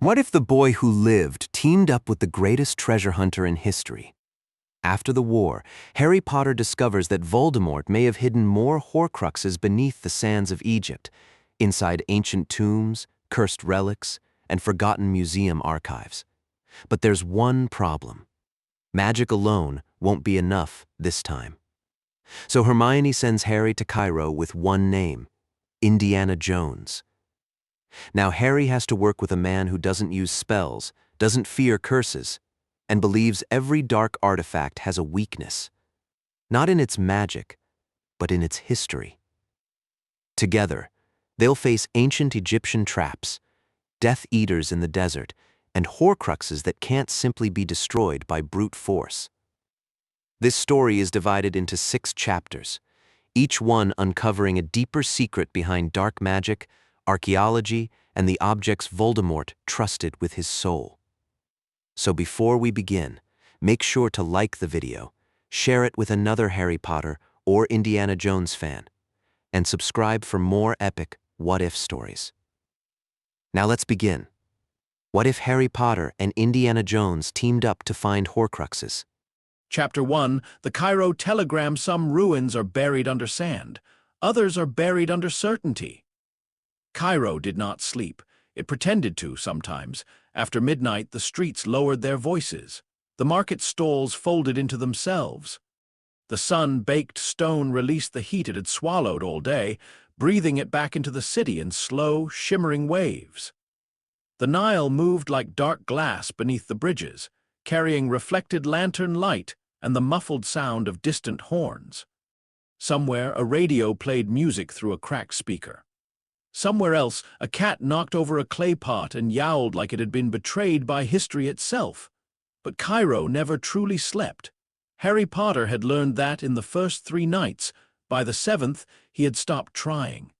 What if the boy who lived teamed up with the greatest treasure hunter in history? After the war, Harry Potter discovers that Voldemort may have hidden more Horcruxes beneath the sands of Egypt, inside ancient tombs, cursed relics, and forgotten museum archives. But there's one problem. Magic alone won't be enough this time. So Hermione sends Harry to Cairo with one name: Indiana Jones. Now Harry has to work with a man who doesn't use spells, doesn't fear curses, and believes every dark artifact has a weakness, not in its magic, but in its history. Together, they'll face ancient Egyptian traps, Death Eaters in the desert, and Horcruxes that can't simply be destroyed by brute force. This story is divided into 6 chapters, each one uncovering a deeper secret behind dark magic, archaeology, and the objects Voldemort trusted with his soul. So before we begin, make sure to like the video, share it with another Harry Potter or Indiana Jones fan, and subscribe for more epic what-if stories. Now let's begin. What if Harry Potter and Indiana Jones teamed up to find Horcruxes? Chapter 1, The Cairo Telegram. Some ruins are buried under sand. Others are buried under certainty. Cairo did not sleep. It pretended to sometimes. After midnight, the streets lowered their voices. The market stalls folded into themselves. The sun-baked stone released the heat it had swallowed all day, breathing it back into the city in slow, shimmering waves. The Nile moved like dark glass beneath the bridges, carrying reflected lantern light and the muffled sound of distant horns. Somewhere, a radio played music through a cracked speaker. Somewhere else, a cat knocked over a clay pot and yowled like it had been betrayed by history itself. But Cairo never truly slept. Harry Potter had learned that in the first 3 nights. By the 7th, he had stopped trying.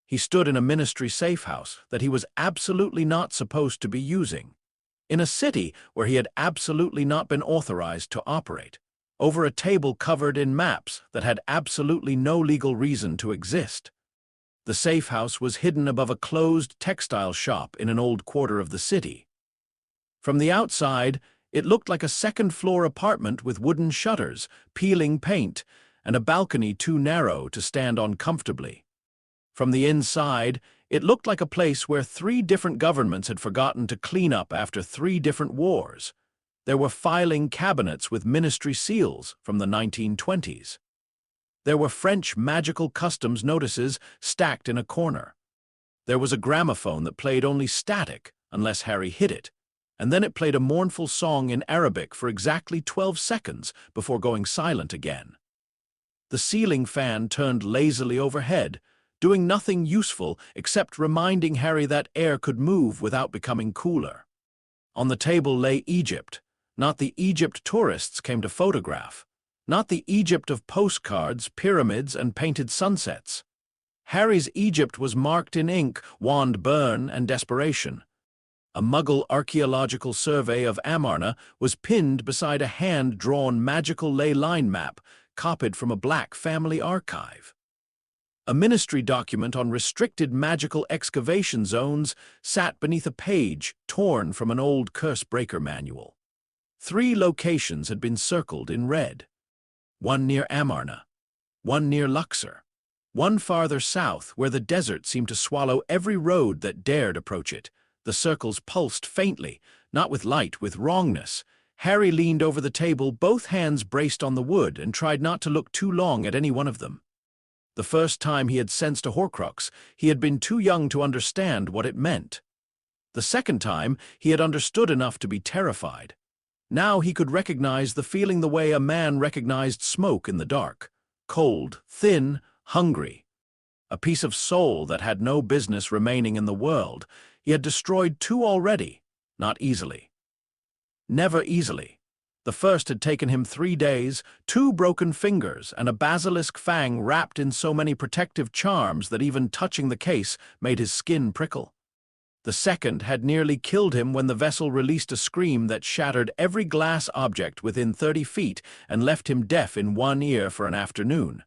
He stood in a ministry safe house that he was absolutely not supposed to be using, in a city where he had absolutely not been authorized to operate, over a table covered in maps that had absolutely no legal reason to exist. The safe house was hidden above a closed textile shop in an old quarter of the city. From the outside, it looked like a second-floor apartment with wooden shutters, peeling paint, and a balcony too narrow to stand on comfortably. From the inside, it looked like a place where 3 different governments had forgotten to clean up after 3 different wars. There were filing cabinets with ministry seals from the 1920s. There were French magical customs notices stacked in a corner. There was a gramophone that played only static unless Harry hit it, and then it played a mournful song in Arabic for exactly 12 seconds before going silent again. The ceiling fan turned lazily overhead, doing nothing useful except reminding Harry that air could move without becoming cooler. On the table lay Egypt, not the Egypt tourists came to photograph, not the Egypt of postcards, pyramids, and painted sunsets. Harry's Egypt was marked in ink, wand burn, and desperation. A Muggle archaeological survey of Amarna was pinned beside a hand-drawn magical ley line map copied from a Black family archive. A ministry document on restricted magical excavation zones sat beneath a page torn from an old curse-breaker manual. 3 locations had been circled in red. One near Amarna, one near Luxor, one farther south where the desert seemed to swallow every road that dared approach it. The circles pulsed faintly, not with light, with wrongness. Harry leaned over the table, both hands braced on the wood, and tried not to look too long at any one of them. The first time he had sensed a Horcrux, he had been too young to understand what it meant. The second time, he had understood enough to be terrified. Now he could recognize the feeling the way a man recognized smoke in the dark. Cold, thin, hungry. A piece of soul that had no business remaining in the world. He had destroyed 2 already, not easily. Never easily. The first had taken him 3 days, 2 broken fingers, and a basilisk fang wrapped in so many protective charms that even touching the case made his skin prickle. The second had nearly killed him when the vessel released a scream that shattered every glass object within 30 feet and left him deaf in one ear for an afternoon.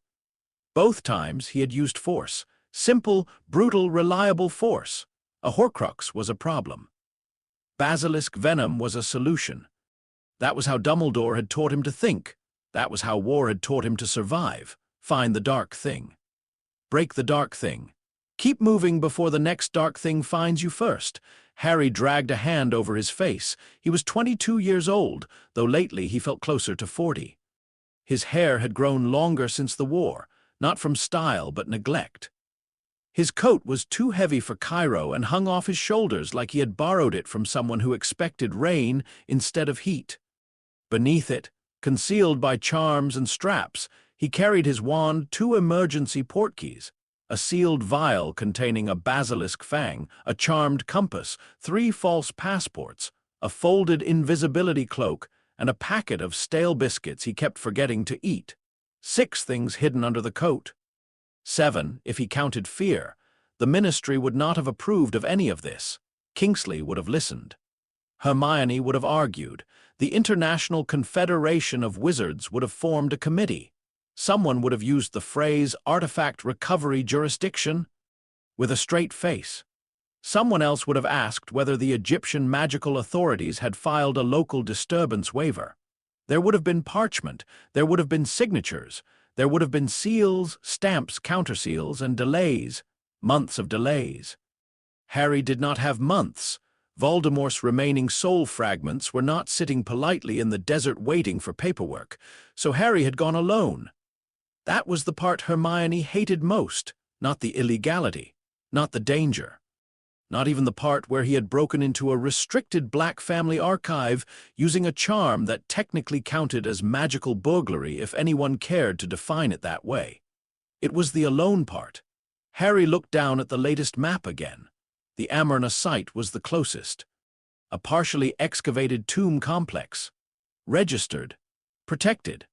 Both times he had used force. Simple, brutal, reliable force. A Horcrux was a problem. Basilisk venom was a solution. That was how Dumbledore had taught him to think. That was how war had taught him to survive. Find the dark thing. Break the dark thing. Keep moving before the next dark thing finds you first. Harry dragged a hand over his face. He was 22 years old, though lately he felt closer to 40. His hair had grown longer since the war, not from style but neglect. His coat was too heavy for Cairo and hung off his shoulders like he had borrowed it from someone who expected rain instead of heat. Beneath it, concealed by charms and straps, he carried his wand, 2 emergency portkeys, a sealed vial containing a basilisk fang, a charmed compass, 3 false passports, a folded invisibility cloak, and a packet of stale biscuits he kept forgetting to eat. 6 things hidden under the coat. 7, if he counted fear. The Ministry would not have approved of any of this. Kingsley would have listened. Hermione would have argued. The International Confederation of Wizards would have formed a committee. Someone would have used the phrase artifact recovery jurisdiction with a straight face. Someone else would have asked whether the Egyptian magical authorities had filed a local disturbance waiver. There would have been parchment, there would have been signatures, there would have been seals, stamps, counterseals, and delays, months of delays. Harry did not have months. Voldemort's remaining soul fragments were not sitting politely in the desert waiting for paperwork, so Harry had gone alone. That was the part Hermione hated most, not the illegality, not the danger. Not even the part where he had broken into a restricted Black family archive using a charm that technically counted as magical burglary if anyone cared to define it that way. It was the alone part. Harry looked down at the latest map again. The Amarna site was the closest. A partially excavated tomb complex. Registered. Protected.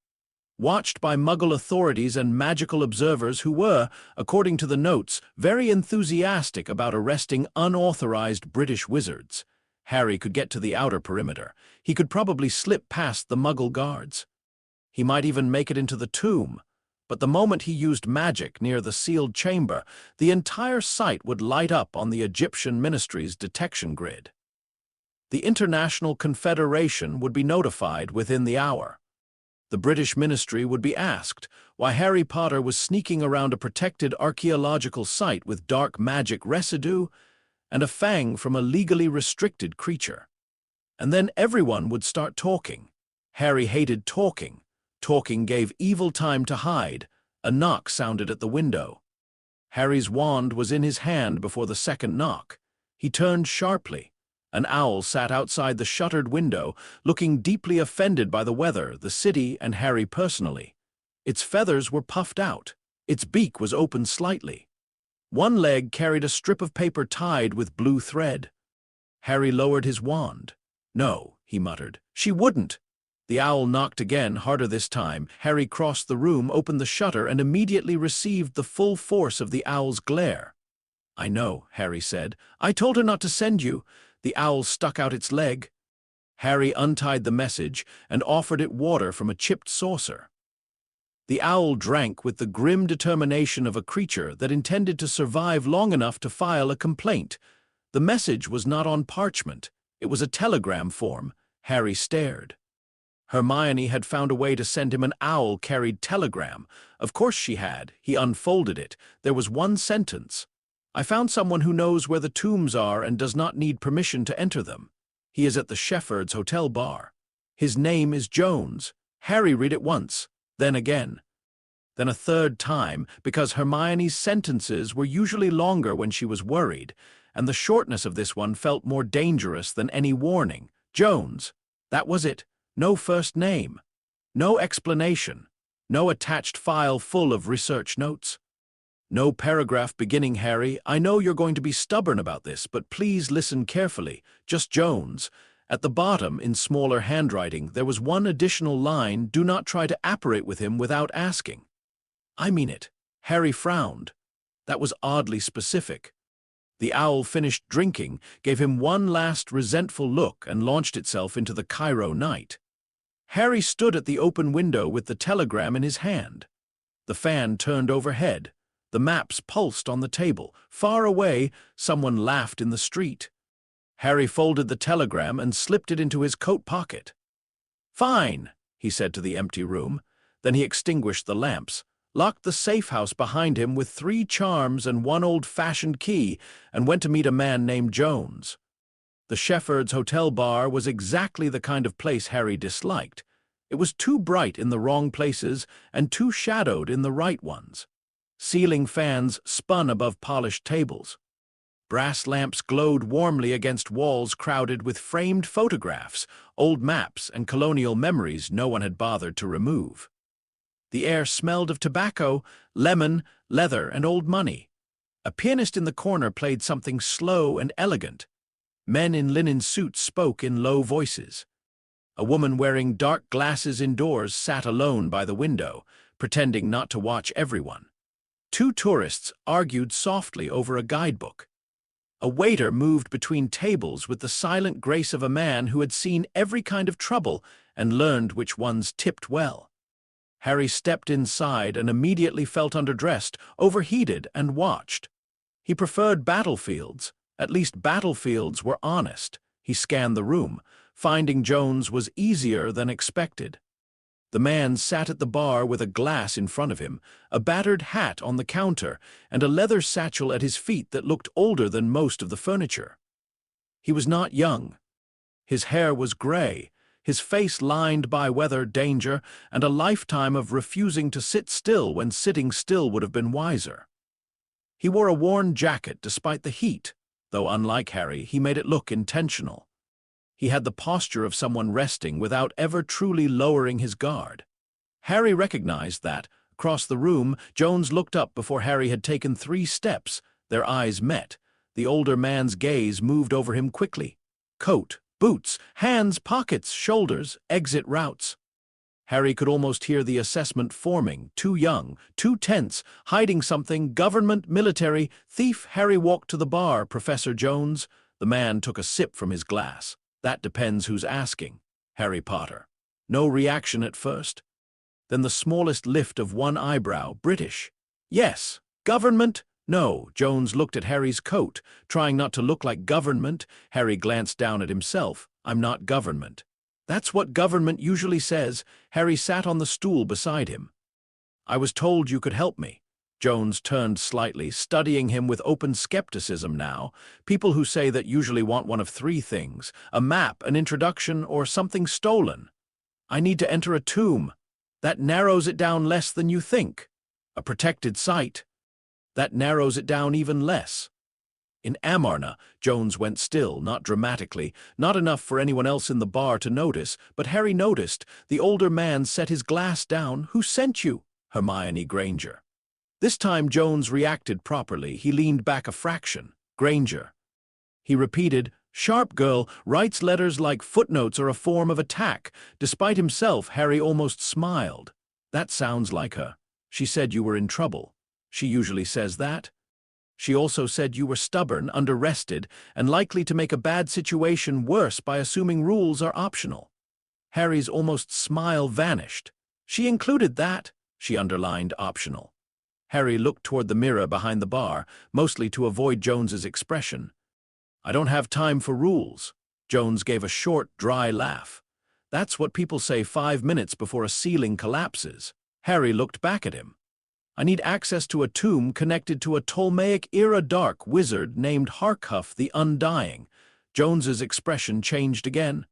Watched by Muggle authorities and magical observers who were, according to the notes, very enthusiastic about arresting unauthorized British wizards. Harry could get to the outer perimeter. He could probably slip past the Muggle guards. He might even make it into the tomb. But the moment he used magic near the sealed chamber, the entire site would light up on the Egyptian Ministry's detection grid. The International Confederation would be notified within the hour. The British Ministry would be asked why Harry Potter was sneaking around a protected archaeological site with dark magic residue and a fang from a legally restricted creature. And then everyone would start talking. Harry hated talking. Talking gave evil time to hide. A knock sounded at the window. Harry's wand was in his hand before the second knock. He turned sharply. An owl sat outside the shuttered window, looking deeply offended by the weather, the city, and Harry personally. Its feathers were puffed out. Its beak was open slightly. One leg carried a strip of paper tied with blue thread. Harry lowered his wand. "No," he muttered. "She wouldn't." The owl knocked again, harder this time. Harry crossed the room, opened the shutter, and immediately received the full force of the owl's glare. "I know," Harry said. "I told her not to send you." The owl stuck out its leg. Harry untied the message and offered it water from a chipped saucer. The owl drank with the grim determination of a creature that intended to survive long enough to file a complaint. The message was not on parchment. It was a telegram form. Harry stared. Hermione had found a way to send him an owl-carried telegram. Of course she had. He unfolded it. There was one sentence. "I found someone who knows where the tombs are and does not need permission to enter them. He is at the Shepherds Hotel bar. His name is Jones." Harry read it once, then again. Then a third time, because Hermione's sentences were usually longer when she was worried, and the shortness of this one felt more dangerous than any warning. Jones. That was it. No first name. No explanation. No attached file full of research notes. No paragraph beginning, "Harry, I know you're going to be stubborn about this, but please listen carefully. Just Jones." At the bottom, in smaller handwriting, there was one additional line, "Do not try to apparate with him without asking." "I mean it." Harry frowned. That was oddly specific. The owl finished drinking, gave him one last resentful look, and launched itself into the Cairo night. Harry stood at the open window with the telegram in his hand. The fan turned overhead. The maps pulsed on the table. Far away, someone laughed in the street. Harry folded the telegram and slipped it into his coat pocket. "Fine," he said to the empty room. Then he extinguished the lamps, locked the safe house behind him with 3 charms and 1 old-fashioned key, and went to meet a man named Jones. The Shepherds Hotel bar was exactly the kind of place Harry disliked. It was too bright in the wrong places and too shadowed in the right ones. Ceiling fans spun above polished tables. Brass lamps glowed warmly against walls crowded with framed photographs, old maps, and colonial memories no one had bothered to remove. The air smelled of tobacco, lemon, leather, and old money. A pianist in the corner played something slow and elegant. Men in linen suits spoke in low voices. A woman wearing dark glasses indoors sat alone by the window, pretending not to watch everyone. 2 tourists argued softly over a guidebook. A waiter moved between tables with the silent grace of a man who had seen every kind of trouble and learned which ones tipped well. Harry stepped inside and immediately felt underdressed, overheated, and watched. He preferred battlefields. At least battlefields were honest. He scanned the room. Finding Jones was easier than expected. The man sat at the bar with a glass in front of him, a battered hat on the counter, and a leather satchel at his feet that looked older than most of the furniture. He was not young. His hair was gray, his face lined by weather, danger, and a lifetime of refusing to sit still when sitting still would have been wiser. He wore a worn jacket despite the heat, though unlike Harry, he made it look intentional. He had the posture of someone resting without ever truly lowering his guard. Harry recognized that. Across the room, Jones looked up before Harry had taken 3 steps. Their eyes met. The older man's gaze moved over him quickly. Coat, boots, hands, pockets, shoulders, exit routes. Harry could almost hear the assessment forming. Too young, too tense, hiding something, government, military, thief. Harry walked to the bar. "Professor Jones?" The man took a sip from his glass. "That depends who's asking. Harry Potter." No reaction at first. Then the smallest lift of one eyebrow. "British?" "Yes." "Government?" "No." Jones looked at Harry's coat, trying not to look like government. Harry glanced down at himself. "I'm not government." "That's what government usually says." Harry sat on the stool beside him. "I was told you could help me." Jones turned slightly, studying him with open skepticism now. People who say that usually want one of 3 things: a map, an introduction, or something stolen. "I need to enter a tomb." "That narrows it down less than you think." "A protected site." "That narrows it down even less." "In Amarna." Jones went still, not dramatically, not enough for anyone else in the bar to notice, but Harry noticed. The older man set his glass down. "Who sent you?" "Hermione Granger." This time Jones reacted properly. He leaned back a fraction. "Granger." He repeated, "Sharp girl, writes letters like footnotes are a form of attack." Despite himself, Harry almost smiled. "That sounds like her. She said you were in trouble." "She usually says that." "She also said you were stubborn, under-rested, and likely to make a bad situation worse by assuming rules are optional." Harry's almost smile vanished. "She included that." She underlined optional. Harry looked toward the mirror behind the bar, mostly to avoid Jones's expression. "I don't have time for rules." Jones gave a short, dry laugh. "That's what people say 5 minutes before a ceiling collapses." Harry looked back at him. "I need access to a tomb connected to a Ptolemaic-era dark wizard named Horcruxes the Undying." Jones's expression changed again.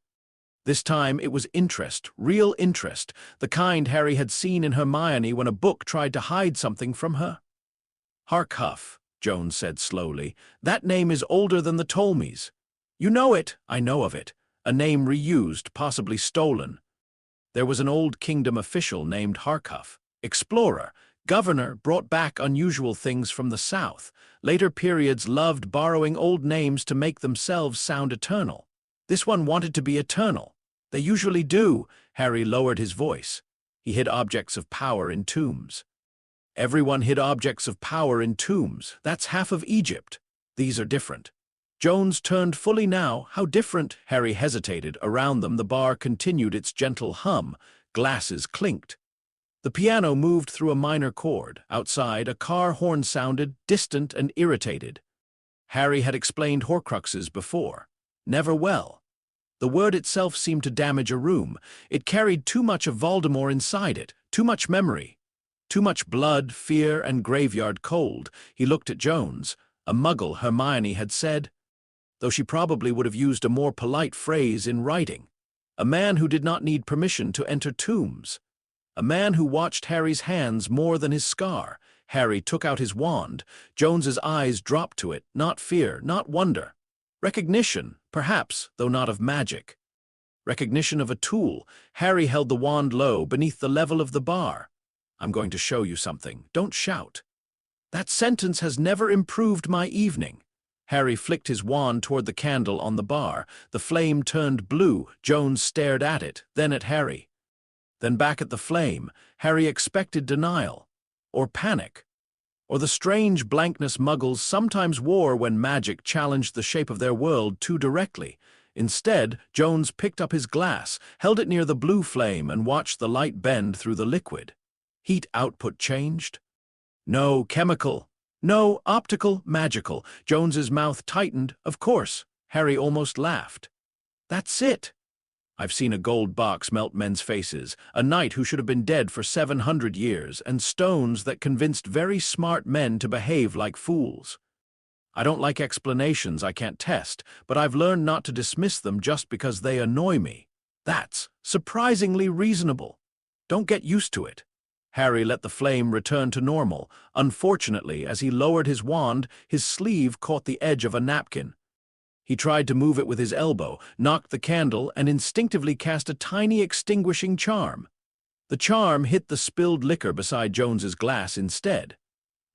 This time it was interest, real interest, the kind Harry had seen in Hermione when a book tried to hide something from her. "Horcruxes," Jones said slowly. "That name is older than the Ptolemies." "You know it." "I know of it. A name reused, possibly stolen." "There was an old kingdom official named Horcruxes. Explorer, governor, brought back unusual things from the south. Later periods loved borrowing old names to make themselves sound eternal. This one wanted to be eternal. They usually do." Harry lowered his voice. "He hid objects of power in tombs." "Everyone hid objects of power in tombs. That's half of Egypt. These are different." Jones turned fully now. "How different?" Harry hesitated. Around them the bar continued its gentle hum. Glasses clinked. The piano moved through a minor chord. Outside, a car horn sounded, distant and irritated. Harry had explained Horcruxes before. Never well. The word itself seemed to damage a room. It carried too much of Voldemort inside it, too much memory. Too much blood, fear, and graveyard cold. He looked at Jones. A muggle, Hermione had said, though she probably would have used a more polite phrase in writing. A man who did not need permission to enter tombs. A man who watched Harry's hands more than his scar. Harry took out his wand. Jones's eyes dropped to it, not fear, not wonder. Recognition, perhaps, though not of magic. Recognition of a tool. Harry held the wand low, beneath the level of the bar. I'm going to show you something. Don't shout. That sentence has never improved my evening. Harry flicked his wand toward the candle on the bar. The flame turned blue. Jones stared at it, then at Harry. Then back at the flame. Harry expected denial. Or panic. Or the strange blankness muggles sometimes wore when magic challenged the shape of their world too directly. Instead, Jones picked up his glass, held it near the blue flame, and watched the light bend through the liquid. Heat output changed? No, chemical. No, optical, magical. Jones's mouth tightened. Of course. Harry almost laughed. That's it. I've seen a gold box melt men's faces, a knight who should have been dead for 700 years, and stones that convinced very smart men to behave like fools. I don't like explanations I can't test, but I've learned not to dismiss them just because they annoy me. That's surprisingly reasonable. Don't get used to it. Harry let the flame return to normal. Unfortunately, as he lowered his wand, his sleeve caught the edge of a napkin. He tried to move it with his elbow, knocked the candle, and instinctively cast a tiny extinguishing charm. The charm hit the spilled liquor beside Jones's glass instead.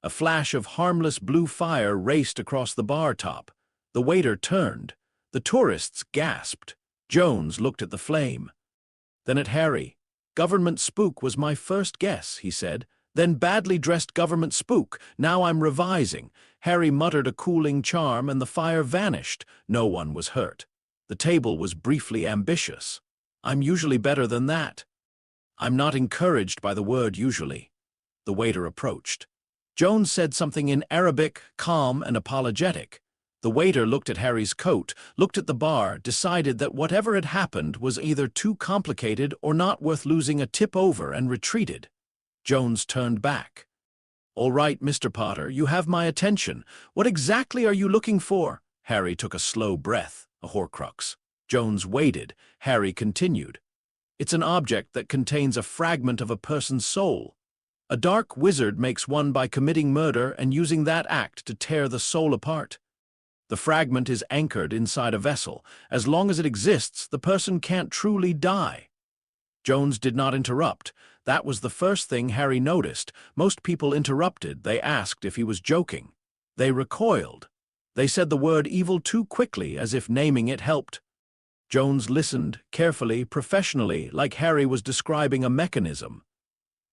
A flash of harmless blue fire raced across the bar top. The waiter turned. The tourists gasped. Jones looked at the flame. Then at Harry. Government spook was my first guess, he said. Then badly dressed government spook. Now I'm revising. Harry muttered a cooling charm and the fire vanished. No one was hurt. The table was briefly ambitious. I'm usually better than that. I'm not encouraged by the word usually. The waiter approached. Jones said something in Arabic, calm and apologetic. The waiter looked at Harry's coat, looked at the bar, decided that whatever had happened was either too complicated or not worth losing a tip over, and retreated. Jones turned back. All right, Mr. Potter, you have my attention. What exactly are you looking for? Harry took a slow breath. A Horcrux. Jones waited. Harry continued. It's an object that contains a fragment of a person's soul. A dark wizard makes one by committing murder and using that act to tear the soul apart. The fragment is anchored inside a vessel. As long as it exists, the person can't truly die. Jones did not interrupt. That was the first thing Harry noticed. Most people interrupted. They asked if he was joking. They recoiled. They said the word evil too quickly, as if naming it helped. Jones listened, carefully, professionally, like Harry was describing a mechanism.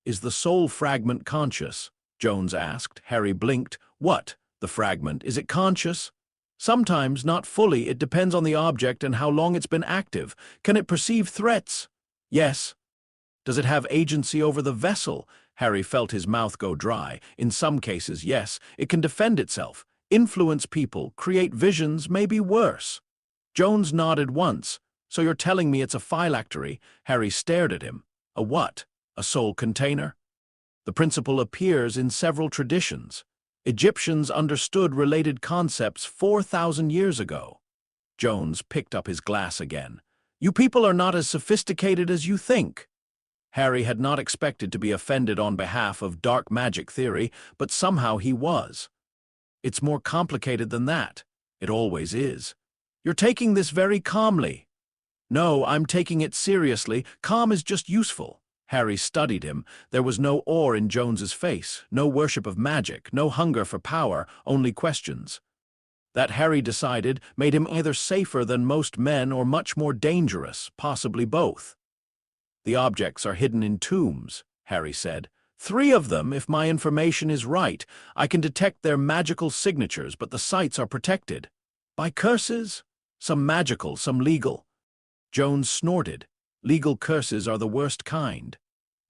Is the soul fragment conscious? Jones asked. Harry blinked. What? The fragment. Is it conscious? Sometimes, not fully. It depends on the object and how long it's been active. Can it perceive threats? Yes. Does it have agency over the vessel? Harry felt his mouth go dry. In some cases, yes. It can defend itself, influence people, create visions, maybe worse. Jones nodded once. So you're telling me it's a phylactery? Harry stared at him. A what? A soul container? The principle appears in several traditions. Egyptians understood related concepts 4,000 years ago. Jones picked up his glass again. You people are not as sophisticated as you think. Harry had not expected to be offended on behalf of dark magic theory, but somehow he was. It's more complicated than that. It always is. You're taking this very calmly. No, I'm taking it seriously. Calm is just useful. Harry studied him. There was no awe in Jones's face, no worship of magic, no hunger for power, only questions. That, Harry decided, made him either safer than most men or much more dangerous, possibly both. The objects are hidden in tombs, Harry said. 3 of them, if my information is right. I can detect their magical signatures, but the sites are protected. By curses? Some magical, some legal. Jones snorted. Legal curses are the worst kind.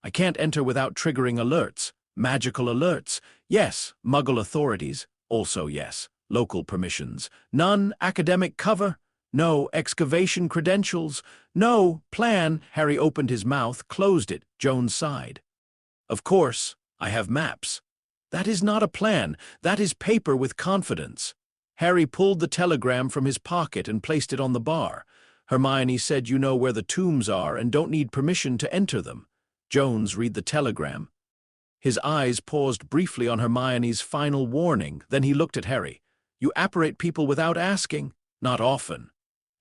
I can't enter without triggering alerts. Magical alerts. Yes. Muggle authorities. Also yes. Local permissions. None. Academic cover. No excavation credentials. No plan. Harry opened his mouth, closed it. Jones sighed. Of course, I have maps. That is not a plan. That is paper with confidence. Harry pulled the telegram from his pocket and placed it on the bar. Hermione said you know where the tombs are and don't need permission to enter them. Jones read the telegram. His eyes paused briefly on Hermione's final warning, then he looked at Harry. You apparate people without asking? Not often.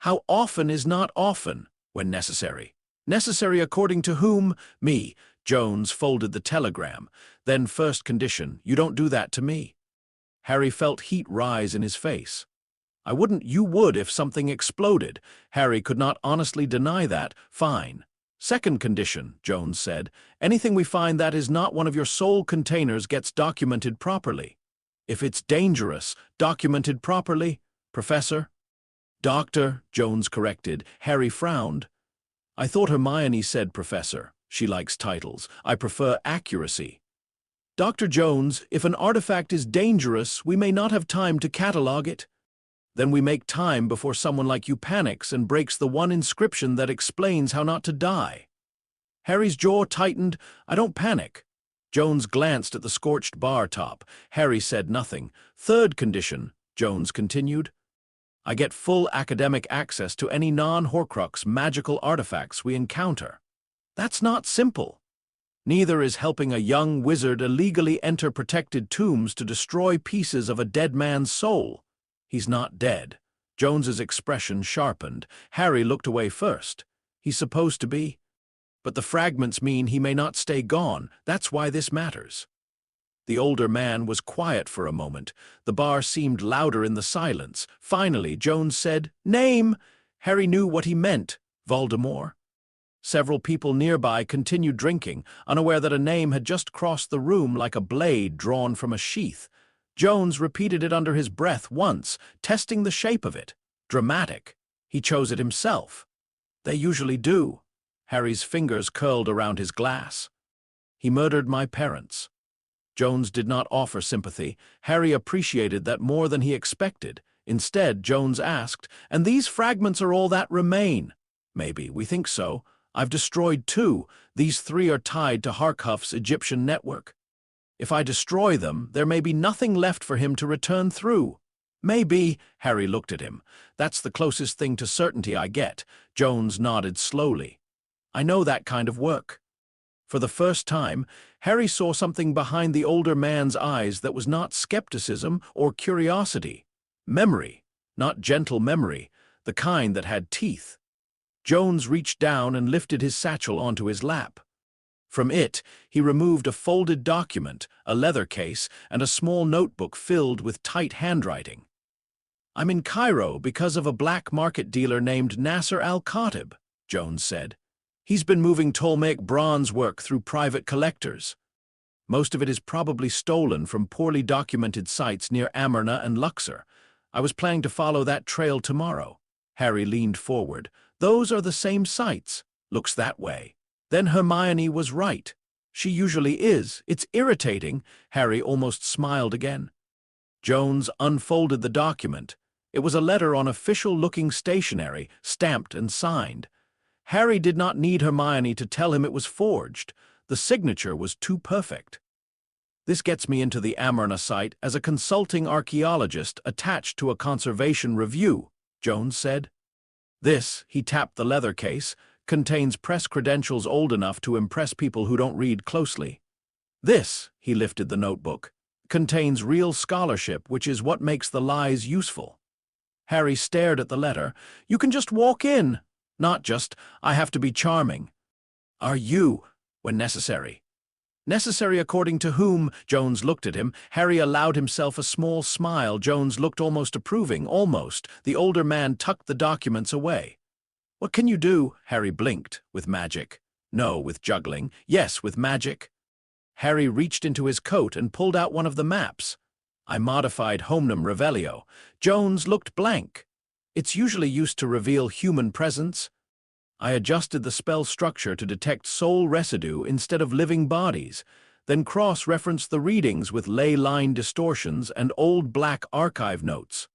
How often is not often? When necessary. Necessary according to whom? Me. Jones folded the telegram. Then first condition, you don't do that to me. Harry felt heat rise in his face. I wouldn't, you would if something exploded. Harry could not honestly deny that. Fine. Second condition, Jones said, anything we find that is not one of your soul containers gets documented properly. If it's dangerous, documented properly, Professor? Doctor, Jones corrected. Harry frowned. I thought Hermione said Professor. She likes titles. I prefer accuracy. Dr. Jones, if an artifact is dangerous, we may not have time to catalog it. Then we make time before someone like you panics and breaks the one inscription that explains how not to die. Harry's jaw tightened. I don't panic. Jones glanced at the scorched bar top. Harry said nothing. Third condition, Jones continued. I get full academic access to any non-Horcrux magical artifacts we encounter. That's not simple. Neither is helping a young wizard illegally enter protected tombs to destroy pieces of a dead man's soul. He's not dead. Jones's expression sharpened. Harry looked away first. He's supposed to be. But the fragments mean he may not stay gone. That's why this matters. The older man was quiet for a moment. The bar seemed louder in the silence. Finally, Jones said, Name! Harry knew what he meant. Voldemort. Several people nearby continued drinking, unaware that a name had just crossed the room like a blade drawn from a sheath. Jones repeated it under his breath once, testing the shape of it. Dramatic. He chose it himself. They usually do. Harry's fingers curled around his glass. He murdered my parents. Jones did not offer sympathy. Harry appreciated that more than he expected. Instead, Jones asked, And these fragments are all that remain? Maybe, we think so. I've destroyed 2. These 3 are tied to Horcruxes' Egyptian network. If I destroy them, there may be nothing left for him to return through. Maybe, Harry looked at him. That's the closest thing to certainty I get. Jones nodded slowly. I know that kind of work. For the first time, Harry saw something behind the older man's eyes that was not skepticism or curiosity. Memory, not gentle memory, the kind that had teeth. Jones reached down and lifted his satchel onto his lap. From it, he removed a folded document, a leather case, and a small notebook filled with tight handwriting. I'm in Cairo because of a black market dealer named Nasser al-Khatib, Jones said. He's been moving Ptolemaic bronze work through private collectors. Most of it is probably stolen from poorly documented sites near Amarna and Luxor. I was planning to follow that trail tomorrow. Harry leaned forward. Those are the same sites. Looks that way. Then Hermione was right. She usually is. It's irritating. Harry almost smiled again. Jones unfolded the document. It was a letter on official-looking stationery, stamped and signed. Harry did not need Hermione to tell him it was forged. The signature was too perfect. This gets me into the Amarna site as a consulting archaeologist attached to a conservation review, Jones said. This, he tapped the leather case, contains press credentials old enough to impress people who don't read closely. This, he lifted the notebook, contains real scholarship, which is what makes the lies useful. Harry stared at the letter. You can just walk in. Not just, I have to be charming. Are you, when necessary? Necessary according to whom? Jones looked at him. Harry allowed himself a small smile. Jones looked almost approving, almost. The older man tucked the documents away. What can you do? Harry blinked. With magic. No, with juggling. Yes, with magic. Harry reached into his coat and pulled out one of the maps. I modified Homnum Revelio. Jones looked blank. It's usually used to reveal human presence. I adjusted the spell structure to detect soul residue instead of living bodies, then cross-referenced the readings with ley line distortions and old black archive notes.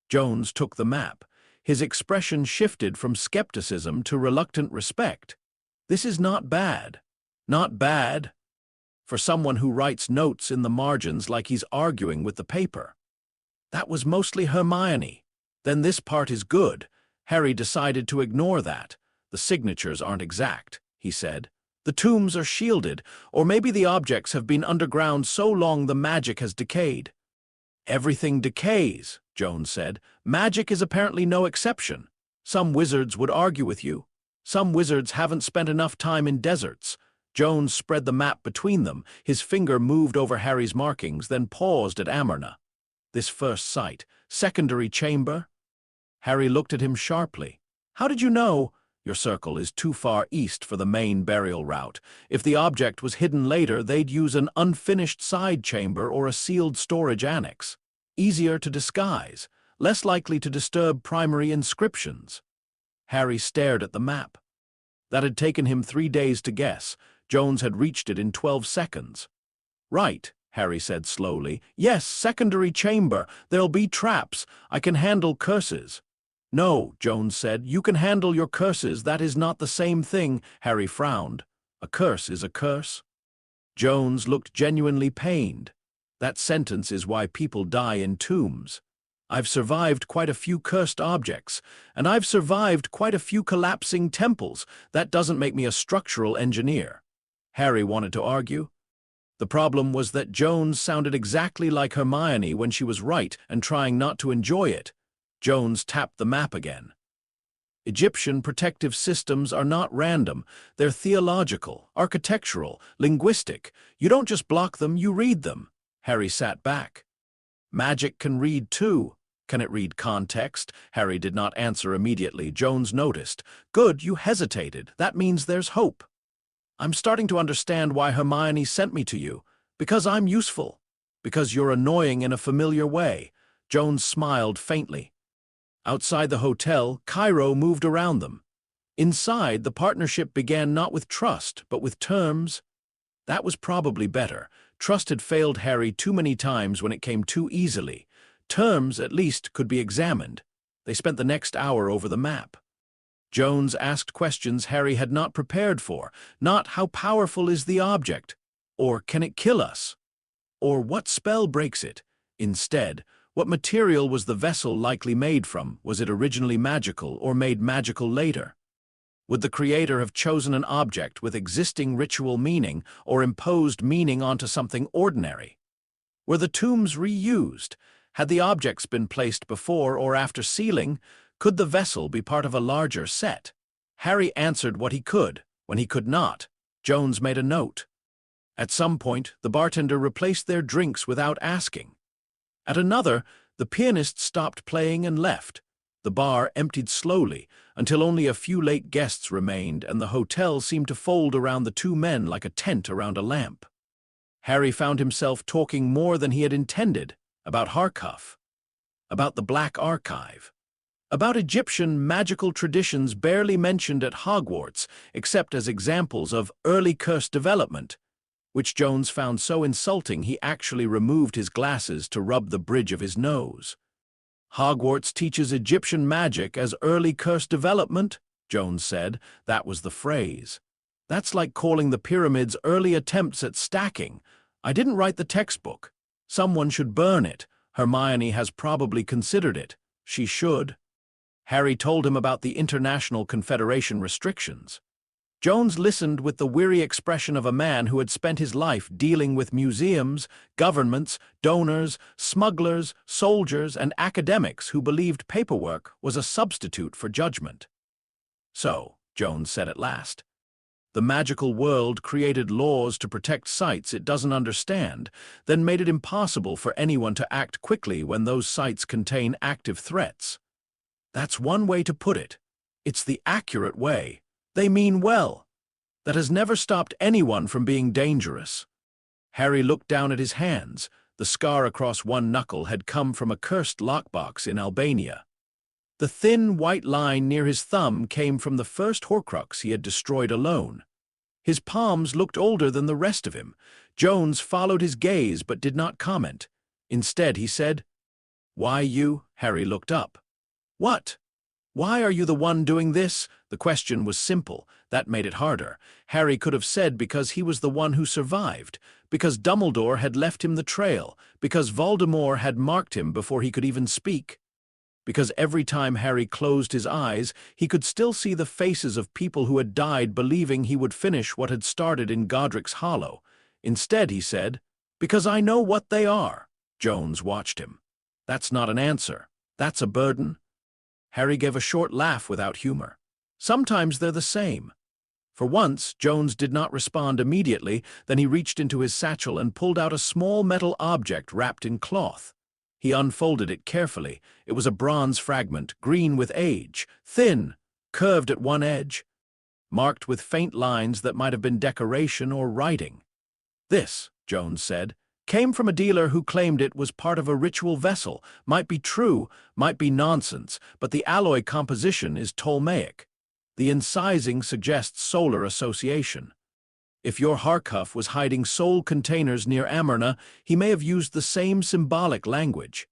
Jones took the map. His expression shifted from skepticism to reluctant respect. This is not bad. Not bad. For someone who writes notes in the margins like he's arguing with the paper. That was mostly Hermione. Then this part is good. Harry decided to ignore that. The signatures aren't exact, he said. The tombs are shielded, or maybe the objects have been underground so long the magic has decayed. Everything decays, Jones said. Magic is apparently no exception. Some wizards would argue with you. Some wizards haven't spent enough time in deserts. Jones spread the map between them. His finger moved over Harry's markings, then paused at Amarna. This first site, secondary chamber? Harry looked at him sharply. How did you know? Your circle is too far east for the main burial route. If the object was hidden later, they'd use an unfinished side chamber or a sealed storage annex. Easier to disguise, less likely to disturb primary inscriptions. Harry stared at the map. That had taken him 3 days to guess. Jones had reached it in 12 seconds. Right, Harry said slowly. Yes, secondary chamber. There'll be traps. I can handle curses. No, Jones said. You can handle your curses. That is not the same thing. Harry frowned. A curse is a curse. Jones looked genuinely pained. That sentence is why people die in tombs. I've survived quite a few cursed objects, and I've survived quite a few collapsing temples. That doesn't make me a structural engineer. Harry wanted to argue. The problem was that Jones sounded exactly like Hermione when she was right and trying not to enjoy it. Jones tapped the map again. Egyptian protective systems are not random. They're theological, architectural, linguistic. You don't just block them, you read them. Harry sat back. Magic can read too. Can it read context? Harry did not answer immediately. Jones noticed. Good, you hesitated. That means there's hope. I'm starting to understand why Hermione sent me to you. Because I'm useful. Because you're annoying in a familiar way. Jones smiled faintly. Outside the hotel, Cairo moved around them. Inside, the partnership began not with trust, but with terms. That was probably better. Trust had failed Harry too many times when it came too easily. Terms, at least, could be examined. They spent the next hour over the map. Jones asked questions Harry had not prepared for. Not how powerful is the object, or can it kill us, or what spell breaks it. Instead, what material was the vessel likely made from? Was it originally magical or made magical later? Would the creator have chosen an object with existing ritual meaning or imposed meaning onto something ordinary? Were the tombs reused? Had the objects been placed before or after sealing? Could the vessel be part of a larger set? Harry answered what he could. When he could not, Jones made a note. At some point, the bartender replaced their drinks without asking. At another, the pianist stopped playing and left. The bar emptied slowly until only a few late guests remained, and the hotel seemed to fold around the two men like a tent around a lamp. Harry found himself talking more than he had intended about Horcruxes, about the Black Archive, about Egyptian magical traditions barely mentioned at Hogwarts except as examples of early curse development, which Jones found so insulting he actually removed his glasses to rub the bridge of his nose. Hogwarts teaches Egyptian magic as early curse development, Jones said. That was the phrase. That's like calling the pyramids early attempts at stacking. I didn't write the textbook. Someone should burn it. Hermione has probably considered it. She should. Harry told him about the International Confederation restrictions. Jones listened with the weary expression of a man who had spent his life dealing with museums, governments, donors, smugglers, soldiers, and academics who believed paperwork was a substitute for judgment. So, Jones said at last, the magical world created laws to protect sites it doesn't understand, then made it impossible for anyone to act quickly when those sites contain active threats. That's one way to put it. It's the accurate way. They mean well. That has never stopped anyone from being dangerous. Harry looked down at his hands. The scar across one knuckle had come from a cursed lockbox in Albania. The thin, white line near his thumb came from the first Horcrux he had destroyed alone. His palms looked older than the rest of him. Jones followed his gaze but did not comment. Instead, he said, "Why you?" Harry looked up. "What?" Why are you the one doing this? The question was simple. That made it harder. Harry could have said because he was the one who survived, because Dumbledore had left him the trail, because Voldemort had marked him before he could even speak. Because every time Harry closed his eyes, he could still see the faces of people who had died believing he would finish what had started in Godric's Hollow. Instead, he said, "Because I know what they are." Jones watched him. "That's not an answer. That's a burden." Harry gave a short laugh without humor. "Sometimes they're the same." For once, Jones did not respond immediately. Then he reached into his satchel and pulled out a small metal object wrapped in cloth. He unfolded it carefully. It was a bronze fragment, green with age, thin, curved at one edge, marked with faint lines that might have been decoration or writing. "This," Jones said, "came from a dealer who claimed it was part of a ritual vessel. Might be true, might be nonsense, but the alloy composition is Ptolemaic. The incising suggests solar association. If your Horcrux was hiding soul containers near Amarna, he may have used the same symbolic language."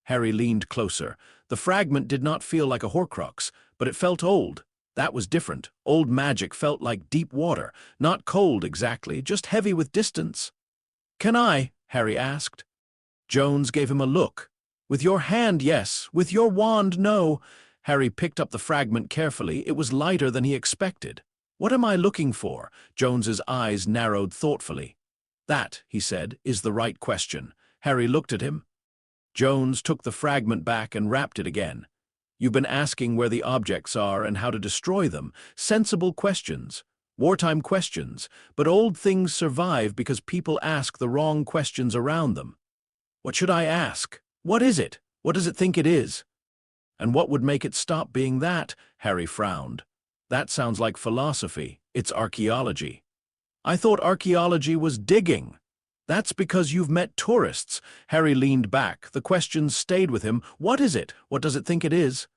Harry leaned closer. The fragment did not feel like a Horcrux, but it felt old. That was different. Old magic felt like deep water, not cold exactly, just heavy with distance. "Can I?" Harry asked. Jones gave him a look. "With your hand, yes. With your wand, no." Harry picked up the fragment carefully. It was lighter than he expected. "What am I looking for?" Jones's eyes narrowed thoughtfully. "That," he said, "is the right question." Harry looked at him. Jones took the fragment back and wrapped it again. "You've been asking where the objects are and how to destroy them. Sensible questions. Wartime questions. But old things survive because people ask the wrong questions around them. What should I ask? What is it? What does it think it is? And what would make it stop being that?" Harry frowned. "That sounds like philosophy. It's archaeology." "I thought archaeology was digging." "That's because you've met tourists." Harry leaned back. The questions stayed with him. What is it? What does it think it is?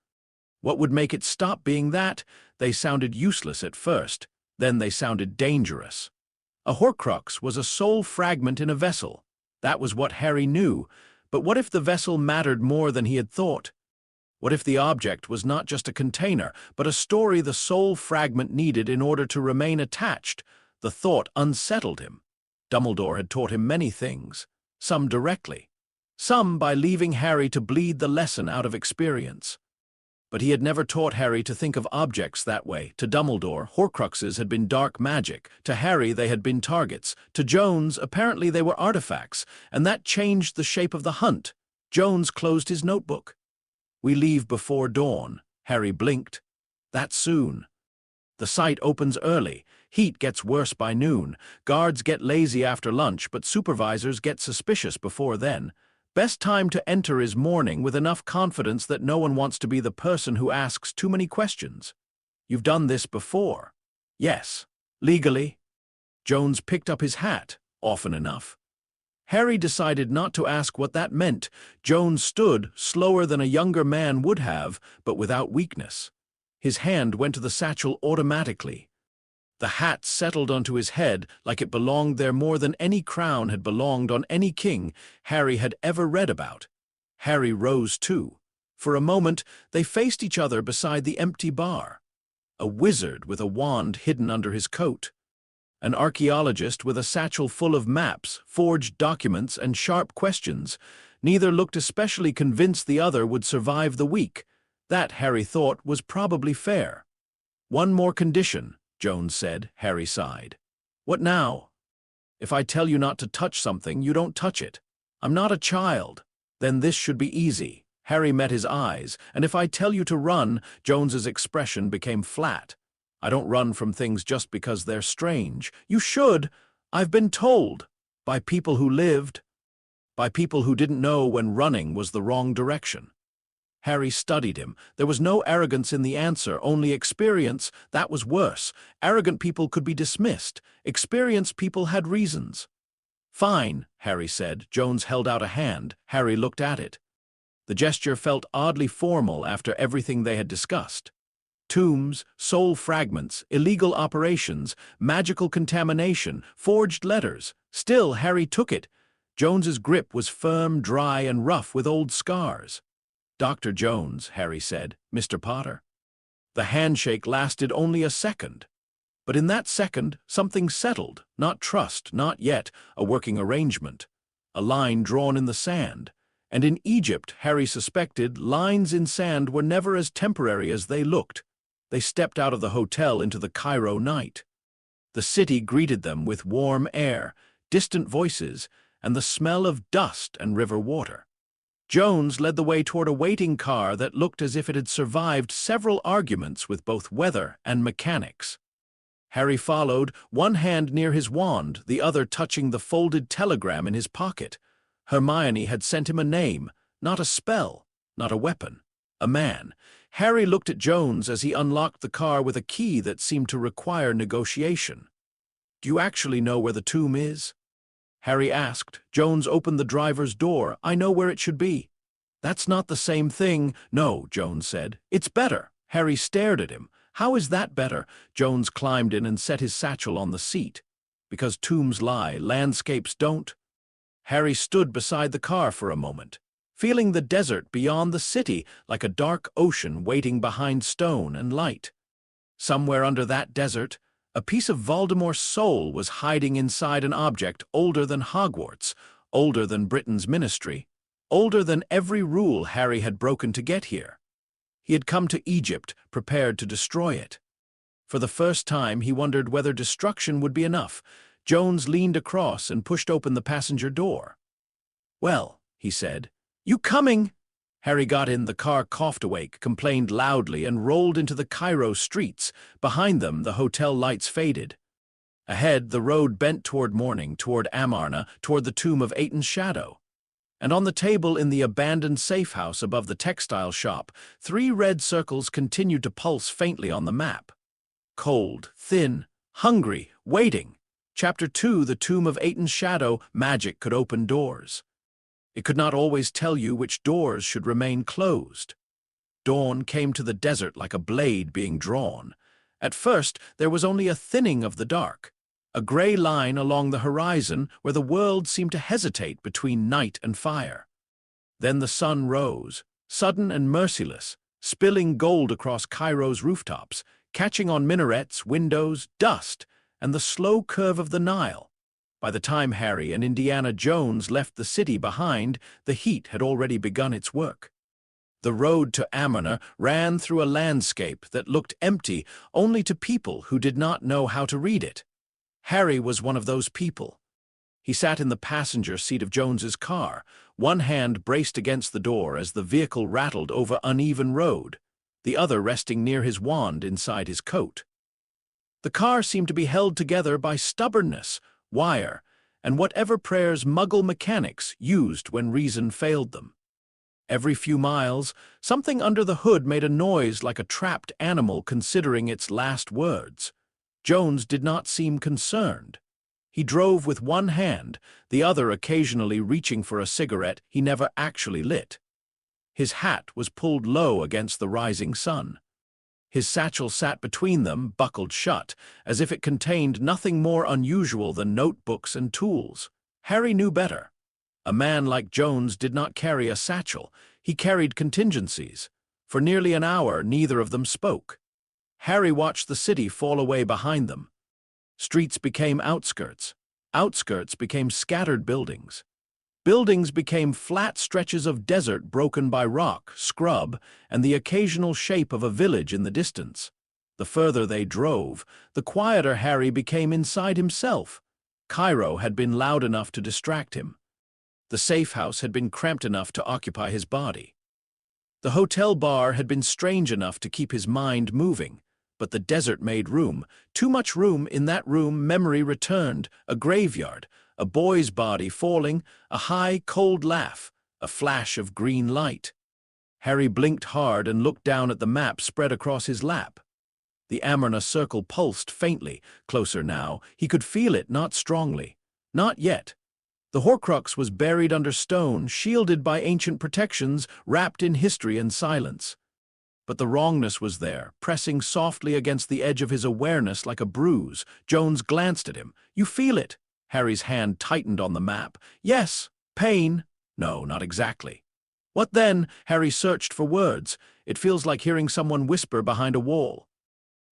What would make it stop being that? They sounded useless at first. Then they sounded dangerous. A Horcrux was a soul fragment in a vessel. That was what Harry knew. But what if the vessel mattered more than he had thought? What if the object was not just a container, but a story the soul fragment needed in order to remain attached? The thought unsettled him. Dumbledore had taught him many things, some directly, some by leaving Harry to bleed the lesson out of experience. But he had never taught Harry to think of objects that way. To Dumbledore, Horcruxes had been dark magic. To Harry, they had been targets. To Jones, apparently they were artifacts, and that changed the shape of the hunt. Jones closed his notebook. "We leave before dawn." Harry blinked. "That soon." "The site opens early. Heat gets worse by noon. Guards get lazy after lunch, but supervisors get suspicious before then. Best time to enter is morning with enough confidence that no one wants to be the person who asks too many questions." "You've done this before." "Yes. Legally." Jones picked up his hat. "Often enough." Harry decided not to ask what that meant. Jones stood, slower than a younger man would have, but without weakness. His hand went to the satchel automatically. The hat settled onto his head like it belonged there more than any crown had belonged on any king Harry had ever read about. Harry rose too. For a moment, they faced each other beside the empty bar. A wizard with a wand hidden under his coat. An archaeologist with a satchel full of maps, forged documents, and sharp questions. Neither looked especially convinced the other would survive the week. That, Harry thought, was probably fair. "One more condition," Jones said. Harry sighed. "What now?" "If I tell you not to touch something, you don't touch it. I'm not a child." "Then this should be easy." Harry met his eyes. "And if I tell you to run," Jones's expression became flat. "I don't run from things just because they're strange." "You should. I've been told. By people who lived. By people who didn't know when running was the wrong direction." Harry studied him. There was no arrogance in the answer, only experience. That was worse. Arrogant people could be dismissed. Experienced people had reasons. "Fine," Harry said. Jones held out a hand. Harry looked at it. The gesture felt oddly formal after everything they had discussed. Tombs, soul fragments, illegal operations, magical contamination, forged letters. Still, Harry took it. Jones's grip was firm, dry, and rough with old scars. "Dr. Jones," Harry said. "Mr. Potter." The handshake lasted only a second. But in that second, something settled, not trust, not yet a working arrangement. A line drawn in the sand. And in Egypt, Harry suspected, lines in sand were never as temporary as they looked. They stepped out of the hotel into the Cairo night. The city greeted them with warm air, distant voices, and the smell of dust and river water. Jones led the way toward a waiting car that looked as if it had survived several arguments with both weather and mechanics. Harry followed, one hand near his wand, the other touching the folded telegram in his pocket. Hermione had sent him a name, not a spell, not a weapon, a man. Harry looked at Jones as he unlocked the car with a key that seemed to require negotiation. "Do you actually know where the tomb is?" Harry asked. Jones opened the driver's door. "I know where it should be." "That's not the same thing." "No," Jones said. "It's better." Harry stared at him. "How is that better?" Jones climbed in and set his satchel on the seat. "Because tombs lie, landscapes don't." Harry stood beside the car for a moment, feeling the desert beyond the city like a dark ocean waiting behind stone and light. Somewhere under that desert, a piece of Voldemort's soul was hiding inside an object older than Hogwarts, older than Britain's ministry, older than every rule Harry had broken to get here. He had come to Egypt prepared to destroy it. For the first time, he wondered whether destruction would be enough. Jones leaned across and pushed open the passenger door. "Well," he said. "You coming?" Harry got in, the car coughed awake, complained loudly, and rolled into the Cairo streets. Behind them, the hotel lights faded. Ahead, the road bent toward morning, toward Amarna, toward the tomb of Aten's shadow. And on the table in the abandoned safe house above the textile shop, 3 red circles continued to pulse faintly on the map. Cold, thin, hungry, waiting. Chapter 2, The Tomb of Aten's Shadow. Magic could open doors. It could not always tell you which doors should remain closed. Dawn came to the desert like a blade being drawn. At first, there was only a thinning of the dark, a gray line along the horizon where the world seemed to hesitate between night and fire. Then the sun rose, sudden and merciless, spilling gold across Cairo's rooftops, catching on minarets, windows, dust, and the slow curve of the Nile. By the time Harry and Indiana Jones left the city behind, the heat had already begun its work. The road to Amarna ran through a landscape that looked empty only to people who did not know how to read it. Harry was one of those people. He sat in the passenger seat of Jones's car, one hand braced against the door as the vehicle rattled over uneven road, the other resting near his wand inside his coat. The car seemed to be held together by stubbornness, wire, and whatever prayers Muggle mechanics used when reason failed them. Every few miles, something under the hood made a noise like a trapped animal considering its last words. Jones did not seem concerned. He drove with one hand, the other occasionally reaching for a cigarette he never actually lit. His hat was pulled low against the rising sun. His satchel sat between them, buckled shut, as if it contained nothing more unusual than notebooks and tools. Harry knew better. A man like Jones did not carry a satchel. He carried contingencies. For nearly an hour, neither of them spoke. Harry watched the city fall away behind them. Streets became outskirts. Outskirts became scattered buildings. Buildings became flat stretches of desert broken by rock, scrub, and the occasional shape of a village in the distance. The further they drove, the quieter Harry became inside himself. Cairo had been loud enough to distract him. The safe house had been cramped enough to occupy his body. The hotel bar had been strange enough to keep his mind moving. But the desert made room. Too much room. In that room, memory returned, a graveyard, a boy's body falling, a high, cold laugh, a flash of green light. Harry blinked hard and looked down at the map spread across his lap. The Amarna circle pulsed faintly, closer now. He could feel it, not strongly. Not yet. The Horcrux was buried under stone, shielded by ancient protections, wrapped in history and silence. But the wrongness was there, pressing softly against the edge of his awareness like a bruise. Jones glanced at him. "You feel it?" Harry's hand tightened on the map. "Yes. Pain?" "No, not exactly." What then? Harry searched for words. It feels like hearing someone whisper behind a wall.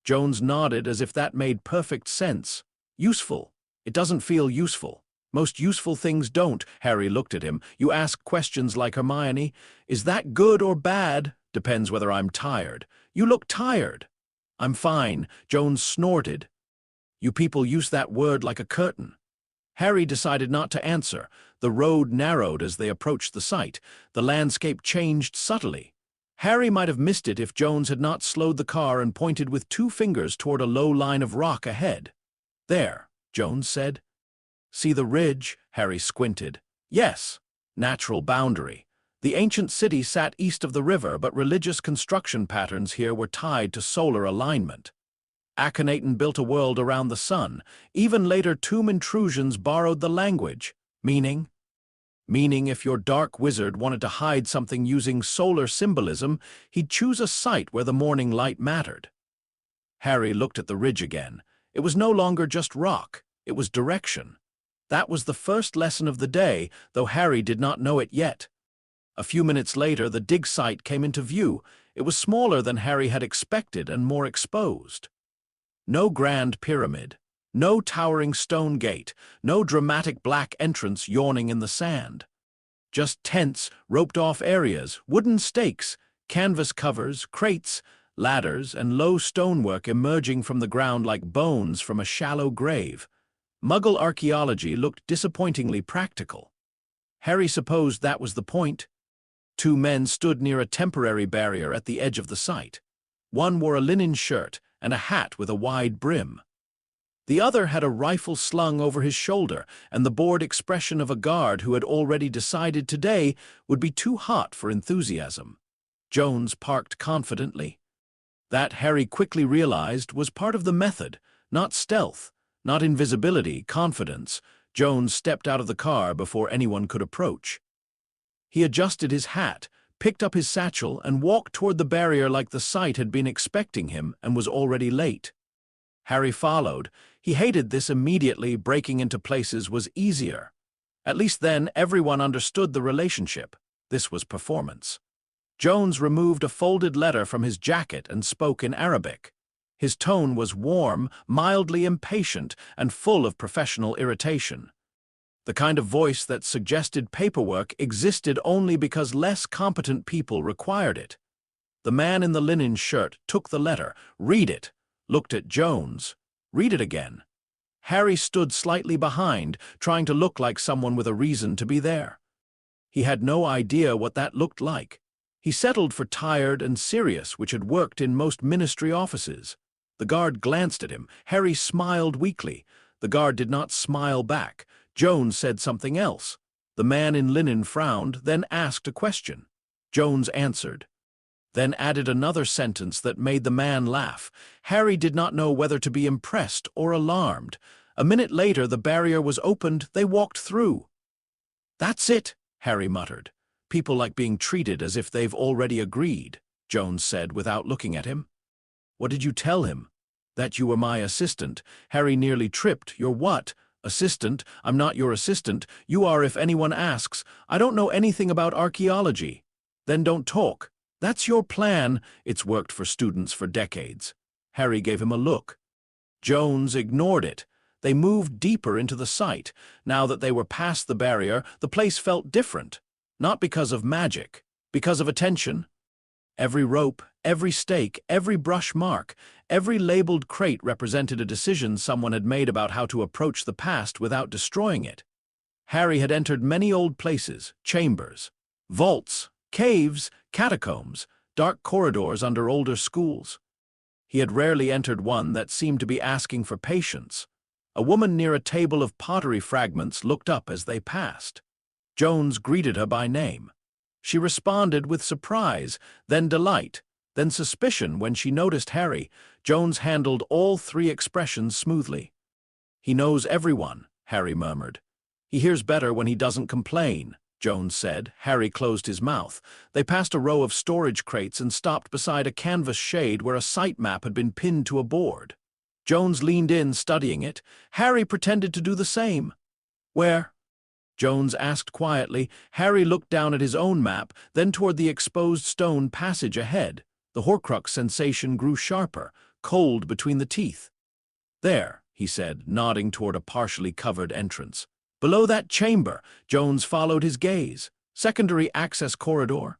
Jones nodded as if that made perfect sense. Useful. It doesn't feel useful. Most useful things don't. Harry looked at him. You ask questions like Hermione. Is that good or bad? Depends whether I'm tired. You look tired. I'm fine. Jones snorted. You people use that word like a curtain. Harry decided not to answer. The road narrowed as they approached the site. The landscape changed subtly. Harry might have missed it if Jones had not slowed the car and pointed with 2 fingers toward a low line of rock ahead. There, Jones said. See the ridge? Harry squinted. Yes, natural boundary. The ancient city sat east of the river, but religious construction patterns here were tied to solar alignment. Akhenaten built a world around the sun. Even later tomb intrusions borrowed the language. Meaning? Meaning if your dark wizard wanted to hide something using solar symbolism, he'd choose a site where the morning light mattered. Harry looked at the ridge again. It was no longer just rock. It was direction. That was the first lesson of the day, though Harry did not know it yet. A few minutes later, the dig site came into view. It was smaller than Harry had expected and more exposed. No grand pyramid, no towering stone gate, no dramatic black entrance yawning in the sand. Just tents, roped-off areas, wooden stakes, canvas covers, crates, ladders, and low stonework emerging from the ground like bones from a shallow grave. Muggle archaeology looked disappointingly practical. Harry supposed that was the point. 2 men stood near a temporary barrier at the edge of the site. One wore a linen shirt and a hat with a wide brim. The other had a rifle slung over his shoulder and the bored expression of a guard who had already decided today would be too hot for enthusiasm. Jones parked confidently. That, Harry quickly realized, was part of the method, not stealth, not invisibility, confidence. Jones stepped out of the car before anyone could approach. He adjusted his hat, picked up his satchel, and walked toward the barrier like the site had been expecting him and was already late. Harry followed. He hated this immediately. Breaking into places was easier. At least then everyone understood the relationship. This was performance. Jones removed a folded letter from his jacket and spoke in Arabic. His tone was warm, mildly impatient, and full of professional irritation. The kind of voice that suggested paperwork existed only because less competent people required it. The man in the linen shirt took the letter, read it, looked at Jones, read it again. Harry stood slightly behind, trying to look like someone with a reason to be there. He had no idea what that looked like. He settled for tired and serious, which had worked in most ministry offices. The guard glanced at him. Harry smiled weakly. The guard did not smile back. Jones said something else. The man in linen frowned, then asked a question. Jones answered, then added another sentence that made the man laugh. Harry did not know whether to be impressed or alarmed. A minute later, the barrier was opened. They walked through. That's it, Harry muttered. People like being treated as if they've already agreed, Jones said without looking at him. What did you tell him? That you were my assistant. Harry nearly tripped. Your what? Assistant? I'm not your assistant. You are if anyone asks. I don't know anything about archaeology. Then don't talk. That's your plan. It's worked for students for decades. Harry gave him a look. Jones ignored it. They moved deeper into the site. Now that they were past the barrier, the place felt different. Not because of magic, because of attention. Every rope, every stake, every brush mark, every labeled crate represented a decision someone had made about how to approach the past without destroying it. Harry had entered many old places, chambers, vaults, caves, catacombs, dark corridors under older schools. He had rarely entered one that seemed to be asking for patience. A woman near a table of pottery fragments looked up as they passed. Jones greeted her by name. She responded with surprise, then delight, then suspicion when she noticed Harry. Jones handled all 3 expressions smoothly. He knows everyone, Harry murmured. He hears better when he doesn't complain, Jones said. Harry closed his mouth. They passed a row of storage crates and stopped beside a canvas shade where a site map had been pinned to a board. Jones leaned in, studying it. Harry pretended to do the same. Where? Jones asked quietly. Harry looked down at his own map, then toward the exposed stone passage ahead. The Horcrux sensation grew sharper, cold between the teeth. "There," he said, nodding toward a partially covered entrance. "Below that chamber." Jones followed his gaze. "Secondary access corridor."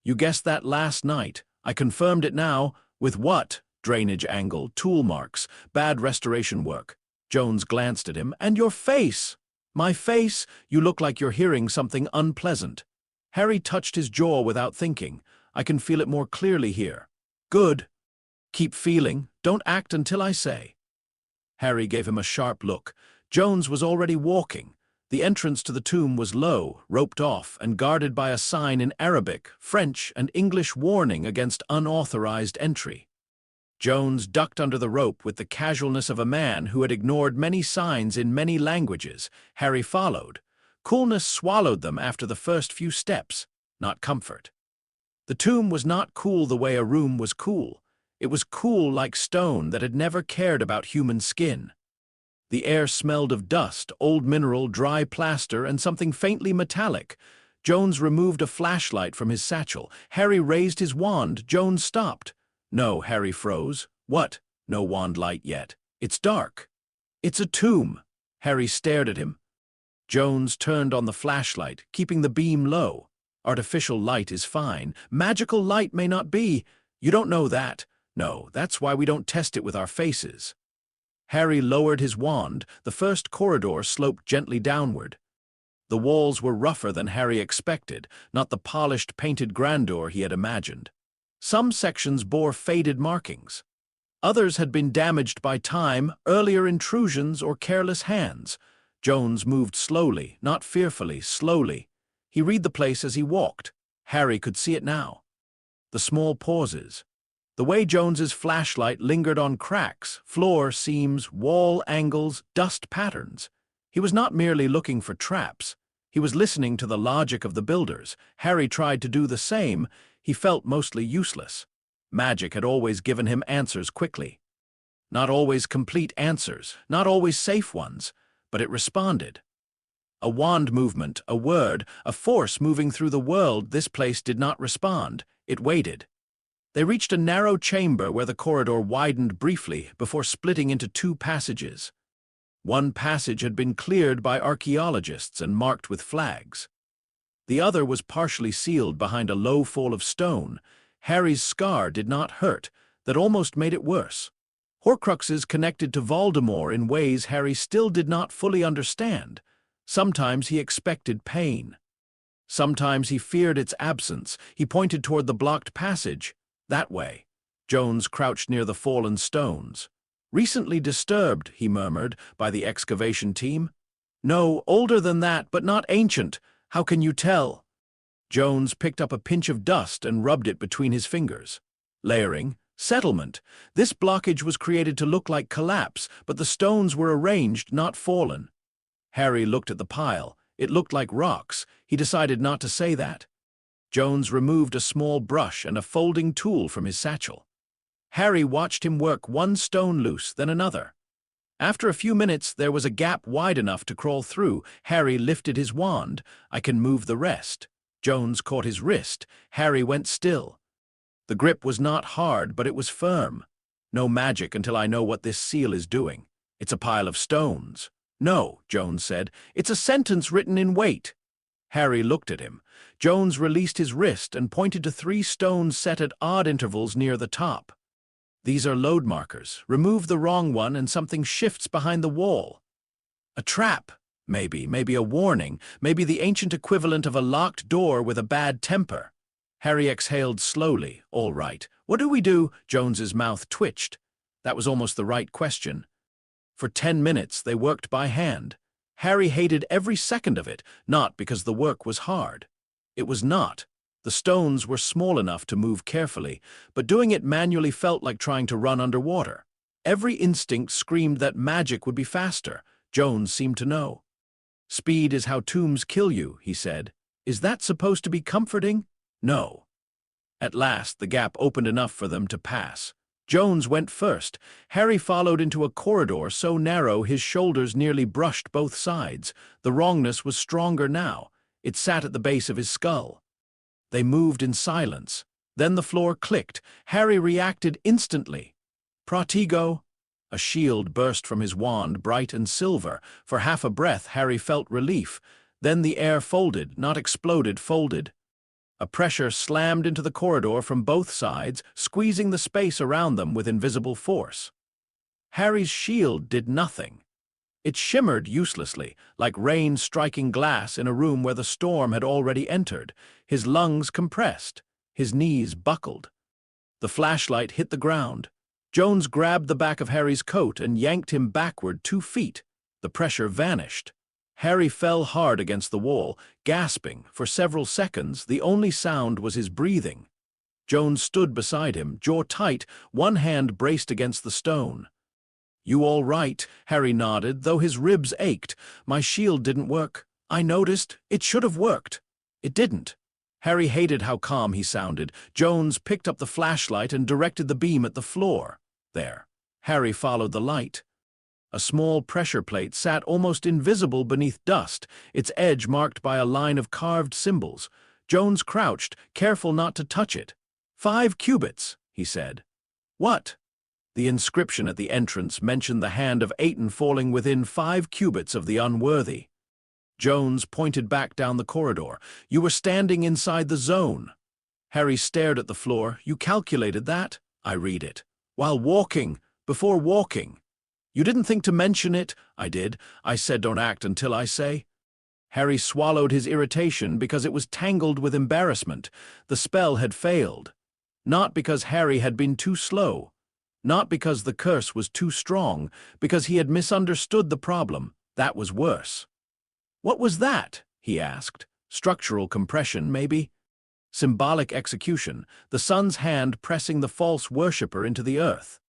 "You guessed that last night. I confirmed it now." "With what?" "Drainage angle, tool marks, bad restoration work." Jones glanced at him. "And your face!" "My face? You look like you're hearing something unpleasant." Harry touched his jaw without thinking. "I can feel it more clearly here." "Good. Keep feeling. Don't act until I say." Harry gave him a sharp look. Jones was already walking. The entrance to the tomb was low, roped off, and guarded by a sign in Arabic, French, and English warning against unauthorized entry. Jones ducked under the rope with the casualness of a man who had ignored many signs in many languages. Harry followed. Coolness swallowed them after the first few steps, not comfort. The tomb was not cool the way a room was cool. It was cool like stone that had never cared about human skin. The air smelled of dust, old mineral, dry plaster, and something faintly metallic. Jones removed a flashlight from his satchel. Harry raised his wand. Jones stopped. "No," Harry froze. "What?" "No wand light yet. It's dark." "It's a tomb." Harry stared at him. Jones turned on the flashlight, keeping the beam low. "Artificial light is fine. Magical light may not be." "You don't know that." "No, that's why we don't test it with our faces." Harry lowered his wand. The first corridor sloped gently downward. The walls were rougher than Harry expected, not the polished, painted grandeur he had imagined. Some sections bore faded markings. Others had been damaged by time, earlier intrusions, or careless hands. Jones moved slowly, not fearfully, slowly. He read the place as he walked. Harry could see it now. The small pauses. The way Jones's flashlight lingered on cracks, floor seams, wall angles, dust patterns. He was not merely looking for traps. He was listening to the logic of the builders. Harry tried to do the same. He felt mostly useless. Magic had always given him answers quickly. Not always complete answers, not always safe ones, but it responded. A wand movement, a word, a force moving through the world. This place did not respond. It waited. They reached a narrow chamber where the corridor widened briefly before splitting into two passages. One passage had been cleared by archaeologists and marked with flags. The other was partially sealed behind a low fall of stone. Harry's scar did not hurt, that almost made it worse. Horcruxes connected to Voldemort in ways Harry still did not fully understand. Sometimes he expected pain. Sometimes he feared its absence. He pointed toward the blocked passage. "That way." Jones crouched near the fallen stones. "Recently disturbed," he murmured, "by the excavation team." "No, older than that, but not ancient. How can you tell?" Jones picked up a pinch of dust and rubbed it between his fingers. "Layering. Settlement. This blockage was created to look like collapse, but the stones were arranged, not fallen." Harry looked at the pile. It looked like rocks. He decided not to say that. Jones removed a small brush and a folding tool from his satchel. Harry watched him work one stone loose, then another. After a few minutes, there was a gap wide enough to crawl through. Harry lifted his wand. "I can move the rest." Jones caught his wrist. Harry went still. The grip was not hard, but it was firm. "No magic until I know what this seal is doing. It's a pile of stones." "No," Jones said. "It's a sentence written in weight." Harry looked at him. Jones released his wrist and pointed to 3 stones set at odd intervals near the top. "These are load markers. Remove the wrong one and something shifts behind the wall." "A trap. Maybe a warning. Maybe the ancient equivalent of a locked door with a bad temper." Harry exhaled slowly. "All right. What do we do?" Jones's mouth twitched. That was almost the right question. For 10 minutes, they worked by hand. Harry hated every second of it, not because the work was hard. It was not. The stones were small enough to move carefully, but doing it manually felt like trying to run underwater. Every instinct screamed that magic would be faster. Jones seemed to know. "Speed is how tombs kill you," he said. "Is that supposed to be comforting?" "No." At last, the gap opened enough for them to pass. Jones went first. Harry followed into a corridor so narrow his shoulders nearly brushed both sides. The wrongness was stronger now. It sat at the base of his skull. They moved in silence. Then the floor clicked. Harry reacted instantly. Pratigo! A shield burst from his wand, bright and silver. For half a breath, Harry felt relief. Then the air folded, not exploded, folded. A pressure slammed into the corridor from both sides, squeezing the space around them with invisible force. Harry's shield did nothing. It shimmered uselessly, like rain striking glass in a room where the storm had already entered. His lungs compressed. His knees buckled. The flashlight hit the ground. Jones grabbed the back of Harry's coat and yanked him backward 2 feet. The pressure vanished. Harry fell hard against the wall, gasping. For several seconds, the only sound was his breathing. Jones stood beside him, jaw tight, one hand braced against the stone. "You all right?" Harry nodded, though his ribs ached. "My shield didn't work. I noticed. It should have worked. It didn't." Harry hated how calm he sounded. Jones picked up the flashlight and directed the beam at the floor. There. Harry followed the light. A small pressure plate sat almost invisible beneath dust, its edge marked by a line of carved symbols. Jones crouched, careful not to touch it. 5 cubits, he said. "What?" The inscription at the entrance mentioned the hand of Aten falling within 5 cubits of the unworthy. Jones pointed back down the corridor. "You were standing inside the zone." Harry stared at the floor. "You calculated that?" "I read it. While walking, before walking." "You didn't think to mention it?" "I did. I said don't act until I say." Harry swallowed his irritation because it was tangled with embarrassment. The spell had failed. Not because Harry had been too slow. Not because the curse was too strong. Because he had misunderstood the problem. That was worse. "What was that?" he asked. "Structural compression, maybe?" Symbolic execution, the sun's hand pressing the false worshipper into the earth.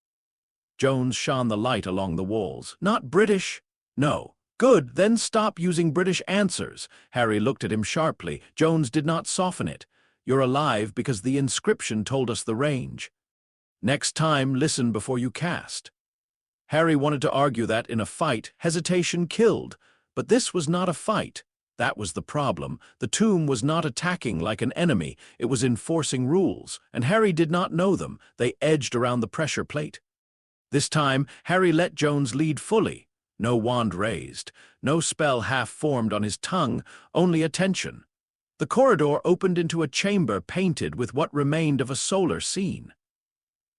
Jones shone the light along the walls. "Not British?" "No." "Good, then stop using British answers." Harry looked at him sharply. Jones did not soften it. "You're alive because the inscription told us the range. Next time, listen before you cast." Harry wanted to argue that in a fight, hesitation killed. But this was not a fight. That was the problem. The tomb was not attacking like an enemy. It was enforcing rules, and Harry did not know them. They edged around the pressure plate. This time, Harry let Jones lead fully. No wand raised, no spell half-formed on his tongue, only attention. The corridor opened into a chamber painted with what remained of a solar scene.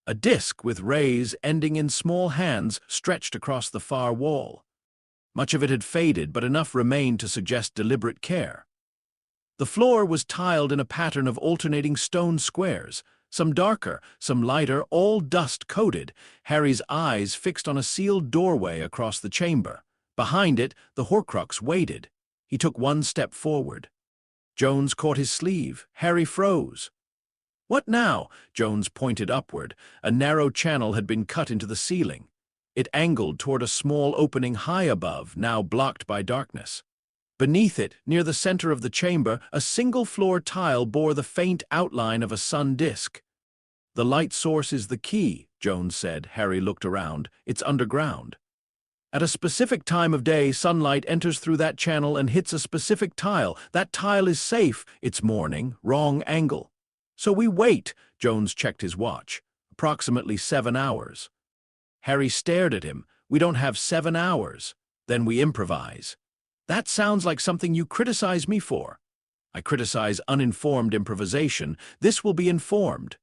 A disk with rays ending in small hands stretched across the far wall. Much of it had faded, but enough remained to suggest deliberate care. The floor was tiled in a pattern of alternating stone squares, some darker, some lighter, all dust-coated. Harry's eyes fixed on a sealed doorway across the chamber. Behind it, the Horcrux waited. He took one step forward. Jones caught his sleeve. Harry froze. "What now?" Jones pointed upward. A narrow channel had been cut into the ceiling. It angled toward a small opening high above, now blocked by darkness. Beneath it, near the center of the chamber, a single-floor tile bore the faint outline of a sun disk. "The light source is the key," Jones said. Harry looked around. "It's underground. At a specific time of day, sunlight enters through that channel and hits a specific tile. That tile is safe. It's morning, wrong angle. So we wait." Jones checked his watch. "Approximately 7 hours." Harry stared at him. "We don't have 7 hours. Then we improvise." "That sounds like something you criticize me for." "I criticize uninformed improvisation. This will be informed."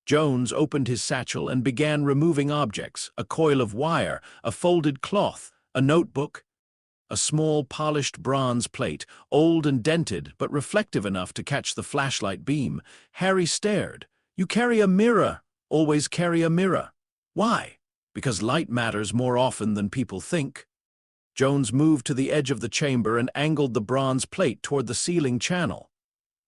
Jones opened his satchel and began removing objects: a coil of wire, a folded cloth, a notebook, a small polished bronze plate, old and dented but reflective enough to catch the flashlight beam. Harry stared. "You carry a mirror. Always carry a mirror." "Why?" "Because light matters more often than people think." Jones moved to the edge of the chamber and angled the bronze plate toward the ceiling channel.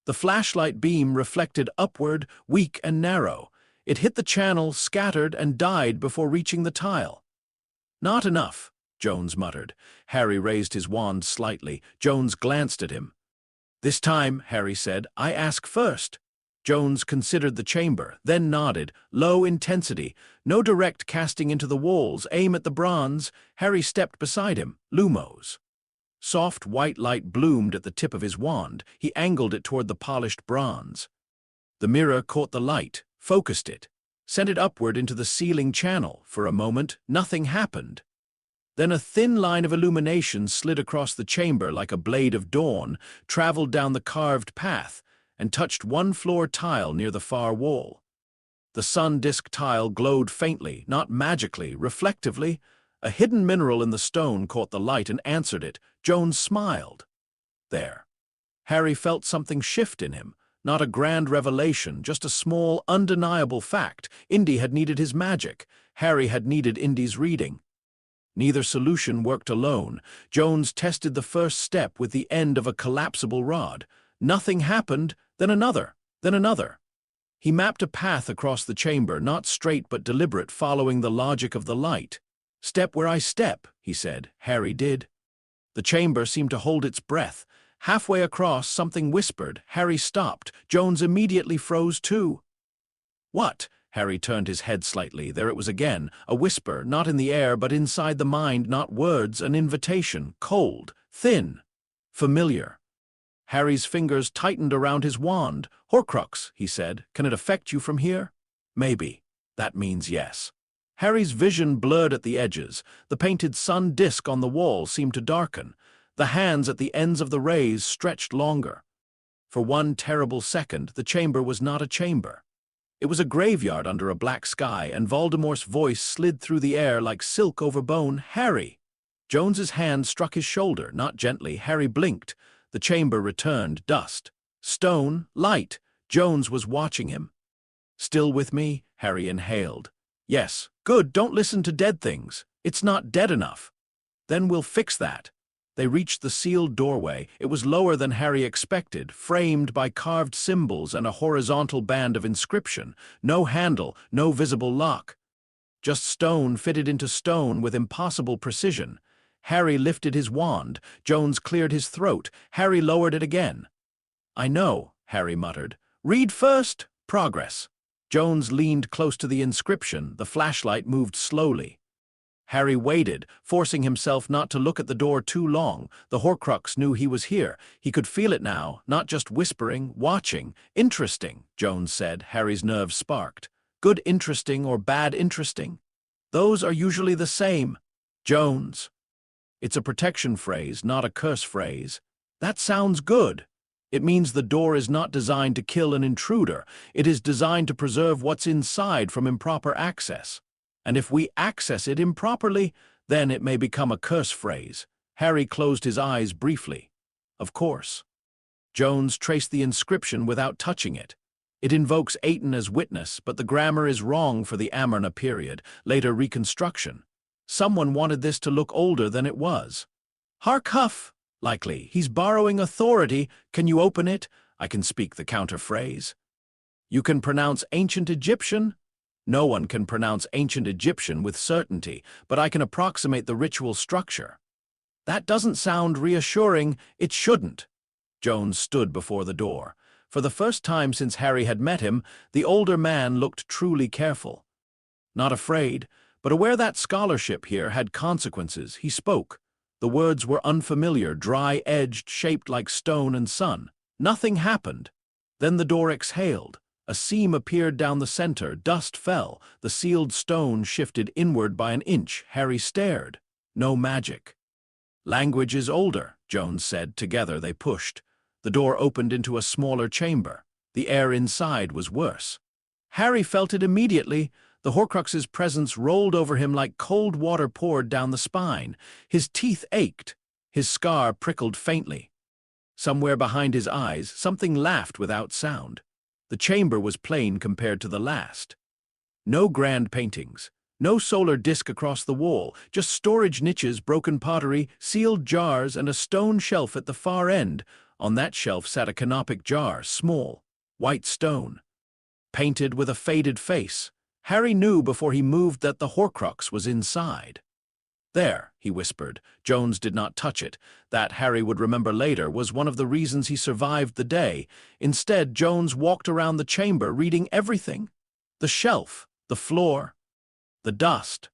The flashlight beam reflected upward, weak and narrow. It hit the channel, scattered, and died before reaching the tile. "Not enough," Jones muttered. Harry raised his wand slightly. Jones glanced at him. "This time," Harry said, "I ask first." Jones considered the chamber, then nodded. Low intensity, no direct casting into the walls, aim at the bronze. Harry stepped beside him. Lumos. Soft white light bloomed at the tip of his wand. He angled it toward the polished bronze. The mirror caught the light, focused it, sent it upward into the ceiling channel. For a moment, nothing happened. Then a thin line of illumination slid across the chamber like a blade of dawn, traveled down the carved path, and touched one floor tile near the far wall. The sun disk tile glowed faintly, not magically, reflectively. A hidden mineral in the stone caught the light and answered it. Jones smiled. There. Harry felt something shift in him. Not a grand revelation, just a small, undeniable fact. Indy had needed his magic. Harry had needed Indy's reading. Neither solution worked alone. Jones tested the first step with the end of a collapsible rod. Nothing happened, then another, then another. He mapped a path across the chamber, not straight but deliberate, following the logic of the light. Step where I step, he said. Harry did. The chamber seemed to hold its breath. Halfway across, something whispered. Harry stopped. Jones immediately froze too. What? Harry turned his head slightly. There it was again, a whisper, not in the air but inside the mind, not words, an invitation, cold, thin, familiar. Harry's fingers tightened around his wand. Horcrux, he said. Can it affect you from here? Maybe. That means yes. Harry's vision blurred at the edges. The painted sun disk on the wall seemed to darken. The hands at the ends of the rays stretched longer. For one terrible second, the chamber was not a chamber. It was a graveyard under a black sky, and Voldemort's voice slid through the air like silk over bone. Harry! Jones's hand struck his shoulder, not gently. Harry blinked. The chamber returned, dust, stone, light. Jones was watching him. Still with me? Harry inhaled. Yes. Good, don't listen to dead things. It's not dead enough. Then we'll fix that. They reached the sealed doorway. It was lower than Harry expected, framed by carved symbols and a horizontal band of inscription. No handle, no visible lock. Just stone fitted into stone with impossible precision. Harry lifted his wand. Jones cleared his throat. Harry lowered it again. I know, Harry muttered. Read first. Progress. Jones leaned close to the inscription. The flashlight moved slowly. Harry waited, forcing himself not to look at the door too long. The Horcrux knew he was here. He could feel it now, not just whispering, watching. Interesting, Jones said. Harry's nerves sparked. Good interesting or bad interesting? Those are usually the same. Jones. It's a protection phrase, not a curse phrase. That sounds good. It means the door is not designed to kill an intruder. It is designed to preserve what's inside from improper access. And if we access it improperly, then it may become a curse phrase. Harry closed his eyes briefly. Of course. Jones traced the inscription without touching it. It invokes Aiton as witness, but the grammar is wrong for the Amarna period, later reconstruction. Someone wanted this to look older than it was. Harkuff, likely. He's borrowing authority. Can you open it? I can speak the counter phrase. You can pronounce ancient Egyptian? No one can pronounce ancient Egyptian with certainty, but I can approximate the ritual structure. That doesn't sound reassuring. It shouldn't. Jones stood before the door. For the first time since Harry had met him, the older man looked truly careful. Not afraid, but aware that scholarship here had consequences, he spoke. The words were unfamiliar, dry-edged, shaped like stone and sun. Nothing happened. Then the door exhaled. A seam appeared down the center. Dust fell. The sealed stone shifted inward by an inch. Harry stared. No magic. Language is older, Jones said. Together they pushed. The door opened into a smaller chamber. The air inside was worse. Harry felt it immediately. The Horcrux's presence rolled over him like cold water poured down the spine. His teeth ached. His scar prickled faintly. Somewhere behind his eyes, something laughed without sound. The chamber was plain compared to the last. No grand paintings. No solar disk across the wall. Just storage niches, broken pottery, sealed jars, and a stone shelf at the far end. On that shelf sat a canopic jar, small, white stone, painted with a faded face. Harry knew before he moved that the Horcrux was inside. "There," he whispered. Jones did not touch it. That, Harry would remember later, was one of the reasons he survived the day. Instead, Jones walked around the chamber, reading everything. The shelf, the floor, the dust,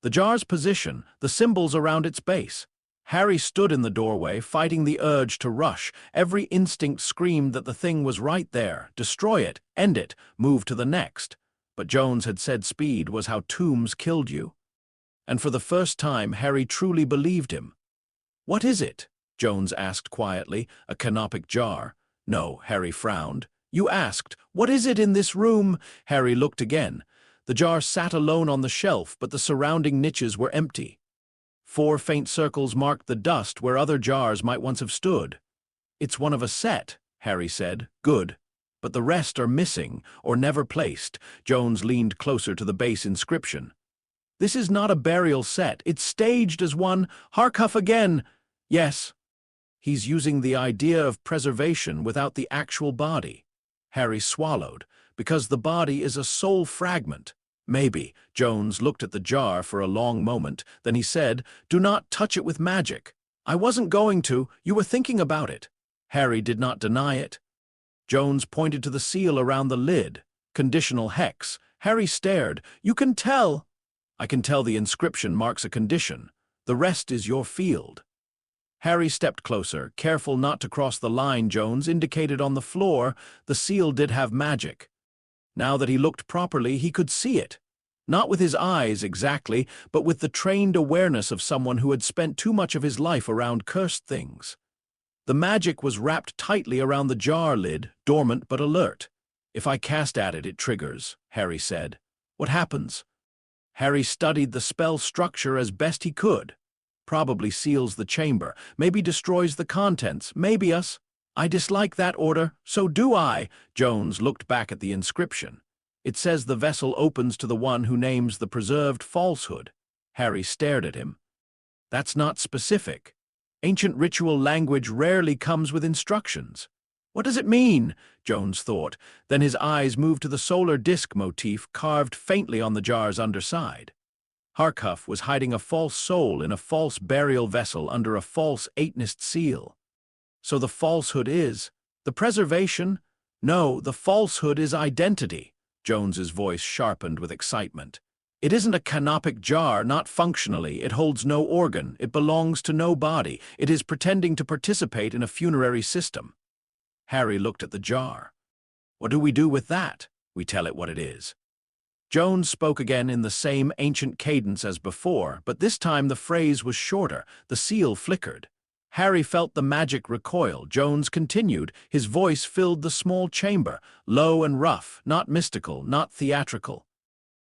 the jar's position, the symbols around its base. Harry stood in the doorway, fighting the urge to rush. Every instinct screamed that the thing was right there. Destroy it, end it, move to the next. But Jones had said speed was how tombs killed you. And for the first time, Harry truly believed him. "What is it?" Jones asked quietly. "A canopic jar." "No," Harry frowned. "You asked, what is it in this room?" Harry looked again. The jar sat alone on the shelf, but the surrounding niches were empty. 4 faint circles marked the dust where other jars might once have stood. "It's one of a set," Harry said. "Good. But the rest are missing, or never placed." Jones leaned closer to the base inscription. "This is not a burial set. It's staged as one. Horcrux again." "Yes." "He's using the idea of preservation without the actual body." Harry swallowed. "Because the body is a soul fragment." "Maybe." Jones looked at the jar for a long moment. Then he said, "Do not touch it with magic." "I wasn't going to. You were thinking about it." Harry did not deny it. Jones pointed to the seal around the lid. "Conditional hex." Harry stared. "You can tell." "I can tell the inscription marks a condition. The rest is your field." Harry stepped closer, careful not to cross the line Jones indicated on the floor. The seal did have magic. Now that he looked properly, he could see it. Not with his eyes exactly, but with the trained awareness of someone who had spent too much of his life around cursed things. The magic was wrapped tightly around the jar lid, dormant but alert. "If I cast at it, it triggers," Harry said. "What happens?" Harry studied the spell structure as best he could. "Probably seals the chamber, maybe destroys the contents, maybe us." "I dislike that order." "So do I." Jones looked back at the inscription. "It says the vessel opens to the one who names the preserved falsehood." Harry stared at him. "That's not specific. Ancient ritual language rarely comes with instructions." "What does it mean?" Jones thought. Then his eyes moved to the solar disk motif carved faintly on the jar's underside. Horcrux was hiding a false soul in a false burial vessel under a false Atenist seal. "So the falsehood is the preservation?" "No, the falsehood is identity." Jones's voice sharpened with excitement. "It isn't a canopic jar, not functionally. It holds no organ. It belongs to no body. It is pretending to participate in a funerary system." Harry looked at the jar. "What do we do with that?" "We tell it what it is." Jones spoke again in the same ancient cadence as before, but this time the phrase was shorter. The seal flickered. Harry felt the magic recoil. Jones continued. His voice filled the small chamber, low and rough, not mystical, not theatrical.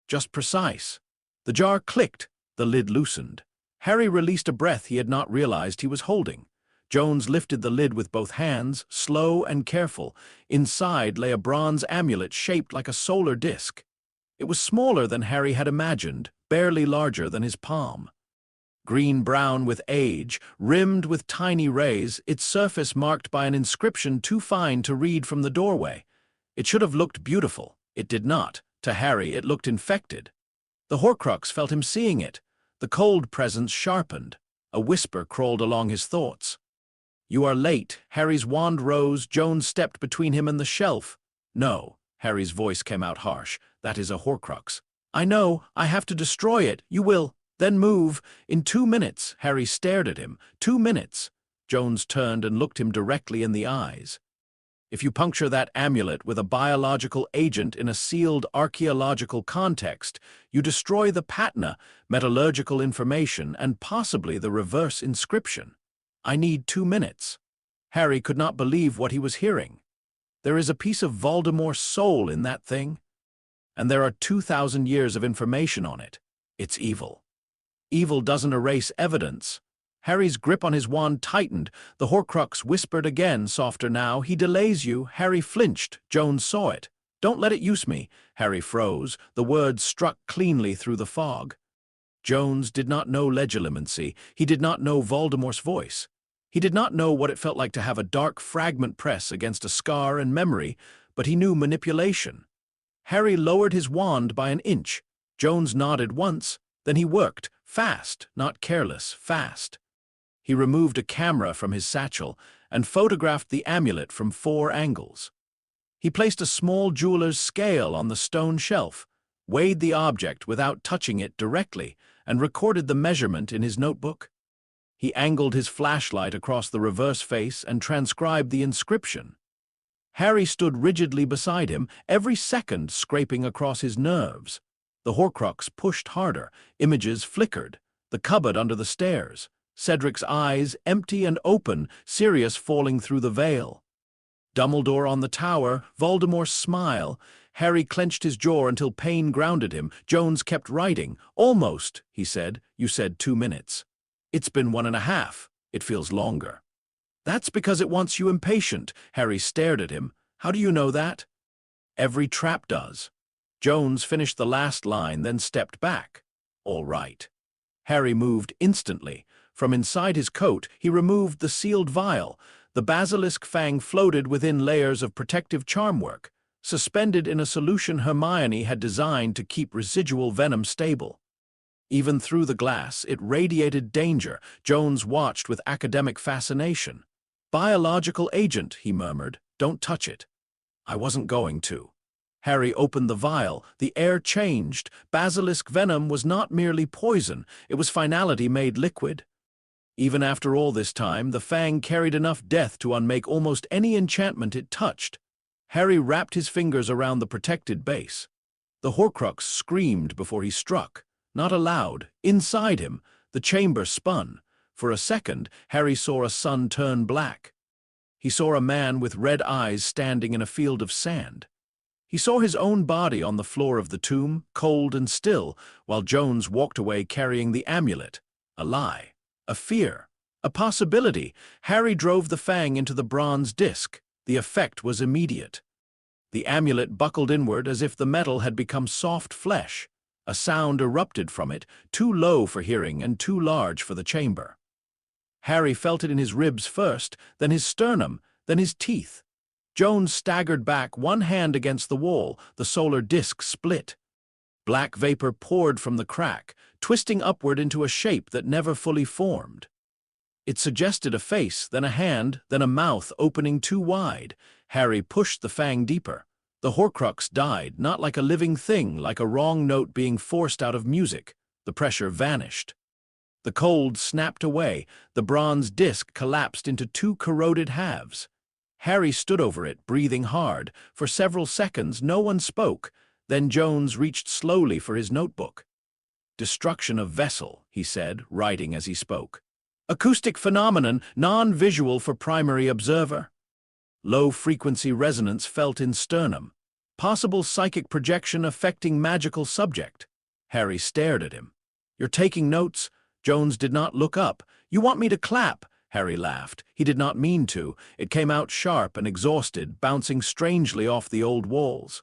Just precise. The jar clicked. The lid loosened. Harry released a breath he had not realized he was holding. Jones lifted the lid with both hands, slow and careful. Inside lay a bronze amulet shaped like a solar disk. It was smaller than Harry had imagined, barely larger than his palm. Green-brown with age, rimmed with tiny rays, its surface marked by an inscription too fine to read from the doorway. It should have looked beautiful. It did not. To Harry, it looked infected. The Horcrux felt him seeing it. The cold presence sharpened. A whisper crawled along his thoughts. "You are late." Harry's wand rose. Jones stepped between him and the shelf. "No." Harry's voice came out harsh. "That is a Horcrux." "I know. I have to destroy it. You will. Then move. In 2 minutes." Harry stared at him. 2 minutes. Jones turned and looked him directly in the eyes. "If you puncture that amulet with a biological agent in a sealed archaeological context, you destroy the patina, metallurgical information, and possibly the reverse inscription. I need 2 minutes." Harry could not believe what he was hearing. There is a piece of Voldemort's soul in that thing, and there are 2,000 years of information on it. It's evil. Evil doesn't erase evidence. Harry's grip on his wand tightened. The Horcrux whispered again, softer now. "He delays you." Harry flinched. Jones saw it. "Don't let it use me." Harry froze. The words struck cleanly through the fog. Jones did not know legilimency. He did not know Voldemort's voice. He did not know what it felt like to have a dark fragment press against a scar and memory, but he knew manipulation. Harry lowered his wand by an inch. Jones nodded once, then he worked, Fast, not careless, fast. He removed a camera from his satchel and photographed the amulet from 4 angles. He placed a small jeweler's scale on the stone shelf, weighed the object without touching it directly, and recorded the measurement in his notebook. He angled his flashlight across the reverse face and transcribed the inscription. Harry stood rigidly beside him, every second scraping across his nerves. The Horcrux pushed harder, images flickered, the cupboard under the stairs, Cedric's eyes empty and open, Sirius falling through the veil. Dumbledore on the tower, Voldemort's smile. Harry clenched his jaw until pain grounded him. Jones kept writing. Almost, he said. You said 2 minutes. It's been 1.5. It feels longer. That's because it wants you impatient. Harry stared at him. How do you know that? Every trap does. Jones finished the last line, then stepped back. All right. Harry moved instantly. From inside his coat, he removed the sealed vial. The basilisk fang floated within layers of protective charm work, suspended in a solution Hermione had designed to keep residual venom stable. Even through the glass, it radiated danger. Jones watched with academic fascination. Biological agent, he murmured. Don't touch it. I wasn't going to. Harry opened the vial. The air changed. Basilisk venom was not merely poison, it was finality made liquid. Even after all this time, the fang carried enough death to unmake almost any enchantment it touched. Harry wrapped his fingers around the protected base. The Horcrux screamed before he struck. Not aloud. Inside him, the chamber spun. For a second, Harry saw a sun turn black. He saw a man with red eyes standing in a field of sand. He saw his own body on the floor of the tomb, cold and still, while Jones walked away carrying the amulet. A lie. A fear. A possibility. Harry drove the fang into the bronze disc. The effect was immediate. The amulet buckled inward as if the metal had become soft flesh. A sound erupted from it, too low for hearing and too large for the chamber. Harry felt it in his ribs first, then his sternum, then his teeth. Jones staggered back, one hand against the wall. The solar disc split. Black vapor poured from the crack, twisting upward into a shape that never fully formed. It suggested a face, then a hand, then a mouth opening too wide. Harry pushed the fang deeper. The Horcrux died, not like a living thing, like a wrong note being forced out of music. The pressure vanished. The cold snapped away. The bronze disc collapsed into 2 corroded halves. Harry stood over it, breathing hard. For several seconds, no one spoke. Then Jones reached slowly for his notebook. Destruction of vessel, he said, writing as he spoke. Acoustic phenomenon, non-visual for primary observer. Low-frequency resonance felt in sternum. Possible psychic projection affecting magical subject. Harry stared at him. You're taking notes? Jones did not look up. You want me to clap? Harry laughed. He did not mean to. It came out sharp and exhausted, bouncing strangely off the old walls.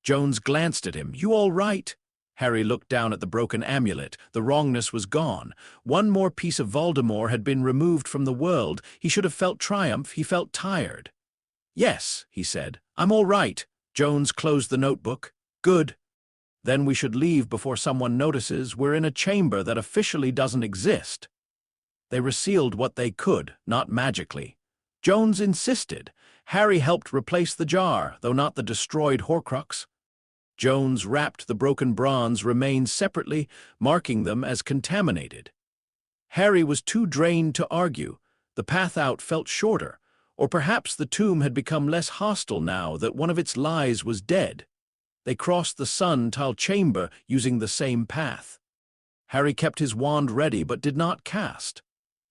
Jones glanced at him. You all right? Harry looked down at the broken amulet. The wrongness was gone. One more piece of Voldemort had been removed from the world. He should have felt triumph. He felt tired. Yes, he said. I'm all right. Jones closed the notebook. Good. Then we should leave before someone notices we're in a chamber that officially doesn't exist. They resealed what they could, not magically. Jones insisted. Harry helped replace the jar, though not the destroyed Horcrux. Jones wrapped the broken bronze remains separately, marking them as contaminated. Harry was too drained to argue. The path out felt shorter, or perhaps the tomb had become less hostile now that one of its lies was dead. They crossed the sun-tiled chamber using the same path. Harry kept his wand ready but did not cast.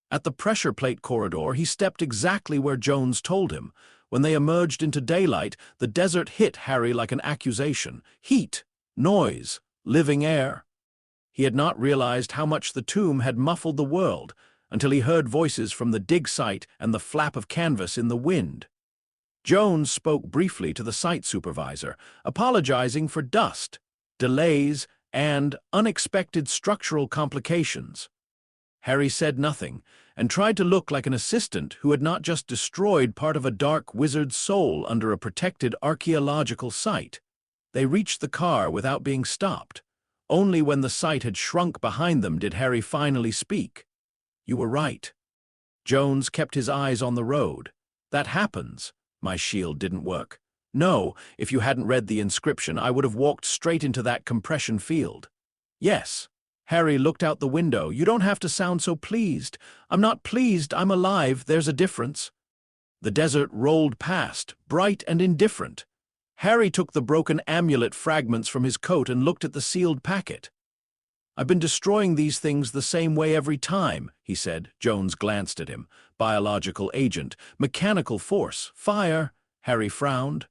At the pressure plate corridor, he stepped exactly where Jones told him. When they emerged into daylight, the desert hit Harry like an accusation. Heat, noise, living air. He had not realized how much the tomb had muffled the world until he heard voices from the dig site and the flap of canvas in the wind. Jones spoke briefly to the site supervisor, apologizing for dust, delays, and unexpected structural complications. Harry said nothing, and tried to look like an assistant who had not just destroyed part of a dark wizard's soul under a protected archaeological site. They reached the car without being stopped. Only when the sight had shrunk behind them did Harry finally speak. "You were right." Jones kept his eyes on the road. "That happens." My shield didn't work. "No, if you hadn't read the inscription, I would have walked straight into that compression field." "Yes." Harry looked out the window. "You don't have to sound so pleased." "I'm not pleased, I'm alive, there's a difference." The desert rolled past, bright and indifferent. Harry took the broken amulet fragments from his coat and looked at the sealed packet. "I've been destroying these things the same way every time," he said. Jones glanced at him. "Biological agent, mechanical force, fire." Harry frowned.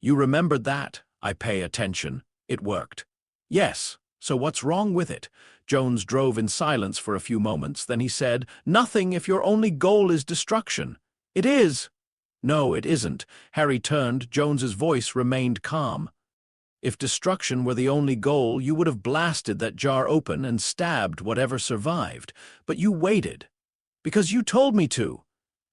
"You remembered that? I pay attention. It worked." "Yes. So what's wrong with it?" Jones drove in silence for a few moments. Then he said, "Nothing if your only goal is destruction." "It is." "No, it isn't." Harry turned. Jones's voice remained calm. "If destruction were the only goal, you would have blasted that jar open and stabbed whatever survived. But you waited. Because you told me to.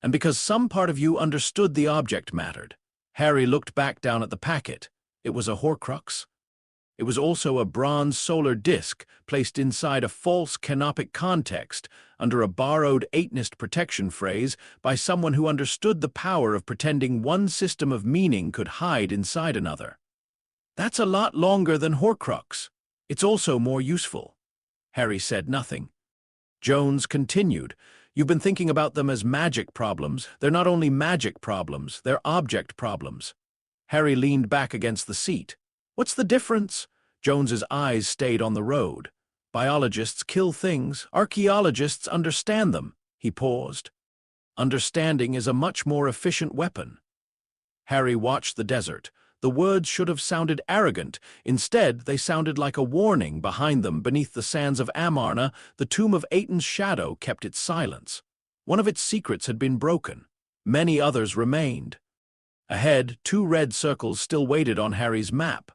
And because some part of you understood the object mattered." Harry looked back down at the packet. It was a Horcrux. It was also a bronze solar disk placed inside a false canopic context under a borrowed Atenist protection phrase by someone who understood the power of pretending one system of meaning could hide inside another. "That's a lot longer than Horcrux. It's also more useful." Harry said nothing. Jones continued, "You've been thinking about them as magic problems. They're not only magic problems, they're object problems." Harry leaned back against the seat. "What's the difference?" Jones's eyes stayed on the road. "Biologists kill things. Archaeologists understand them." He paused. "Understanding is a much more efficient weapon." Harry watched the desert. The words should have sounded arrogant. Instead, they sounded like a warning. Behind them, beneath the sands of Amarna, the tomb of Aten's shadow kept its silence. One of its secrets had been broken. Many others remained. Ahead, 2 red circles still waited on Harry's map.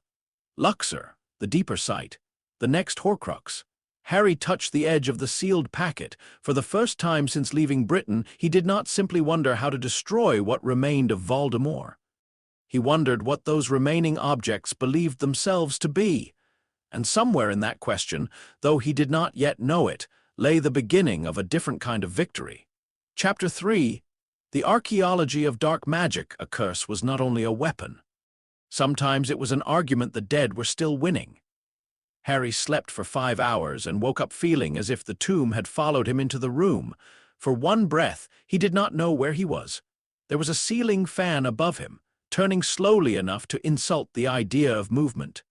Luxor, the deeper site, the next Horcrux. Harry touched the edge of the sealed packet. For the first time since leaving Britain, he did not simply wonder how to destroy what remained of Voldemort. He wondered what those remaining objects believed themselves to be. And somewhere in that question, though he did not yet know it, lay the beginning of a different kind of victory. Chapter 3. The archaeology of dark magic. A curse was not only a weapon. Sometimes it was an argument the dead were still winning. Harry slept for 5 hours and woke up feeling as if the tomb had followed him into the room. For one breath, he did not know where he was. There was a ceiling fan above him, turning slowly enough to insult the idea of movement.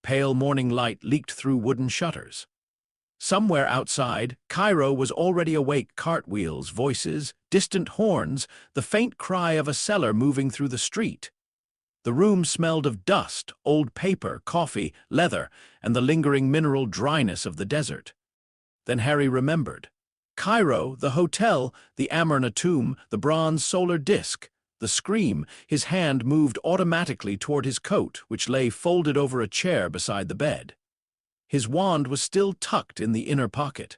Pale morning light leaked through wooden shutters. Somewhere outside, Cairo was already awake. Cartwheels, voices, distant horns, the faint cry of a seller moving through the street. The room smelled of dust, old paper, coffee, leather, and the lingering mineral dryness of the desert. Then Harry remembered. Cairo, the hotel, the Amarna tomb, the bronze solar disk. The scream. His hand moved automatically toward his coat, which lay folded over a chair beside the bed. His wand was still tucked in the inner pocket.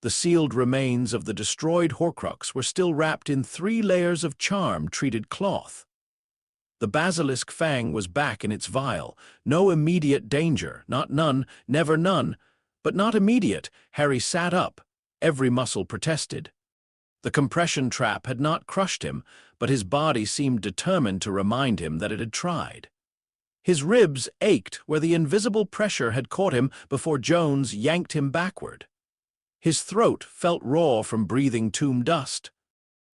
The sealed remains of the destroyed Horcrux were still wrapped in 3 layers of charm-treated cloth. The basilisk fang was back in its vial. No immediate danger, not none, never none. But not immediate. Harry sat up. Every muscle protested. The compression trap had not crushed him, but his body seemed determined to remind him that it had tried. His ribs ached where the invisible pressure had caught him before Jones yanked him backward. His throat felt raw from breathing tomb dust.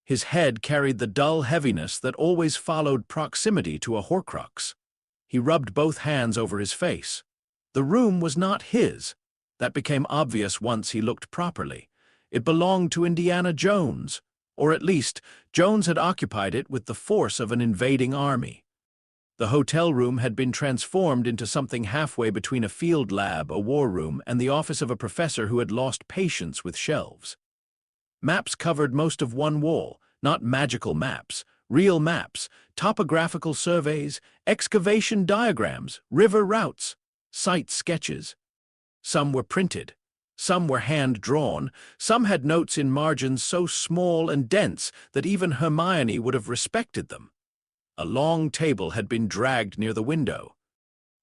His head carried the dull heaviness that always followed proximity to a Horcrux. He rubbed both hands over his face. The room was not his. That became obvious once he looked properly. It belonged to Indiana Jones, or at least, Jones had occupied it with the force of an invading army. The hotel room had been transformed into something halfway between a field lab, a war room, and the office of a professor who had lost patience with shelves. Maps covered most of one wall, not magical maps, real maps, topographical surveys, excavation diagrams, river routes, site sketches. Some were printed. Some were hand-drawn. Some had notes in margins so small and dense that even Hermione would have respected them. A long table had been dragged near the window.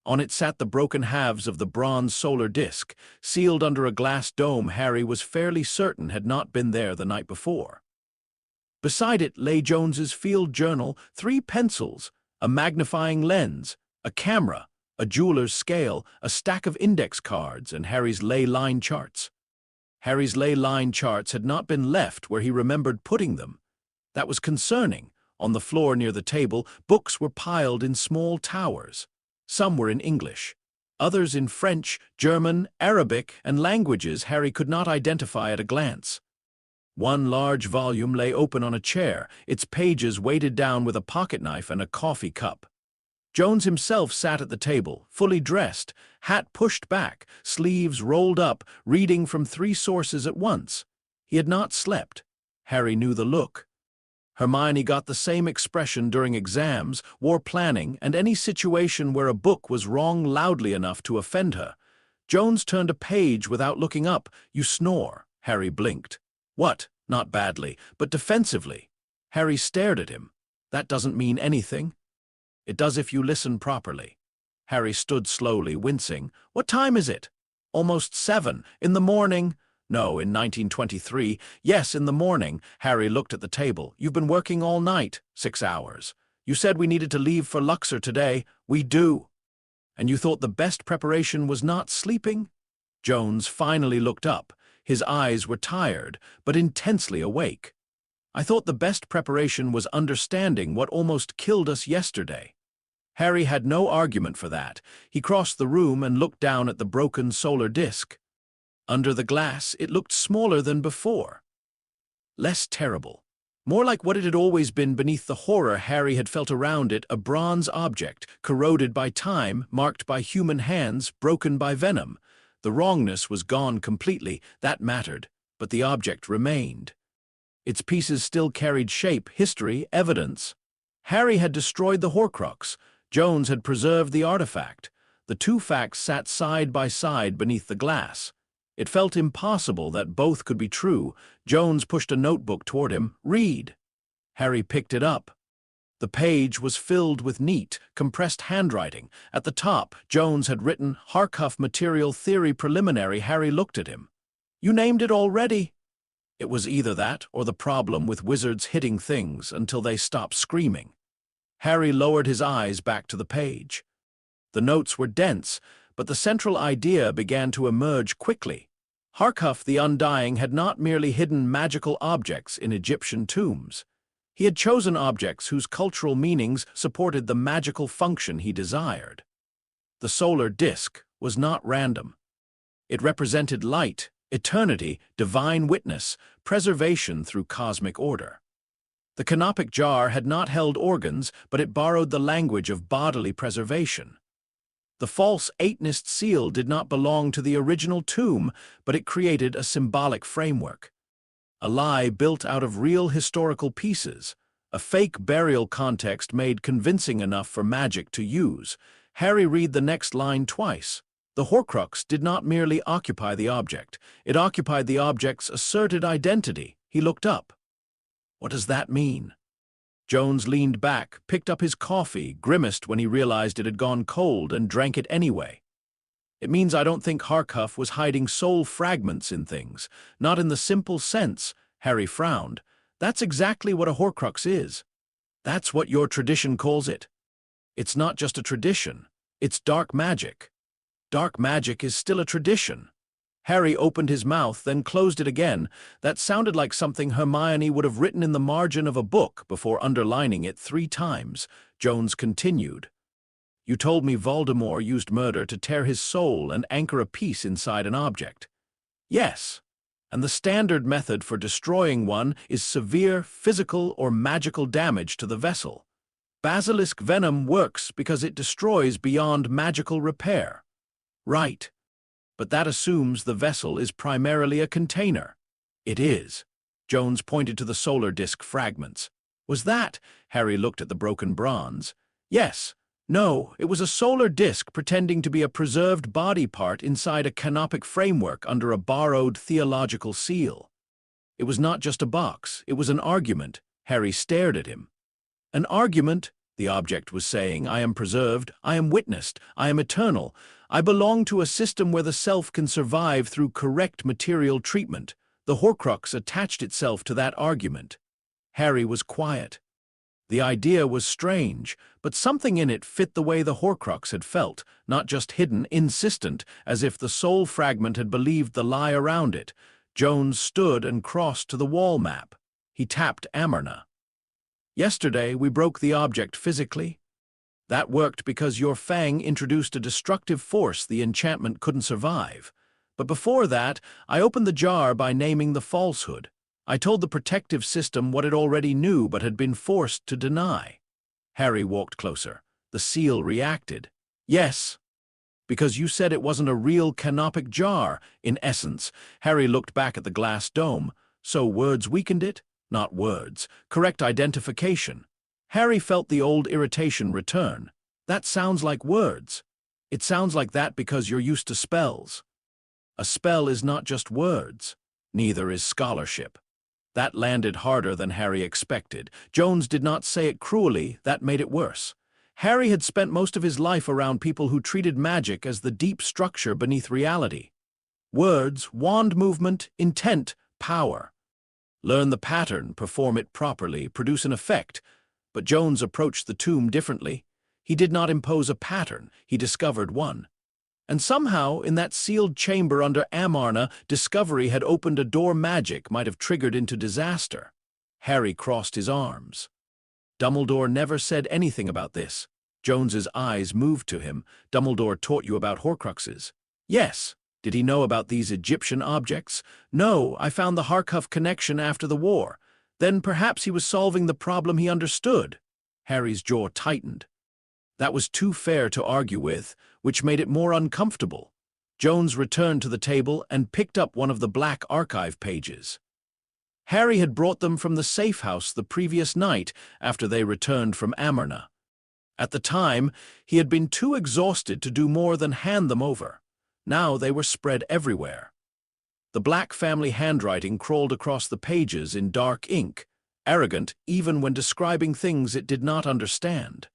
On it sat the broken halves of the bronze solar disk, sealed under a glass dome Harry was fairly certain had not been there the night before. Beside it lay Jones's field journal, 3 pencils, a magnifying lens, a camera, a jeweler's scale, a stack of index cards, and Harry's ley line charts. Harry's ley line charts had not been left where he remembered putting them. That was concerning. On the floor near the table, books were piled in small towers. Some were in English, others in French, German, Arabic, and languages Harry could not identify at a glance. One large volume lay open on a chair, its pages weighted down with a pocketknife and a coffee cup. Jones himself sat at the table, fully dressed, hat pushed back, sleeves rolled up, reading from 3 sources at once. He had not slept. Harry knew the look. Hermione got the same expression during exams, war planning, and any situation where a book was wrong loudly enough to offend her. Jones turned a page without looking up. "You snore." Harry blinked. "What?" "Not badly, but defensively." Harry stared at him. "That doesn't mean anything." "It does if you listen properly." Harry stood slowly, wincing. "What time is it?" "Almost 7. In the morning." "No, in 1923. Yes, in the morning." Harry looked at the table. "You've been working all night." "6 hours. You said we needed to leave for Luxor today." "We do." "And you thought the best preparation was not sleeping?" Jones finally looked up. His eyes were tired, but intensely awake. "I thought the best preparation was understanding what almost killed us yesterday." Harry had no argument for that. He crossed the room and looked down at the broken solar disk. Under the glass, it looked smaller than before. Less terrible. More like what it had always been beneath the horror Harry had felt around it, a bronze object, corroded by time, marked by human hands, broken by venom. The wrongness was gone completely, that mattered, but the object remained. Its pieces still carried shape, history, evidence. Harry had destroyed the Horcrux. Jones had preserved the artifact. The 2 facts sat side by side beneath the glass. It felt impossible that both could be true. Jones pushed a notebook toward him. "Read." Harry picked it up. The page was filled with neat, compressed handwriting. At the top, Jones had written, "Horcrux Material Theory Preliminary." Harry looked at him. "You named it already?" It was either that or the problem with wizards hitting things until they stopped screaming. Harry lowered his eyes back to the page. The notes were dense, but the central idea began to emerge quickly. Horcrux the Undying had not merely hidden magical objects in Egyptian tombs. He had chosen objects whose cultural meanings supported the magical function he desired. The solar disk was not random. It represented light, eternity, divine witness, preservation through cosmic order. The canopic jar had not held organs, but it borrowed the language of bodily preservation. The false Eightenist seal did not belong to the original tomb, but it created a symbolic framework. A lie built out of real historical pieces, a fake burial context made convincing enough for magic to use. Harry read the next line twice. The Horcrux did not merely occupy the object, it occupied the object's asserted identity. He looked up. "What does that mean?" Jones leaned back, picked up his coffee, grimaced when he realized it had gone cold, and drank it anyway. "It means I don't think Horcrux was hiding soul fragments in things, not in the simple sense." Harry frowned. "That's exactly what a Horcrux is. That's what your tradition calls it. It's not just a tradition, it's dark magic. Dark magic is still a tradition." Harry opened his mouth, then closed it again. That sounded like something Hermione would have written in the margin of a book before underlining it 3 times. Jones continued. "You told me Voldemort used murder to tear his soul and anchor a piece inside an object." "Yes, and the standard method for destroying one is severe physical or magical damage to the vessel. Basilisk venom works because it destroys beyond magical repair." "Right. But that assumes the vessel is primarily a container." "It is." Jones pointed to the solar disk fragments. "Was that?" Harry looked at the broken bronze. "Yes. No, it was a solar disk pretending to be a preserved body part inside a canopic framework under a borrowed theological seal. It was not just a box, it was an argument." Harry stared at him. "An argument?" The object was saying, I am preserved, I am witnessed, I am eternal. I belong to a system where the self can survive through correct material treatment. The Horcrux attached itself to that argument. Harry was quiet. The idea was strange, but something in it fit the way the Horcrux had felt, not just hidden, insistent, as if the soul fragment had believed the lie around it. Jones stood and crossed to the wall map. He tapped Amarna. Yesterday, we broke the object physically. That worked because your fang introduced a destructive force the enchantment couldn't survive. But before that, I opened the jar by naming the falsehood. I told the protective system what it already knew but had been forced to deny. Harry walked closer. The seal reacted. Yes, because you said it wasn't a real canopic jar, in essence. Harry looked back at the glass dome. So words weakened it? Not words. Correct identification. Harry felt the old irritation return. That sounds like words. It sounds like that because you're used to spells. A spell is not just words. Neither is scholarship. That landed harder than Harry expected. Jones did not say it cruelly, that made it worse. Harry had spent most of his life around people who treated magic as the deep structure beneath reality. Words, wand movement, intent, power. Learn the pattern, perform it properly, produce an effect. But Jones approached the tomb differently. He did not impose a pattern, he discovered one. And somehow, in that sealed chamber under Amarna, discovery had opened a door magic might have triggered into disaster. Harry crossed his arms. Dumbledore never said anything about this. Jones's eyes moved to him. Dumbledore taught you about Horcruxes. Yes. Did he know about these Egyptian objects? No, I found the Horcrux connection after the war. Then perhaps he was solving the problem he understood. Harry's jaw tightened. That was too fair to argue with, which made it more uncomfortable. Jones returned to the table and picked up one of the black archive pages. Harry had brought them from the safe house the previous night after they returned from Amarna. At the time, he had been too exhausted to do more than hand them over. Now they were spread everywhere. The Black family handwriting crawled across the pages in dark ink, arrogant even when describing things it did not understand.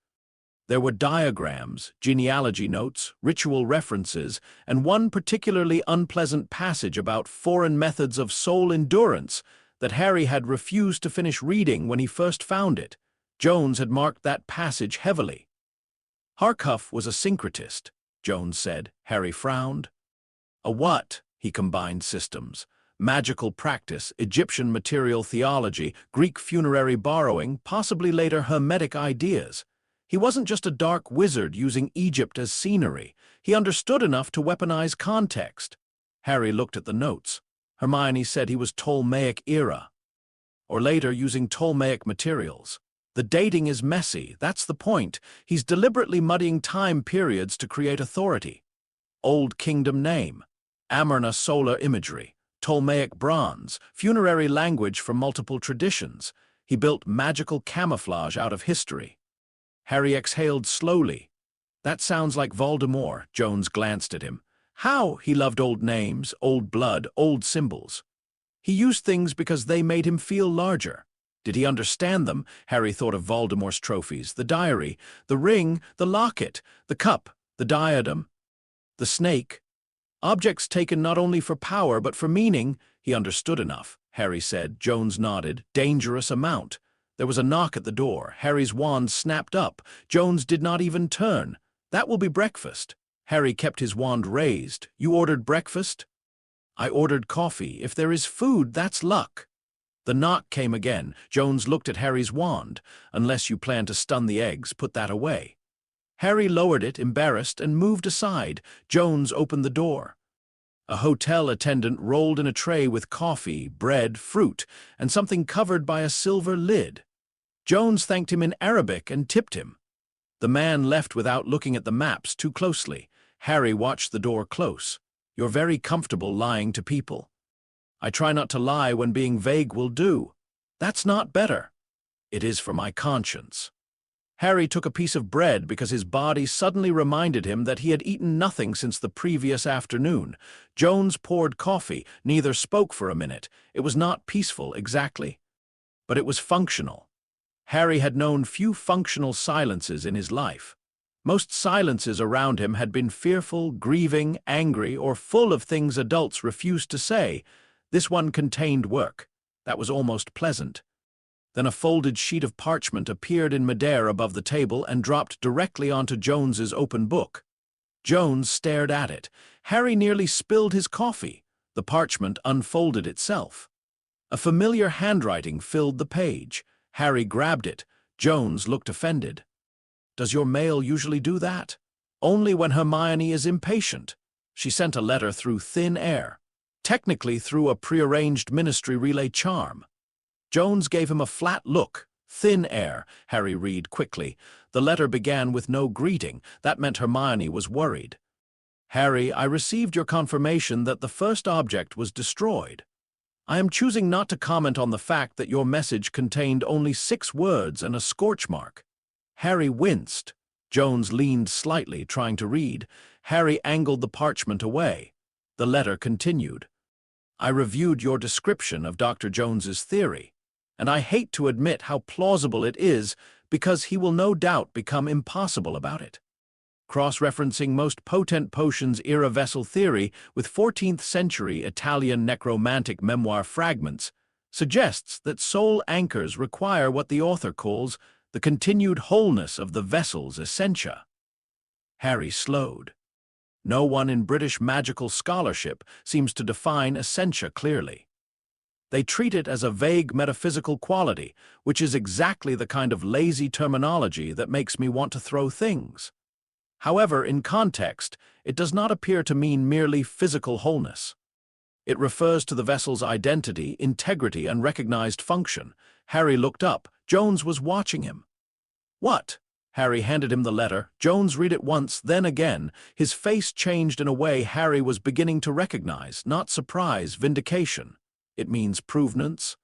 There were diagrams, genealogy notes, ritual references, and one particularly unpleasant passage about foreign methods of soul endurance that Harry had refused to finish reading when he first found it. Jones had marked that passage heavily. Horcrux was a syncretist, Jones said. Harry frowned. A what? He combined systems. Magical practice, Egyptian material theology, Greek funerary borrowing, possibly later Hermetic ideas. He wasn't just a dark wizard using Egypt as scenery. He understood enough to weaponize context. Harry looked at the notes. Hermione said he was Ptolemaic era, or later using Ptolemaic materials. The dating is messy, that's the point. He's deliberately muddying time periods to create authority. Old Kingdom name, Amarna solar imagery, Ptolemaic bronze, funerary language from multiple traditions. He built magical camouflage out of history. Harry exhaled slowly. That sounds like Voldemort. Jones glanced at him. How? He loved old names, old blood, old symbols. He used things because they made him feel larger. Did he understand them? Harry thought of Voldemort's trophies, the diary, the ring, the locket, the cup, the diadem, the snake. Objects taken not only for power but for meaning. He understood enough, Harry said. Jones nodded. Dangerous amount. There was a knock at the door. Harry's wand snapped up. Jones did not even turn. That will be breakfast. Harry kept his wand raised. You ordered breakfast? I ordered coffee. If there is food, that's luck. The knock came again. Jones looked at Harry's wand. Unless you plan to stun the eggs, put that away. Harry lowered it, embarrassed, and moved aside. Jones opened the door. A hotel attendant rolled in a tray with coffee, bread, fruit, and something covered by a silver lid. Jones thanked him in Arabic and tipped him. The man left without looking at the maps too closely. Harry watched the door close. You're very comfortable lying to people. I try not to lie when being vague will do. That's not better. It is for my conscience. Harry took a piece of bread because his body suddenly reminded him that he had eaten nothing since the previous afternoon. Jones poured coffee. Neither spoke for a minute. It was not peaceful exactly, but it was functional. Harry had known few functional silences in his life. Most silences around him had been fearful, grieving, angry, or full of things adults refused to say. This one contained work. That was almost pleasant. Then a folded sheet of parchment appeared in midair above the table and dropped directly onto Jones's open book. Jones stared at it. Harry nearly spilled his coffee. The parchment unfolded itself. A familiar handwriting filled the page. Harry grabbed it. Jones looked offended. "Does your mail usually do that?" "Only when Hermione is impatient. She sent a letter through thin air. Technically through a prearranged ministry relay charm." Jones gave him a flat look. "Thin air," Harry read quickly. The letter began with no greeting. That meant Hermione was worried. "Harry, I received your confirmation that the first object was destroyed. I am choosing not to comment on the fact that your message contained only 6 words and a scorch mark." Harry winced. Jones leaned slightly, trying to read. Harry angled the parchment away. The letter continued. "I reviewed your description of Dr. Jones's theory, and I hate to admit how plausible it is because he will no doubt become impossible about it. Cross-referencing most potent potions era vessel theory with 14th century Italian necromantic memoir fragments suggests that soul anchors require what the author calls the continued wholeness of the vessel's essentia." Harry slowed. No one in British magical scholarship seems to define essentia clearly. They treat it as a vague metaphysical quality, which is exactly the kind of lazy terminology that makes me want to throw things. However, in context, it does not appear to mean merely physical wholeness. It refers to the vessel's identity, integrity, and recognized function. Harry looked up. Jones was watching him. "What?" Harry handed him the letter. Jones read it once, then again. His face changed in a way Harry was beginning to recognize, not surprise, vindication. "It means provenance?"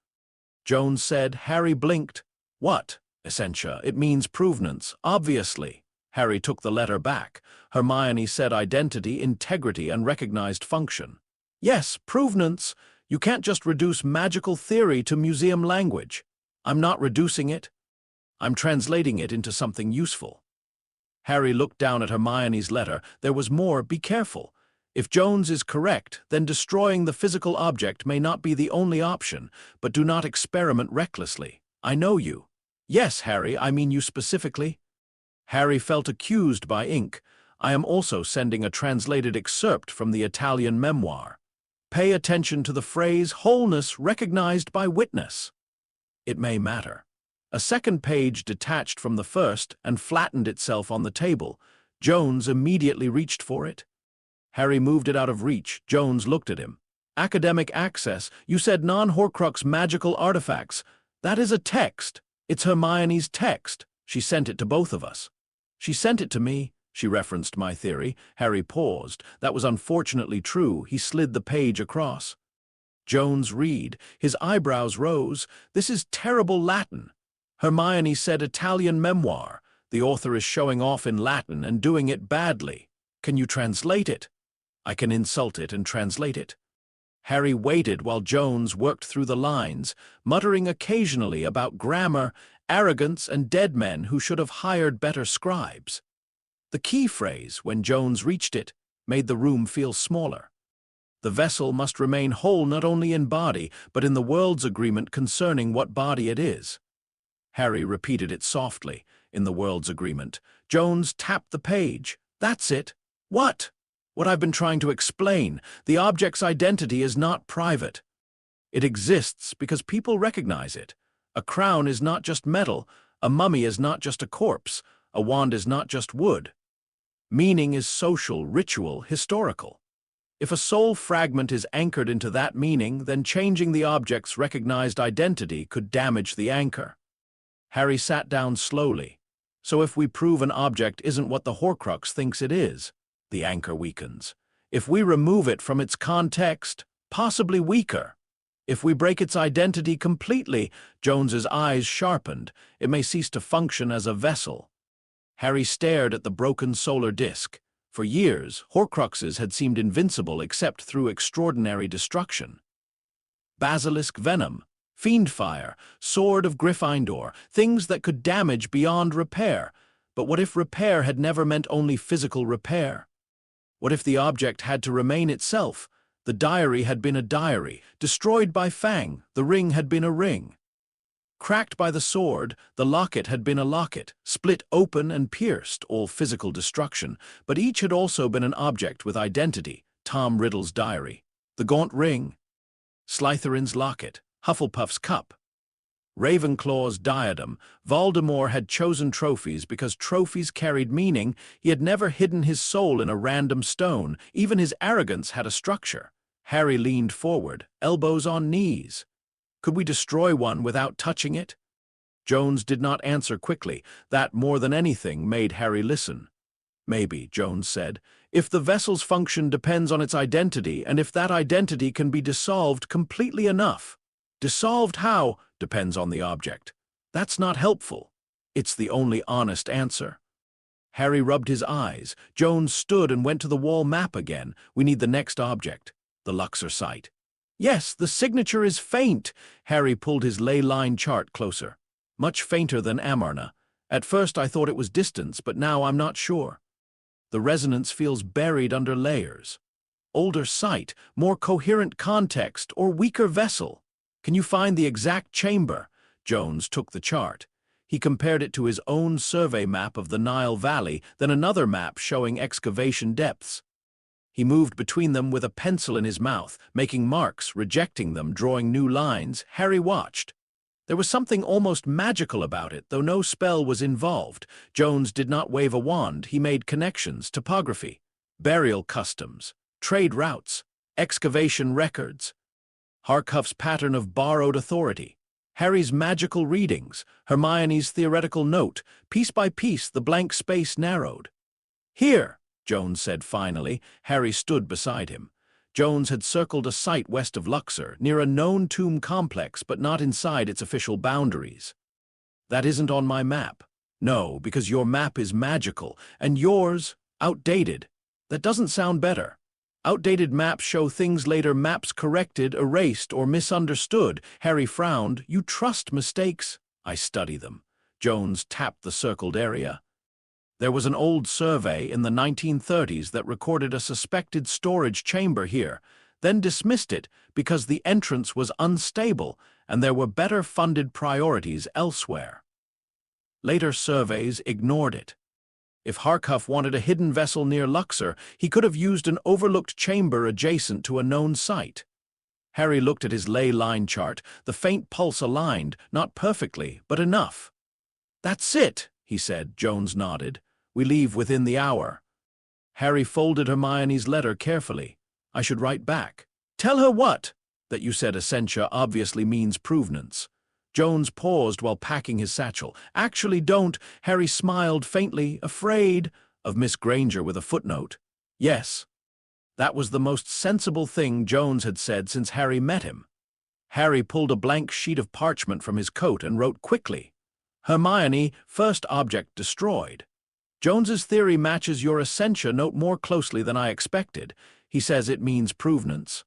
Jones said. Harry blinked. "What? Essentia. It means provenance, obviously." Harry took the letter back. Hermione said identity, integrity, and recognized function. "Yes, provenance. You can't just reduce magical theory to museum language." "I'm not reducing it. I'm translating it into something useful." Harry looked down at Hermione's letter. There was more. "Be careful. If Jones is correct, then destroying the physical object may not be the only option, but do not experiment recklessly. I know you." "Yes, Harry, I mean you specifically." Harry felt accused by ink. "I am also sending a translated excerpt from the Italian memoir. Pay attention to the phrase wholeness recognized by witness. It may matter." A second page detached from the first and flattened itself on the table. Jones immediately reached for it. Harry moved it out of reach. Jones looked at him. "Academic access. You said non-Horcrux magical artifacts. That is a text. It's Hermione's text. She sent it to both of us." "She sent it to me." She referenced my theory. Harry paused. That was unfortunately true. He slid the page across. Jones read. His eyebrows rose. "This is terrible Latin. Hermione said Italian memoir. The author is showing off in Latin and doing it badly. Can you translate it?" "I can insult it and translate it." Harry waited while Jones worked through the lines, muttering occasionally about grammar, arrogance, and dead men who should have hired better scribes. The key phrase, when Jones reached it, made the room feel smaller. The vessel must remain whole not only in body, but in the world's agreement concerning what body it is. Harry repeated it softly, "In the world's agreement." Jones tapped the page. "That's it." "What?" "What I've been trying to explain. The object's identity is not private. It exists because people recognize it. A crown is not just metal, a mummy is not just a corpse, a wand is not just wood. Meaning is social, ritual, historical. If a soul fragment is anchored into that meaning, then changing the object's recognized identity could damage the anchor." Harry sat down slowly. "So if we prove an object isn't what the Horcrux thinks it is, the anchor weakens. If we remove it from its context, possibly weaker. If we break its identity completely," Jones's eyes sharpened, "it may cease to function as a vessel." Harry stared at the broken solar disk. For years, Horcruxes had seemed invincible except through extraordinary destruction. Basilisk venom, Fiendfire, Sword of Gryffindor, things that could damage beyond repair. But what if repair had never meant only physical repair? What if the object had to remain itself? The diary had been a diary. Destroyed by Fang, the ring had been a ring. Cracked by the sword, the locket had been a locket. Split open and pierced, all physical destruction. But each had also been an object with identity. Tom Riddle's diary. The gaunt ring. Slytherin's locket. Hufflepuff's cup. Ravenclaw's diadem. Voldemort had chosen trophies because trophies carried meaning. He had never hidden his soul in a random stone. Even his arrogance had a structure. Harry leaned forward, elbows on knees. Could we destroy one without touching it? Jones did not answer quickly. That, more than anything, made Harry listen. Maybe, Jones said, if the vessel's function depends on its identity, and if that identity can be dissolved completely enough. Dissolved how? Depends on the object. That's not helpful. It's the only honest answer. Harry rubbed his eyes. Jones stood and went to the wall map again. We need the next object. The Luxor site. Yes, the signature is faint. Harry pulled his ley line chart closer. Much fainter than Amarna. At first I thought it was distance, but now I'm not sure. The resonance feels buried under layers. Older site, more coherent context, or weaker vessel. Can you find the exact chamber? Jones took the chart. He compared it to his own survey map of the Nile Valley, then another map showing excavation depths. He moved between them with a pencil in his mouth, making marks, rejecting them, drawing new lines. Harry watched. There was something almost magical about it, though no spell was involved. Jones did not wave a wand. He made connections, topography, burial customs, trade routes, excavation records. Horcruxes' pattern of borrowed authority. Harry's magical readings, Hermione's theoretical note. Piece by piece, the blank space narrowed. Here, Jones said finally. Harry stood beside him. Jones had circled a site west of Luxor, near a known tomb complex, but not inside its official boundaries. That isn't on my map. No, because your map is magical, and yours, outdated. That doesn't sound better. Outdated maps show things later, maps corrected, erased, or misunderstood. Harry frowned. You trust mistakes? I study them. Jones tapped the circled area. There was an old survey in the 1930s that recorded a suspected storage chamber here, then dismissed it because the entrance was unstable and there were better-funded priorities elsewhere. Later surveys ignored it. If Horcruxes wanted a hidden vessel near Luxor, he could have used an overlooked chamber adjacent to a known site. Harry looked at his ley line chart. The faint pulse aligned, not perfectly, but enough. That's it, he said. Jones nodded. We leave within the hour. Harry folded Hermione's letter carefully. I should write back. Tell her what? That you said Essentia obviously means provenance. Jones paused while packing his satchel. Actually don't. Harry smiled faintly, afraid of Miss Granger with a footnote. Yes. That was the most sensible thing Jones had said since Harry met him. Harry pulled a blank sheet of parchment from his coat and wrote quickly. Hermione, first object destroyed. Jones's theory matches your Essentia note more closely than I expected. He says it means provenance.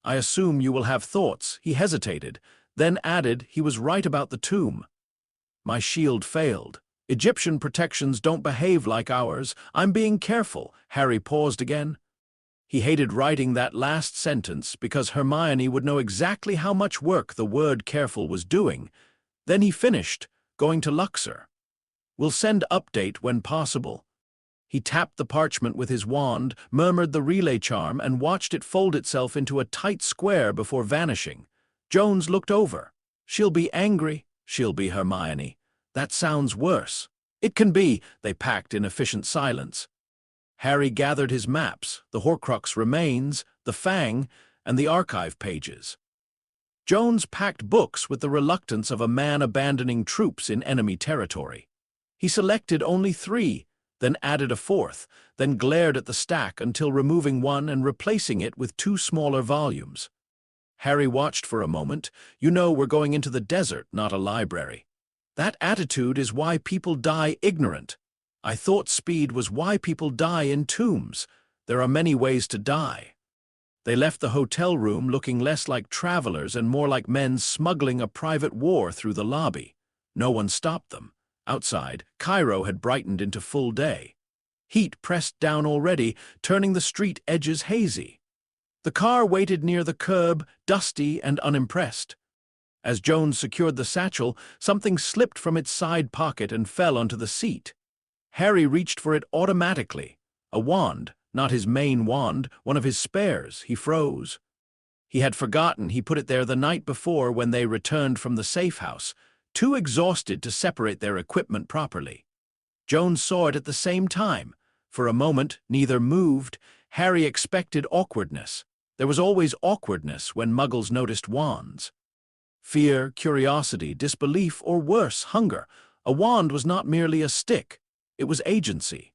I assume you will have thoughts. He hesitated, then added he was right about the tomb. My shield failed. Egyptian protections don't behave like ours. I'm being careful. Harry paused again. He hated writing that last sentence because Hermione would know exactly how much work the word careful was doing. Then he finished, going to Luxor. We'll send update when possible. He tapped the parchment with his wand, murmured the relay charm, and watched it fold itself into a tight square before vanishing. Jones looked over. She'll be angry. She'll be Hermione. That sounds worse. It can be, they packed in efficient silence. Harry gathered his maps, the Horcrux remains, the Fang, and the archive pages. Jones packed books with the reluctance of a man abandoning troops in enemy territory. He selected only 3, then added a 4th, then glared at the stack until removing one and replacing it with 2 smaller volumes. Harry watched for a moment. You know we're going into the desert, not a library. That attitude is why people die ignorant. I thought speed was why people die in tombs. There are many ways to die. They left the hotel room looking less like travelers and more like men smuggling a private war through the lobby. No one stopped them. Outside, Cairo had brightened into full day. Heat pressed down already, turning the street edges hazy. The car waited near the curb, dusty and unimpressed. As Jones secured the satchel, something slipped from its side pocket and fell onto the seat. Harry reached for it automatically. A wand, not his main wand, one of his spares. He froze. He had forgotten he put it there the night before when they returned from the safe house, too exhausted to separate their equipment properly. Jones saw it at the same time. For a moment, neither moved. Harry expected awkwardness. There was always awkwardness when Muggles noticed wands. Fear, curiosity, disbelief, or worse, hunger. A wand was not merely a stick. It was agency.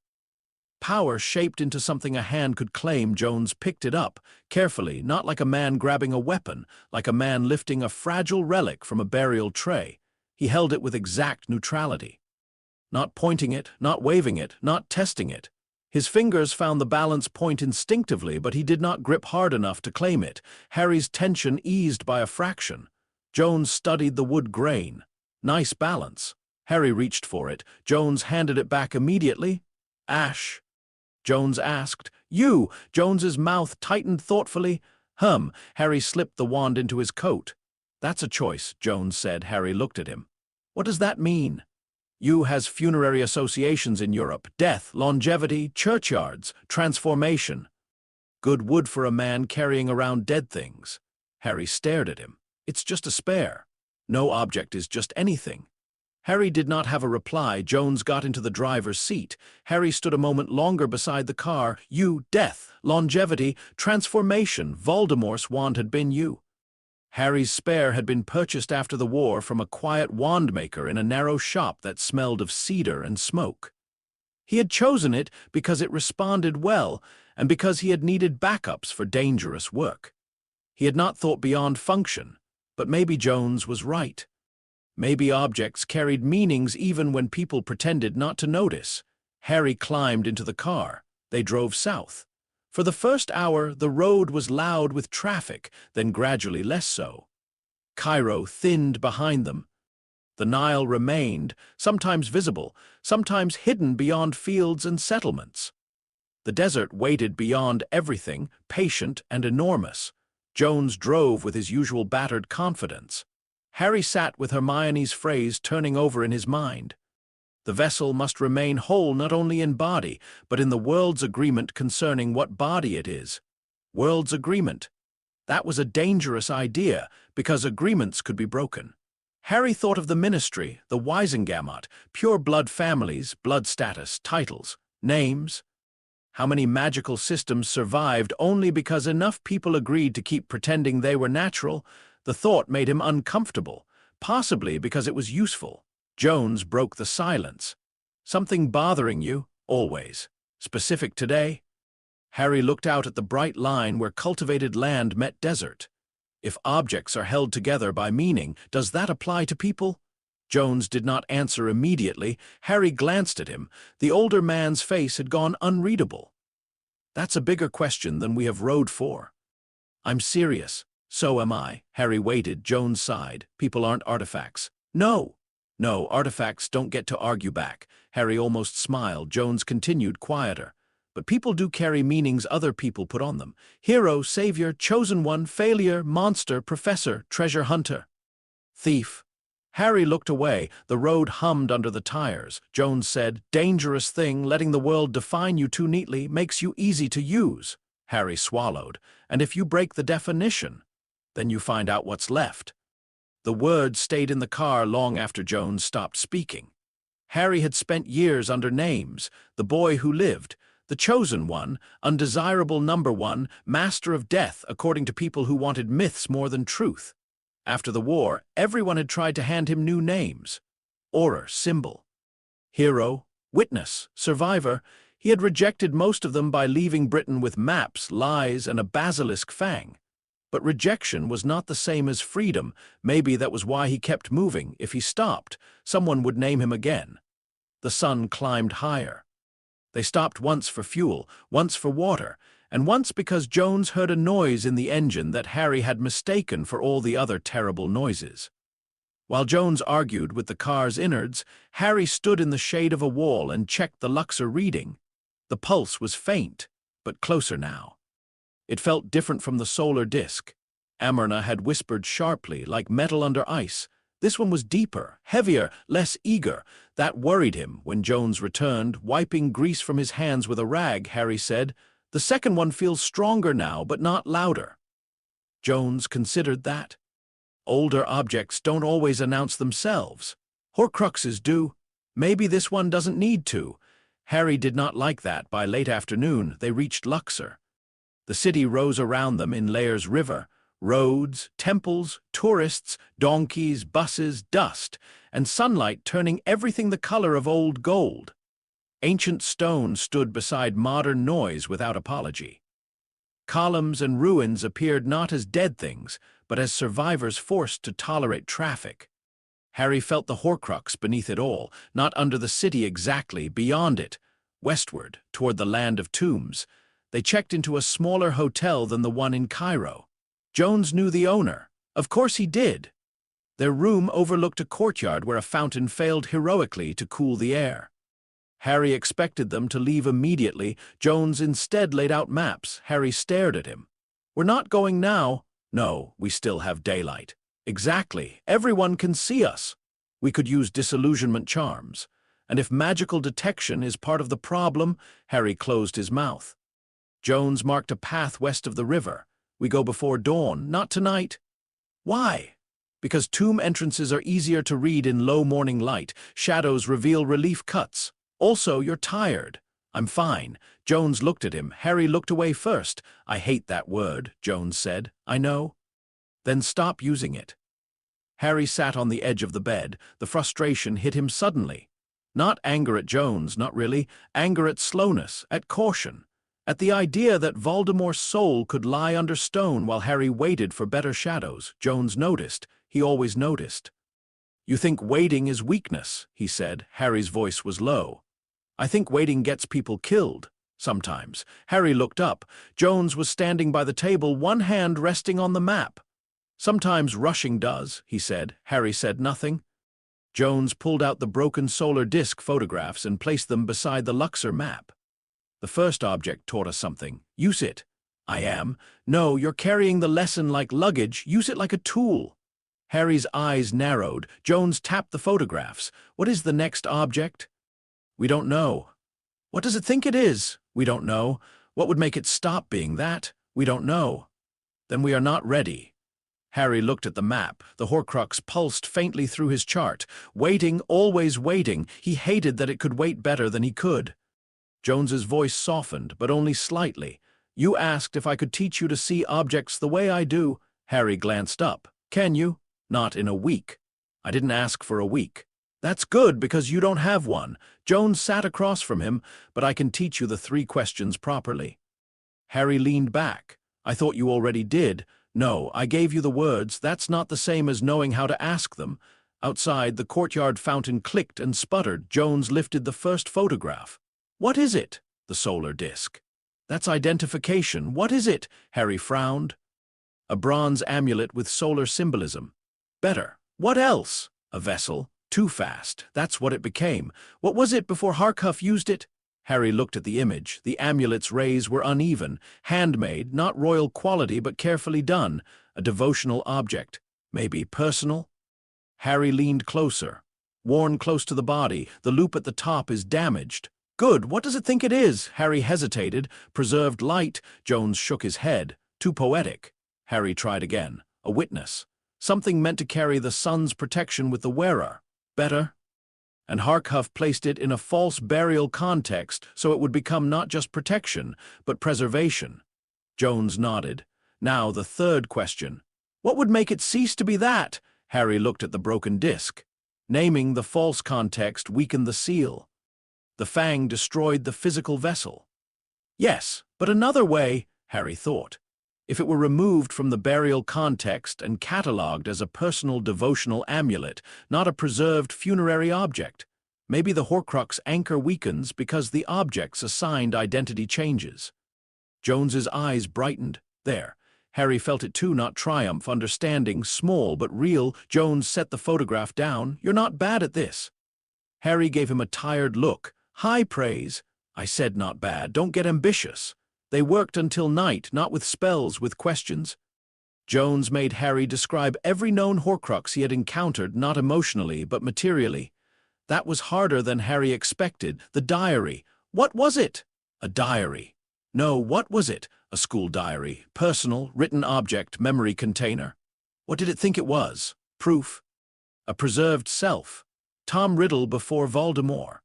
Power shaped into something a hand could claim. Jones picked it up, carefully, not like a man grabbing a weapon, like a man lifting a fragile relic from a burial tray. He held it with exact neutrality. Not pointing it, not waving it, not testing it. His fingers found the balance point instinctively, but he did not grip hard enough to claim it. Harry's tension eased by a fraction. Jones studied the wood grain. Nice balance. Harry reached for it. Jones handed it back immediately. Ash. Jones asked. You. Jones's mouth tightened thoughtfully. Harry slipped the wand into his coat. That's a choice, Jones said. Harry looked at him. What does that mean? U has funerary associations in Europe. Death, longevity, churchyards, transformation. Good wood for a man carrying around dead things. Harry stared at him. It's just a spare. No object is just anything. Harry did not have a reply. Jones got into the driver's seat. Harry stood a moment longer beside the car. You, death, longevity, transformation. Voldemort's wand had been you. Harry's spare had been purchased after the war from a quiet wand-maker in a narrow shop that smelled of cedar and smoke. He had chosen it because it responded well and because he had needed backups for dangerous work. He had not thought beyond function, but maybe Jones was right. Maybe objects carried meanings even when people pretended not to notice. Harry climbed into the car. They drove south. For the first hour, the road was loud with traffic, then gradually less so. Cairo thinned behind them. The Nile remained, sometimes visible, sometimes hidden beyond fields and settlements. The desert waited beyond everything, patient and enormous. Jones drove with his usual battered confidence. Harry sat with Hermione's phrase turning over in his mind. The vessel must remain whole not only in body, but in the world's agreement concerning what body it is. World's agreement. That was a dangerous idea, because agreements could be broken. Harry thought of the ministry, the Wisengamot, pure-blood families, blood status, titles, names. How many magical systems survived only because enough people agreed to keep pretending they were natural? The thought made him uncomfortable, possibly because it was useful. Jones broke the silence. Something bothering you, always. Specific today? Harry looked out at the bright line where cultivated land met desert. If objects are held together by meaning, does that apply to people? Jones did not answer immediately. Harry glanced at him. The older man's face had gone unreadable. That's a bigger question than we have rowed for. I'm serious. So am I. Harry waited. Jones sighed. People aren't artifacts. No, artifacts don't get to argue back. Harry almost smiled. Jones continued, quieter. But people do carry meanings other people put on them. Hero, savior, chosen one, failure, monster, professor, treasure hunter. Thief. Harry looked away. The road hummed under the tires. Jones said, dangerous thing, letting the world define you too neatly makes you easy to use. Harry swallowed. And if you break the definition, then you find out what's left. The words stayed in the car long after Jones stopped speaking. Harry had spent years under names: the boy who lived, the chosen one, undesirable number one, master of death, according to people who wanted myths more than truth. After the war, everyone had tried to hand him new names. Auror, symbol. Hero, witness, survivor. He had rejected most of them by leaving Britain with maps, lies, and a basilisk fang. But rejection was not the same as freedom. Maybe that was why he kept moving. If he stopped, someone would name him again. The sun climbed higher. They stopped once for fuel, once for water, and once because Jones heard a noise in the engine that Harry had mistaken for all the other terrible noises. While Jones argued with the car's innards, Harry stood in the shade of a wall and checked the Luxor reading. The pulse was faint, but closer now. It felt different from the solar disk. Amarna had whispered sharply, like metal under ice. This one was deeper, heavier, less eager. That worried him. When Jones returned, wiping grease from his hands with a rag, Harry said, "The second one feels stronger now, but not louder." Jones considered that. Older objects don't always announce themselves. Horcruxes do. Maybe this one doesn't need to. Harry did not like that. By late afternoon, they reached Luxor. The city rose around them in Layers River. Roads, temples, tourists, donkeys, buses, dust, and sunlight turning everything the color of old gold. Ancient stone stood beside modern noise without apology. Columns and ruins appeared not as dead things, but as survivors forced to tolerate traffic. Harry felt the Horcrux beneath it all, not under the city exactly, beyond it, westward, toward the land of tombs. They checked into a smaller hotel than the one in Cairo. Jones knew the owner. Of course he did. Their room overlooked a courtyard where a fountain failed heroically to cool the air. Harry expected them to leave immediately. Jones instead laid out maps. Harry stared at him. "We're not going now." "No, we still have daylight." "Exactly. Everyone can see us." "We could use disillusionment charms. And if magical detection is part of the problem," Harry closed his mouth. Jones marked a path west of the river. "We go before dawn, not tonight." "Why?" "Because tomb entrances are easier to read in low morning light. Shadows reveal relief cuts. Also, you're tired." "I'm fine." Jones looked at him. Harry looked away first. "I hate that word," Jones said. "I know." "Then stop using it." Harry sat on the edge of the bed. The frustration hit him suddenly. Not anger at Jones, not really. Anger at slowness, at caution. At the idea that Voldemort's soul could lie under stone while Harry waited for better shadows. Jones noticed. He always noticed. "You think waiting is weakness," he said. Harry's voice was low. "I think waiting gets people killed. Sometimes." Harry looked up. Jones was standing by the table, one hand resting on the map. "Sometimes rushing does," he said. Harry said nothing. Jones pulled out the broken solar disk photographs and placed them beside the Luxor map. "The first object taught us something. Use it." "I am." "No, you're carrying the lesson like luggage. Use it like a tool." Harry's eyes narrowed. Jones tapped the photographs. "What is the next object?" "We don't know." "What does it think it is?" "We don't know." "What would make it stop being that?" "We don't know." "Then we are not ready." Harry looked at the map. The Horcrux pulsed faintly through his chart. Waiting, always waiting. He hated that it could wait better than he could. Jones's voice softened, but only slightly. "You asked if I could teach you to see objects the way I do." Harry glanced up. "Can you?" "Not in a week." "I didn't ask for a week." "That's good, because you don't have one." Jones sat across from him. "But I can teach you the 3 questions properly." Harry leaned back. "I thought you already did." "No, I gave you the words. That's not the same as knowing how to ask them." Outside, the courtyard fountain clicked and sputtered. Jones lifted the first photograph. "What is it?" "The solar disk." "That's identification. What is it?" Harry frowned. "A bronze amulet with solar symbolism." "Better. What else?" "A vessel." "Too fast. That's what it became." "What was it before Horcrux used it?" Harry looked at the image. The amulet's rays were uneven, handmade, not royal quality but carefully done, a devotional object. Maybe personal? Harry leaned closer. "Worn close to the body, the loop at the top is damaged." "Good, what does it think it is?" Harry hesitated. "Preserved light." Jones shook his head. "Too poetic." Harry tried again. "A witness. Something meant to carry the sun's protection with the wearer." "Better?" And Horcrux placed it in a false burial context so it would become not just protection, but preservation. Jones nodded. "Now the third question. What would make it cease to be that?" Harry looked at the broken disc. "Naming the false context weakened the seal. The fang destroyed the physical vessel." "Yes, but another way," Harry thought. "If it were removed from the burial context and catalogued as a personal devotional amulet, not a preserved funerary object, maybe the Horcrux anchor weakens because the object's assigned identity changes." Jones's eyes brightened. There. Harry felt it too, not triumph, understanding, small but real. Jones set the photograph down. "You're not bad at this." Harry gave him a tired look. "High praise." "I said not bad. Don't get ambitious." They worked until night, not with spells, with questions. Jones made Harry describe every known Horcrux he had encountered, not emotionally, but materially. That was harder than Harry expected. The diary. What was it? A diary. No, what was it? A school diary. Personal, written object, memory container. What did it think it was? Proof. A preserved self. Tom Riddle before Voldemort.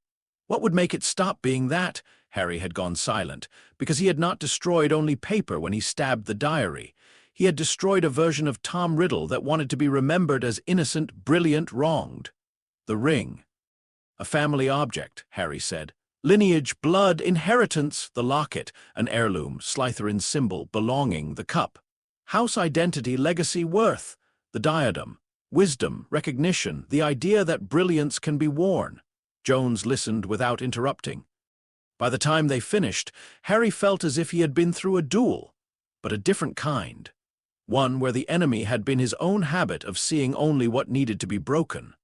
What would make it stop being that? Harry had gone silent, because he had not destroyed only paper when he stabbed the diary. He had destroyed a version of Tom Riddle that wanted to be remembered as innocent, brilliant, wronged. The ring. A family object, Harry said. Lineage, blood, inheritance. The locket, an heirloom, Slytherin's symbol, belonging, the cup. House identity, legacy, worth. The diadem. Wisdom, recognition, the idea that brilliance can be worn. Jones listened without interrupting. By the time they finished, Harry felt as if he had been through a duel, but a different kind. One where the enemy had been his own habit of seeing only what needed to be broken.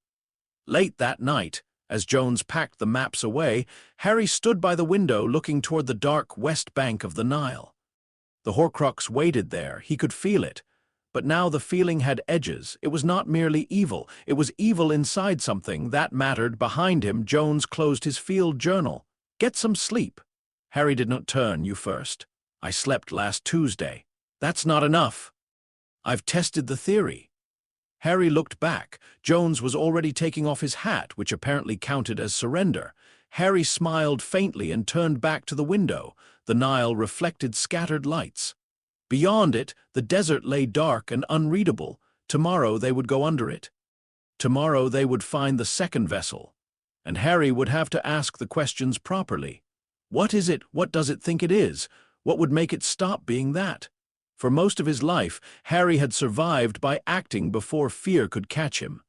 Late that night, as Jones packed the maps away, Harry stood by the window looking toward the dark west bank of the Nile. The Horcrux waited there, he could feel it. But now the feeling had edges. It was not merely evil. It was evil inside something. That mattered. Behind him, Jones closed his field journal. "Get some sleep." Harry did not turn. "You first." "I slept last Tuesday." "That's not enough." "I've tested the theory." Harry looked back. Jones was already taking off his hat, which apparently counted as surrender. Harry smiled faintly and turned back to the window. The Nile reflected scattered lights. Beyond it, the desert lay dark and unreadable. Tomorrow they would go under it. Tomorrow they would find the second vessel. And Harry would have to ask the questions properly. What is it? What does it think it is? What would make it stop being that? For most of his life, Harry had survived by acting before fear could catch him.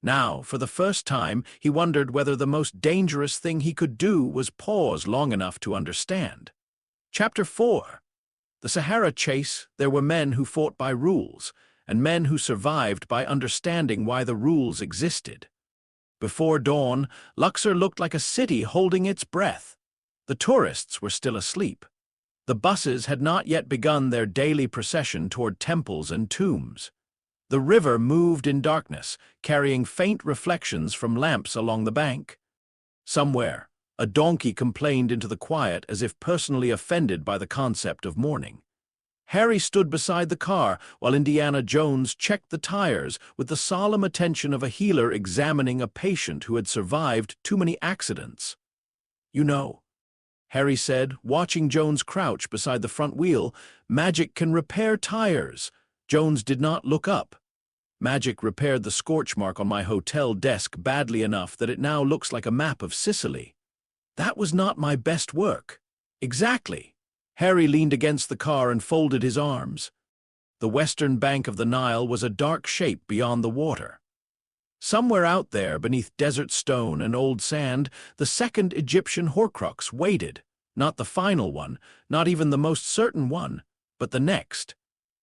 Now, for the first time, he wondered whether the most dangerous thing he could do was pause long enough to understand. Chapter 4. The Sahara Chase. There were men who fought by rules, and men who survived by understanding why the rules existed. Before dawn, Luxor looked like a city holding its breath. The tourists were still asleep. The buses had not yet begun their daily procession toward temples and tombs. The river moved in darkness, carrying faint reflections from lamps along the bank. Somewhere, a donkey complained into the quiet as if personally offended by the concept of mourning. Harry stood beside the car while Indiana Jones checked the tires with the solemn attention of a healer examining a patient who had survived too many accidents. "You know," Harry said, watching Jones crouch beside the front wheel, "magic can repair tires." Jones did not look up. "Magic repaired the scorch mark on my hotel desk badly enough that it now looks like a map of Sicily." "That was not my best work." "Exactly." Harry leaned against the car and folded his arms. The western bank of the Nile was a dark shape beyond the water. Somewhere out there, beneath desert stone and old sand, the second Egyptian Horcrux waited. Not the final one, not even the most certain one, but the next.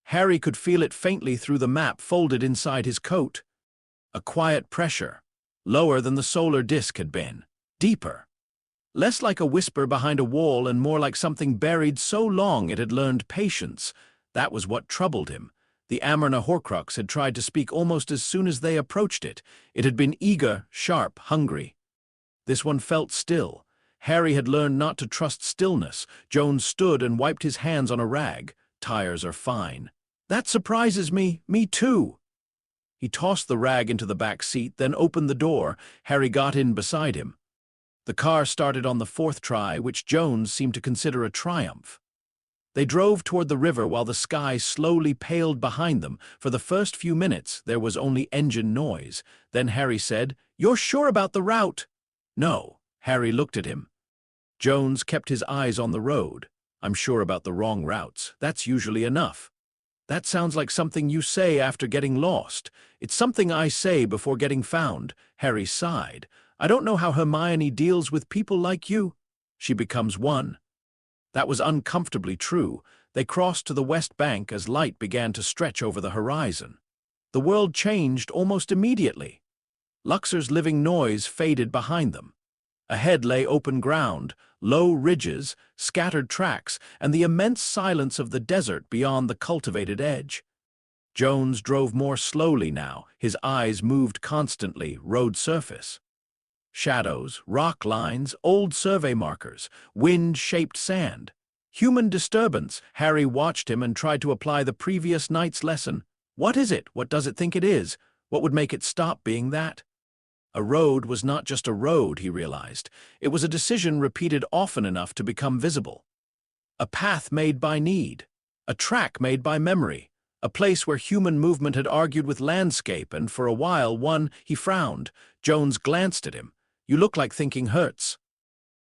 Harry could feel it faintly through the map folded inside his coat. A quiet pressure, lower than the solar disk had been, deeper. Less like a whisper behind a wall and more like something buried so long it had learned patience. That was what troubled him. The Amarna Horcrux had tried to speak almost as soon as they approached it. It had been eager, sharp, hungry. This one felt still. Harry had learned not to trust stillness. Jones stood and wiped his hands on a rag. "Tires are fine." "That surprises me. Me too." He tossed the rag into the back seat, then opened the door. Harry got in beside him. The car started on the fourth try, which Jones seemed to consider a triumph. They drove toward the river while the sky slowly paled behind them. For the first few minutes, there was only engine noise. Then Harry said, "You're sure about the route?" "No." Harry looked at him. Jones kept his eyes on the road. "I'm sure about the wrong routes. That's usually enough." "That sounds like something you say after getting lost." "It's something I say before getting found." Harry sighed. "I don't know how Hermione deals with people like you." "She becomes one." That was uncomfortably true. They crossed to the west bank as light began to stretch over the horizon. The world changed almost immediately. Luxor's living noise faded behind them. Ahead lay open ground, low ridges, scattered tracks, and the immense silence of the desert beyond the cultivated edge. Jones drove more slowly now, his eyes moved constantly, road surface. Shadows, rock lines, old survey markers, wind-shaped sand. Human disturbance. Harry watched him and tried to apply the previous night's lesson. What is it? What does it think it is? What would make it stop being that? A road was not just a road, he realized. It was a decision repeated often enough to become visible. A path made by need. A track made by memory. A place where human movement had argued with landscape, and for a while he frowned. Jones glanced at him. You look like thinking hurts.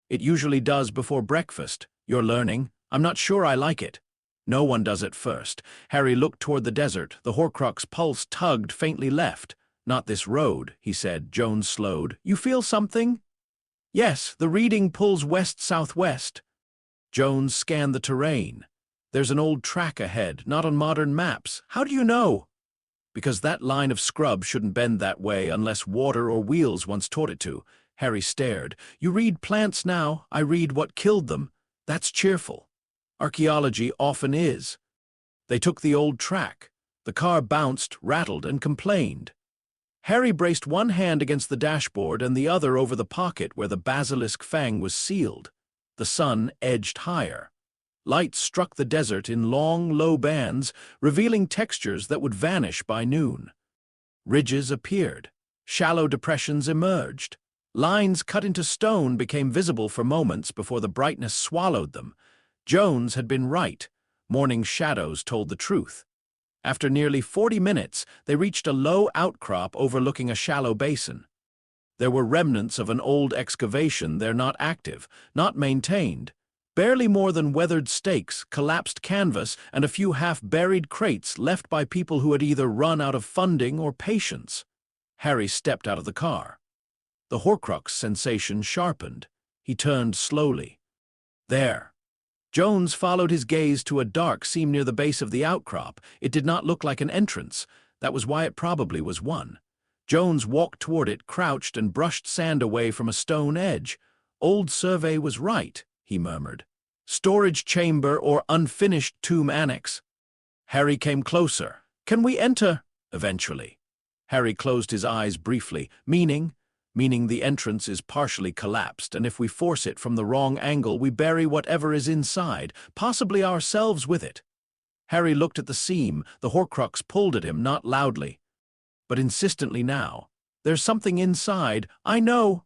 It usually does before breakfast. You're learning. I'm not sure I like it. No one does at first. Harry looked toward the desert. The Horcrux pulse tugged faintly left. Not this road, he said. Jones slowed. You feel something? Yes, the reading pulls west-southwest. Jones scanned the terrain. There's an old track ahead, not on modern maps. How do you know? Because that line of scrub shouldn't bend that way unless water or wheels once taught it to. Harry stared. You read plants now, I read what killed them. That's cheerful. Archaeology often is. They took the old track. The car bounced, rattled, and complained. Harry braced one hand against the dashboard and the other over the pocket where the basilisk fang was sealed. The sun edged higher. Light struck the desert in long, low bands, revealing textures that would vanish by noon. Ridges appeared. Shallow depressions emerged. Lines cut into stone became visible for moments before the brightness swallowed them. Jones had been right. Morning shadows told the truth. After nearly 40 minutes, they reached a low outcrop overlooking a shallow basin. There were remnants of an old excavation there, not active, not maintained. Barely more than weathered stakes, collapsed canvas, and a few half-buried crates left by people who had either run out of funding or patience. Harry stepped out of the car. The Horcrux sensation sharpened. He turned slowly. There. Jones followed his gaze to a dark seam near the base of the outcrop. It did not look like an entrance. That was why it probably was one. Jones walked toward it, crouched, and brushed sand away from a stone edge. Old survey was right, he murmured. Storage chamber or unfinished tomb annex. Harry came closer. Can we enter? Eventually. Harry closed his eyes briefly. Meaning the entrance is partially collapsed, and if we force it from the wrong angle, we bury whatever is inside, possibly ourselves with it. Harry looked at the seam. The Horcrux pulled at him, not loudly, but insistently now. There's something inside. I know.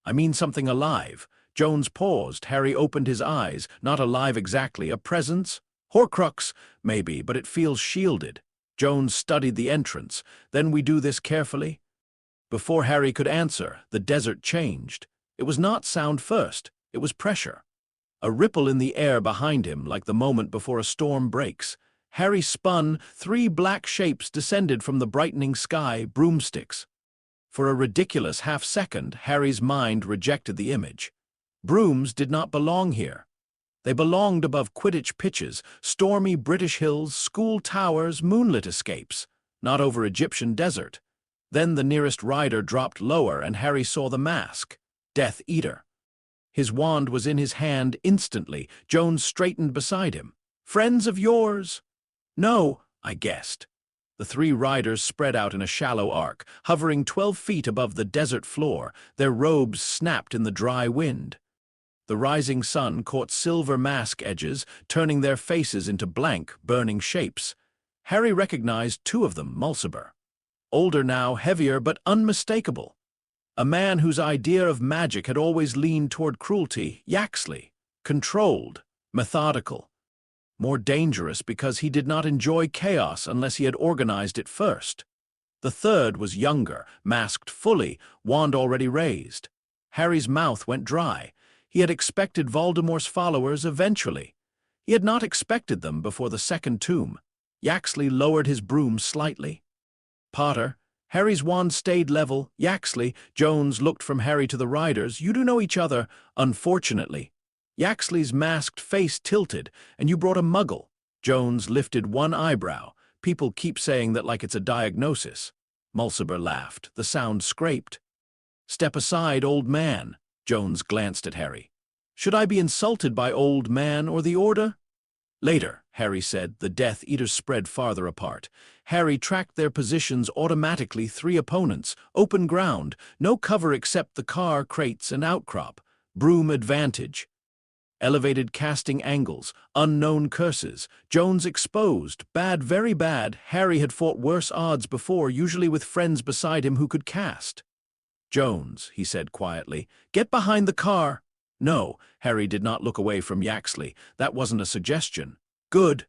I mean something alive. Jones paused. Harry opened his eyes. Not alive exactly. A presence? Horcrux, maybe, but it feels shielded. Jones studied the entrance. Then we do this carefully? Before Harry could answer, the desert changed. It was not sound first. It was pressure. A ripple in the air behind him, like the moment before a storm breaks. Harry spun. 3 black shapes descended from the brightening sky, broomsticks. For a ridiculous half-second, Harry's mind rejected the image. Brooms did not belong here. They belonged above Quidditch pitches, stormy British hills, school towers, moonlit escapes, not over Egyptian desert. Then the nearest rider dropped lower, and Harry saw the mask. Death Eater. His wand was in his hand instantly. Jones straightened beside him. Friends of yours? No, I guessed. The 3 riders spread out in a shallow arc, hovering 12 feet above the desert floor. Their robes snapped in the dry wind. The rising sun caught silver mask edges, turning their faces into blank, burning shapes. Harry recognized 2 of them, Mulciber. Older now, heavier, but unmistakable. A man whose idea of magic had always leaned toward cruelty, Yaxley. Controlled, methodical. More dangerous because he did not enjoy chaos unless he had organized it first. The third was younger, masked fully, wand already raised. Harry's mouth went dry. He had expected Voldemort's followers eventually. He had not expected them before the second tomb. Yaxley lowered his broom slightly. Potter. Harry's wand stayed level. Yaxley. Jones looked from Harry to the riders. You do know each other, unfortunately. Yaxley's masked face tilted, and you brought a muggle. Jones lifted one eyebrow. People keep saying that like it's a diagnosis. Mulciber laughed. The sound scraped. Step aside, old man. Jones glanced at Harry. Should I be insulted by old man or the order? Later, Harry said. The Death Eaters spread farther apart. Harry tracked their positions automatically. 3 opponents, open ground, no cover except the car, crates, and outcrop. Broom advantage. Elevated casting angles, unknown curses. Jones exposed. Bad, very bad. Harry had fought worse odds before, usually with friends beside him who could cast. Jones, he said quietly, get behind the car. No, Harry did not look away from Yaxley. That wasn't a suggestion. Good.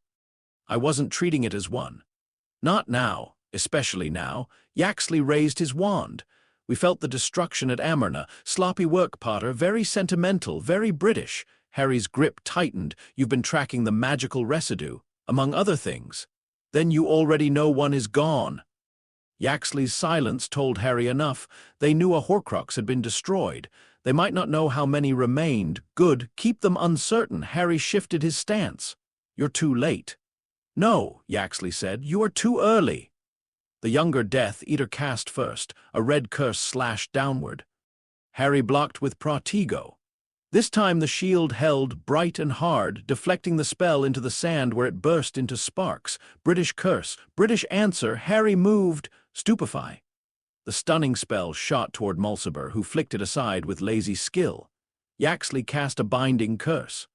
I wasn't treating it as one. Not now, especially now. Yaxley raised his wand. We felt the destruction at Amarna. Sloppy work, Potter. Very sentimental, very British. Harry's grip tightened. You've been tracking the magical residue, among other things. Then you already know one is gone. Yaxley's silence told Harry enough. They knew a Horcrux had been destroyed. They might not know how many remained. Good, keep them uncertain. Harry shifted his stance. You're too late. No, Yaxley said, you are too early. The younger Death Eater cast first. A red curse slashed downward. Harry blocked with Protego. This time the shield held bright and hard, deflecting the spell into the sand where it burst into sparks. British curse, British answer. Harry moved. Stupefy. The stunning spell shot toward Mulciber, who flicked it aside with lazy skill. Yaxley cast a binding curse.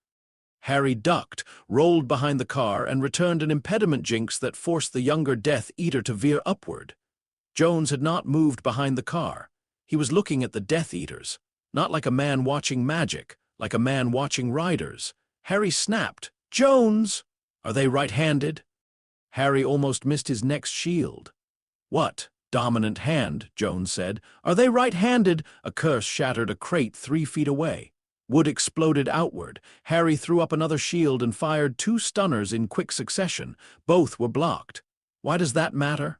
Harry ducked, rolled behind the car, and returned an impediment jinx that forced the younger Death Eater to veer upward. Jones had not moved behind the car. He was looking at the Death Eaters, not like a man watching magic, like a man watching riders. Harry snapped. Jones! Are they right-handed? Harry almost missed his next shield. What? Dominant hand, Jones said. Are they right-handed? A curse shattered a crate 3 feet away. Wood exploded outward. Harry threw up another shield and fired 2 stunners in quick succession. Both were blocked. Why does that matter?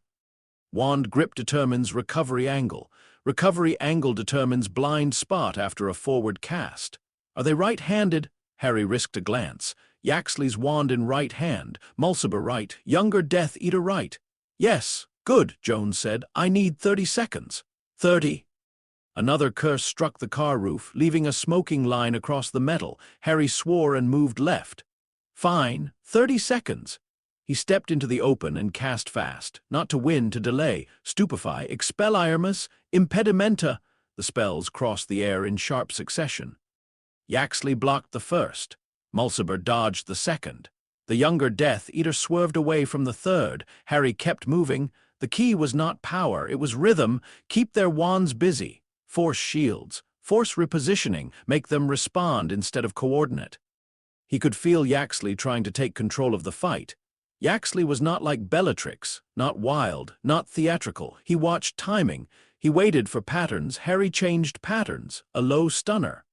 Wand grip determines recovery angle. Recovery angle determines blind spot after a forward cast. Are they right-handed? Harry risked a glance. Yaxley's wand in right hand. Mulciber right. Younger Death Eater right. Yes. Good, Jones said. I need 30 seconds. 30. Another curse struck the car roof, leaving a smoking line across the metal. Harry swore and moved left. Fine. 30 seconds. He stepped into the open and cast fast. Not to win, to delay. Stupefy, Expelliarmus, Impedimenta. The spells crossed the air in sharp succession. Yaxley blocked the first. Mulciber dodged the second. The younger Death Eater swerved away from the third. Harry kept moving. The key was not power, it was rhythm. Keep their wands busy. Force shields. Force repositioning. Make them respond instead of coordinate. He could feel Yaxley trying to take control of the fight. Yaxley was not like Bellatrix, not wild, not theatrical. He watched timing. He waited for patterns. Harry changed patterns. A low stunner.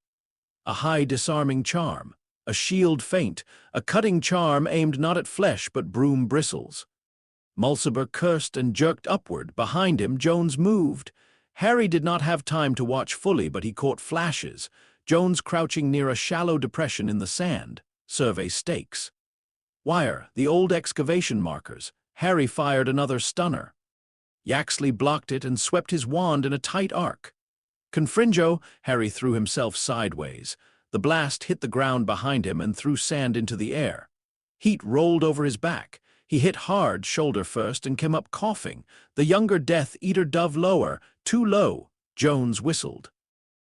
A high disarming charm. A shield feint. A cutting charm aimed not at flesh but broom bristles. Mulciber cursed and jerked upward. Behind him, Jones moved. Harry did not have time to watch fully, but he caught flashes. Jones crouching near a shallow depression in the sand. Survey stakes. Wire, the old excavation markers. Harry fired another stunner. Yaxley blocked it and swept his wand in a tight arc. Confringo, Harry threw himself sideways. The blast hit the ground behind him and threw sand into the air. Heat rolled over his back. He hit hard, shoulder first, and came up coughing. The younger Death Eater dove lower, too low. Jones whistled.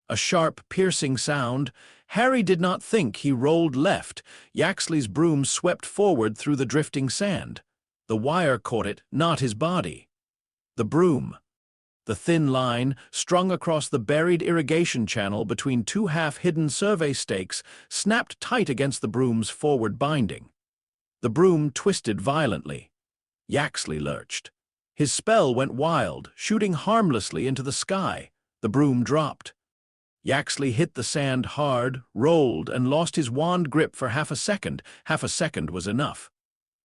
A sharp, piercing sound. Harry did not think. He rolled left. Yaxley's broom swept forward through the drifting sand. The wire caught it, not his body. The broom. The thin line, strung across the buried irrigation channel between 2 half-hidden survey stakes, snapped tight against the broom's forward binding. The broom twisted violently. Yaxley lurched. His spell went wild, shooting harmlessly into the sky. The broom dropped. Yaxley hit the sand hard, rolled, and lost his wand grip for half a second. Half a second was enough.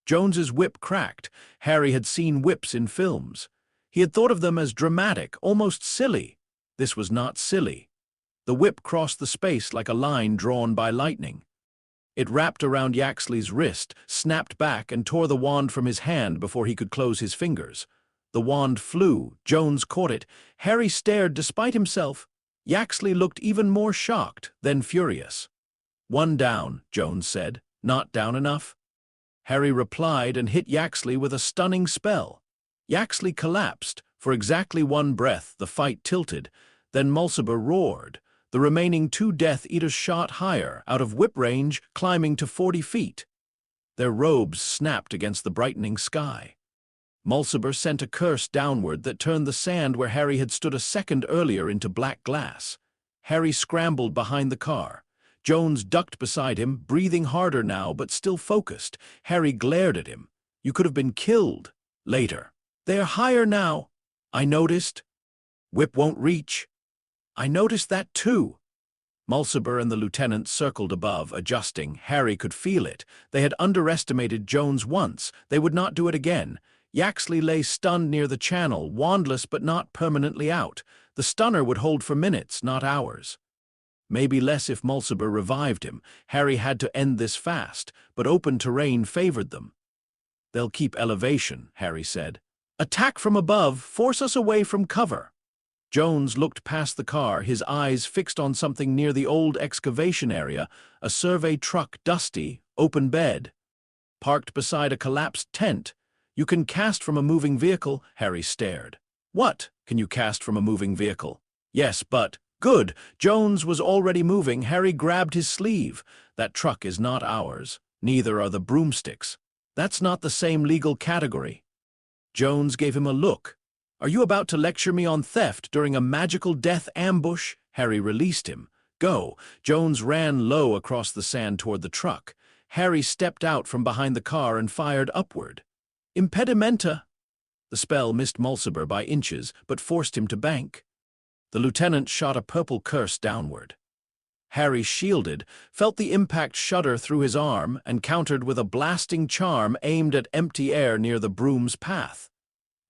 Jones's whip cracked. Harry had seen whips in films. He had thought of them as dramatic, almost silly. This was not silly. The whip crossed the space like a line drawn by lightning. It wrapped around Yaxley's wrist, snapped back, and tore the wand from his hand before he could close his fingers. The wand flew. Jones caught it. Harry stared despite himself. Yaxley looked even more shocked, then furious. "One down," Jones said. "Not down enough?" Harry replied and hit Yaxley with a stunning spell. Yaxley collapsed. For exactly one breath, the fight tilted. Then Mulciber roared. The remaining two Death Eaters shot higher, out of whip range, climbing to 40 feet. Their robes snapped against the brightening sky. Mulciber sent a curse downward that turned the sand where Harry had stood a second earlier into black glass. Harry scrambled behind the car. Jones ducked beside him, breathing harder now, but still focused. Harry glared at him. "You could have been killed." Later. "They are higher now." "I noticed." "Whip won't reach." "I noticed that too." Mulciber and the lieutenant circled above, adjusting. Harry could feel it. They had underestimated Jones once. They would not do it again. Yaxley lay stunned near the channel, wandless but not permanently out. The stunner would hold for minutes, not hours. Maybe less if Mulciber revived him. Harry had to end this fast, but open terrain favored them. "They'll keep elevation," Harry said. "Attack from above, force us away from cover." Jones looked past the car, his eyes fixed on something near the old excavation area, a survey truck, dusty, open bed. Parked beside a collapsed tent. "You can cast from a moving vehicle," Harry stared. "What? Can you cast from a moving vehicle?" "Yes, but—" "Good." Jones was already moving. Harry grabbed his sleeve. "That truck is not ours. Neither are the broomsticks. That's not the same legal category." Jones gave him a look. "Are you about to lecture me on theft during a magical death ambush?" Harry released him. "Go." Jones ran low across the sand toward the truck. Harry stepped out from behind the car and fired upward. "Impedimenta!" The spell missed Mulciber by inches, but forced him to bank. The lieutenant shot a purple curse downward. Harry shielded, felt the impact shudder through his arm, and countered with a blasting charm aimed at empty air near the broom's path.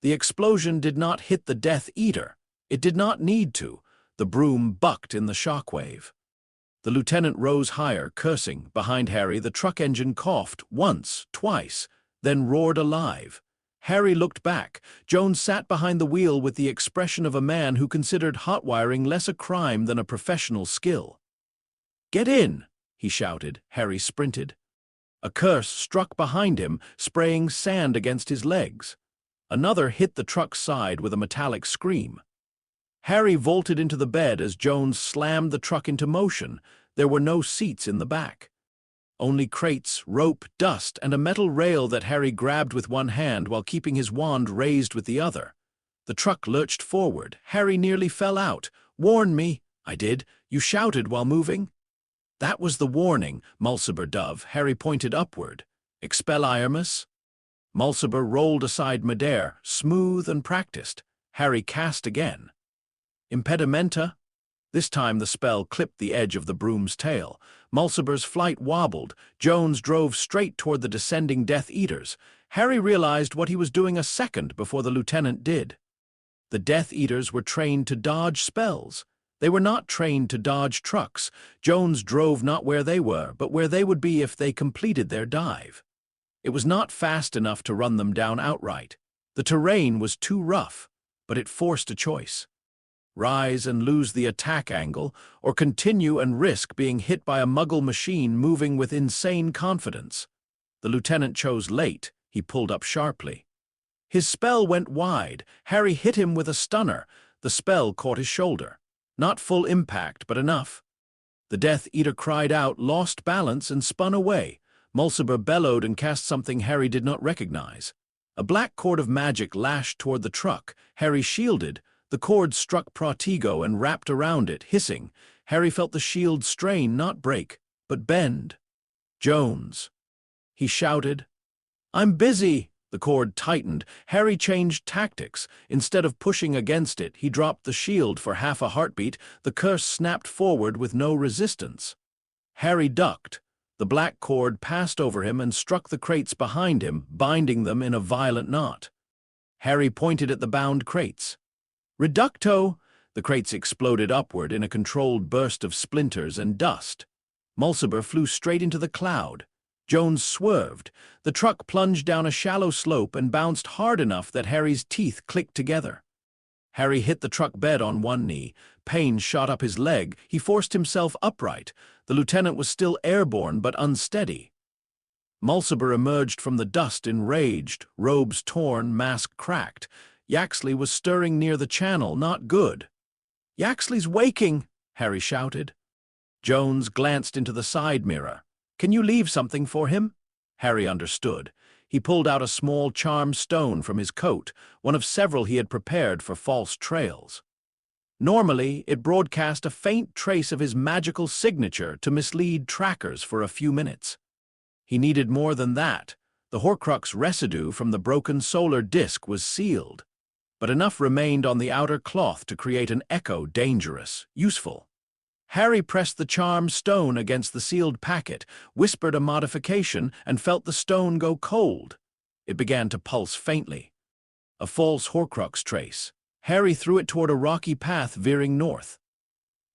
The explosion did not hit the Death Eater. It did not need to. The broom bucked in the shockwave. The lieutenant rose higher, cursing. Behind Harry, the truck engine coughed, once, twice, then roared alive. Harry looked back. Jones sat behind the wheel with the expression of a man who considered hot wiring less a crime than a professional skill. "Get in!" he shouted. Harry sprinted. A curse struck behind him, spraying sand against his legs. Another hit the truck's side with a metallic scream. Harry vaulted into the bed as Jones slammed the truck into motion. There were no seats in the back. Only crates, rope, dust, and a metal rail that Harry grabbed with one hand while keeping his wand raised with the other. The truck lurched forward. Harry nearly fell out. "Warn me." "I did. You shouted while moving." "That was the warning." Mulciber dove. Harry pointed upward. "Expelliarmus?" Mulciber rolled aside midair, smooth and practiced. Harry cast again. "Impedimenta?" This time the spell clipped the edge of the broom's tail. Mulciber's flight wobbled. Jones drove straight toward the descending Death Eaters. Harry realized what he was doing a second before the lieutenant did. The Death Eaters were trained to dodge spells. They were not trained to dodge trucks. Jones drove not where they were, but where they would be if they completed their dive. It was not fast enough to run them down outright. The terrain was too rough, but it forced a choice. Rise and lose the attack angle, or continue and risk being hit by a Muggle machine moving with insane confidence. The lieutenant chose late. He pulled up sharply. His spell went wide. Harry hit him with a stunner. The spell caught his shoulder. Not full impact, but enough. The Death Eater cried out, lost balance, and spun away. Mulciber bellowed and cast something Harry did not recognize. A black cord of magic lashed toward the truck. Harry shielded. The cord struck Protego and wrapped around it, hissing. Harry felt the shield strain, not break, but bend. "Jones!" he shouted. "I'm busy!" The cord tightened. Harry changed tactics. Instead of pushing against it, he dropped the shield for half a heartbeat. The curse snapped forward with no resistance. Harry ducked. The black cord passed over him and struck the crates behind him, binding them in a violent knot. Harry pointed at the bound crates. "Reducto!" The crates exploded upward in a controlled burst of splinters and dust. Mulciber flew straight into the cloud. Jones swerved. The truck plunged down a shallow slope and bounced hard enough that Harry's teeth clicked together. Harry hit the truck bed on one knee. Pain shot up his leg. He forced himself upright. The lieutenant was still airborne but unsteady. Mulciber emerged from the dust enraged, robes torn, mask cracked. Yaxley was stirring near the channel, not good. "Yaxley's waking!" Harry shouted. Jones glanced into the side mirror. "Can you leave something for him?" Harry understood. He pulled out a small charm stone from his coat, one of several he had prepared for false trails. Normally, it broadcast a faint trace of his magical signature to mislead trackers for a few minutes. He needed more than that. The Horcrux residue from the broken solar disk was sealed, but enough remained on the outer cloth to create an echo dangerous, useful. Harry pressed the charm stone against the sealed packet, whispered a modification, and felt the stone go cold. It began to pulse faintly. A false Horcrux trace. Harry threw it toward a rocky path veering north.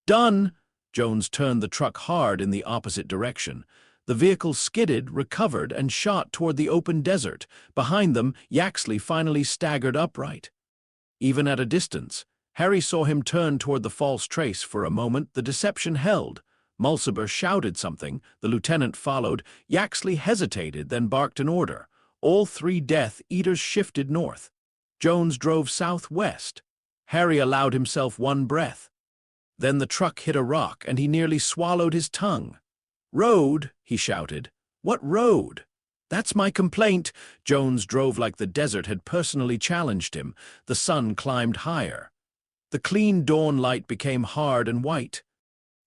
"Done!" Jones turned the truck hard in the opposite direction. The vehicle skidded, recovered, and shot toward the open desert. Behind them, Yaxley finally staggered upright. Even at a distance, Harry saw him turn toward the false trace. For a moment, the deception held. Mulciber shouted something. The lieutenant followed. Yaxley hesitated, then barked an order. All three Death Eaters shifted north. Jones drove southwest. Harry allowed himself one breath. Then the truck hit a rock, and he nearly swallowed his tongue. "Road," he shouted. "What road?" "That's my complaint." Jones drove like the desert had personally challenged him. The sun climbed higher. The clean dawn light became hard and white.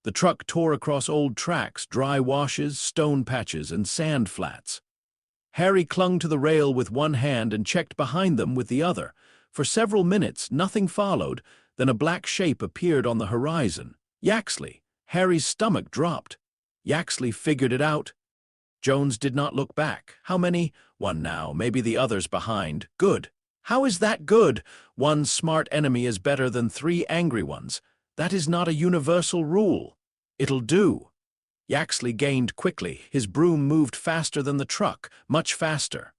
The truck tore across old tracks, dry washes, stone patches, and sand flats. Harry clung to the rail with one hand and checked behind them with the other. For several minutes, nothing followed. Then a black shape appeared on the horizon. Yaxley. Harry's stomach dropped. Yaxley figured it out. Jones did not look back. How many? One now, maybe the others behind. Good. How is that good? One smart enemy is better than three angry ones. That is not a universal rule. It'll do. Yaxley gained quickly. His broom moved faster than the truck, much faster.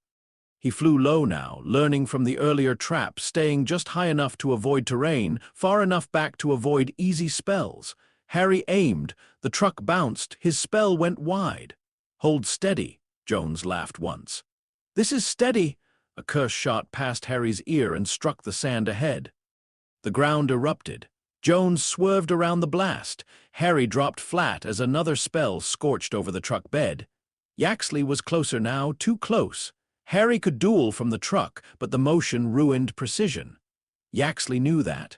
He flew low now, learning from the earlier trap, staying just high enough to avoid terrain, far enough back to avoid easy spells. Harry aimed. The truck bounced. His spell went wide. "Hold steady," Jones laughed once. "This is steady." A curse shot past Harry's ear and struck the sand ahead. The ground erupted. Jones swerved around the blast. Harry dropped flat as another spell scorched over the truck bed. Yaxley was closer now, too close. Harry could duel from the truck, but the motion ruined precision. Yaxley knew that.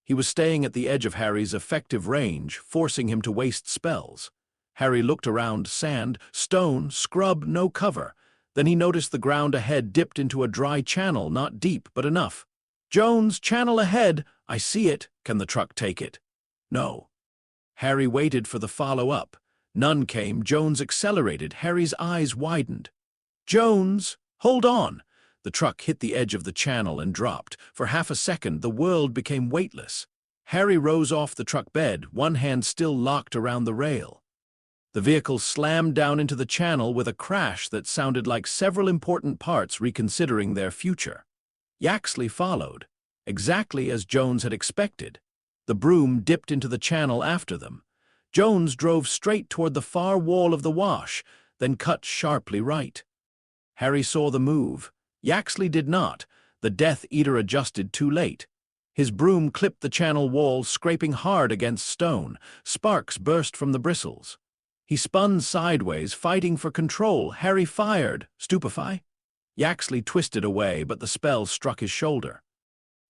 He was staying at the edge of Harry's effective range, forcing him to waste spells. Harry looked around. Sand, stone, scrub, no cover. Then he noticed the ground ahead dipped into a dry channel, not deep, but enough. "Jones, channel ahead." "I see it." "Can the truck take it?" "No." Harry waited for the follow-up. None came. Jones accelerated. Harry's eyes widened. "Jones, hold on." The truck hit the edge of the channel and dropped. For half a second, the world became weightless. Harry rose off the truck bed, one hand still locked around the rail. The vehicle slammed down into the channel with a crash that sounded like several important parts reconsidering their future. Yaxley followed, exactly as Jones had expected. The broom dipped into the channel after them. Jones drove straight toward the far wall of the wash, then cut sharply right. Harry saw the move. Yaxley did not. The Death Eater adjusted too late. His broom clipped the channel wall, scraping hard against stone. Sparks burst from the bristles. He spun sideways, fighting for control. Harry fired. Stupefy? Yaxley twisted away, but the spell struck his shoulder.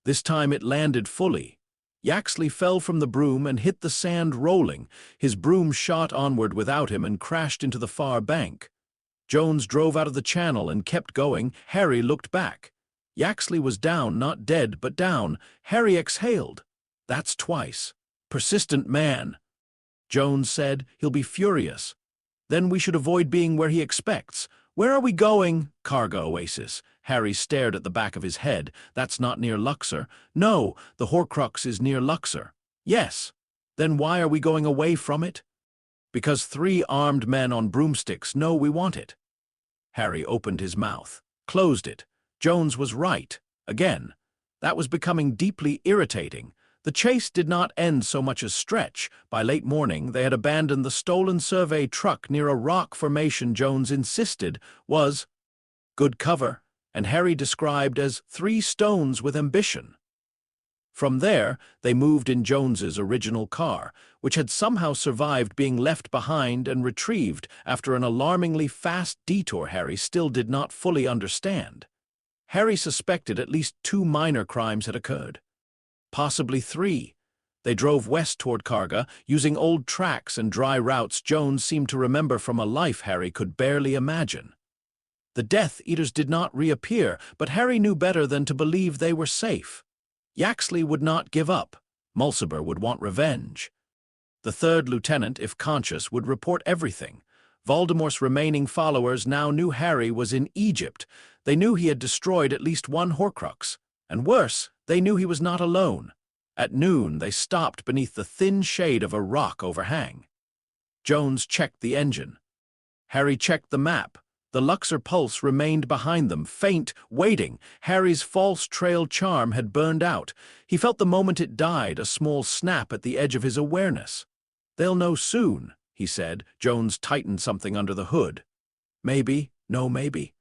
This time it landed fully. Yaxley fell from the broom and hit the sand rolling. His broom shot onward without him and crashed into the far bank. Jones drove out of the channel and kept going. Harry looked back. Yaxley was down, not dead, but down. Harry exhaled. "That's twice. Persistent man." Jones said, "He'll be furious. Then we should avoid being where he expects." "Where are we going?" "Cargo Oasis." Harry stared at the back of his head. That's not near Luxor. No, the Horcrux is near Luxor. Yes. Then why are we going away from it? Because 3 armed men on broomsticks know we want it. Harry opened his mouth, closed it. Jones was right. Again. That was becoming deeply irritating. The chase did not end so much as stretch. By late morning, they had abandoned the stolen survey truck near a rock formation Jones insisted was good cover, and Harry described as 3 stones with ambition. From there, they moved in Jones's original car, which had somehow survived being left behind and retrieved after an alarmingly fast detour Harry still did not fully understand. Harry suspected at least 2 minor crimes had occurred. Possibly 3. They drove west toward Karga, using old tracks and dry routes Jones seemed to remember from a life Harry could barely imagine. The Death Eaters did not reappear, but Harry knew better than to believe they were safe. Yaxley would not give up. Mulciber would want revenge. The 3rd lieutenant, if conscious, would report everything. Voldemort's remaining followers now knew Harry was in Egypt. They knew he had destroyed at least 1 Horcrux. And worse, they knew he was not alone. At noon, they stopped beneath the thin shade of a rock overhang. Jones checked the engine. Harry checked the map. The Luxor pulse remained behind them, faint, waiting. Harry's false trail charm had burned out. He felt the moment it died, a small snap at the edge of his awareness. "They'll know soon," he said. Jones tightened something under the hood. "Maybe, no maybe."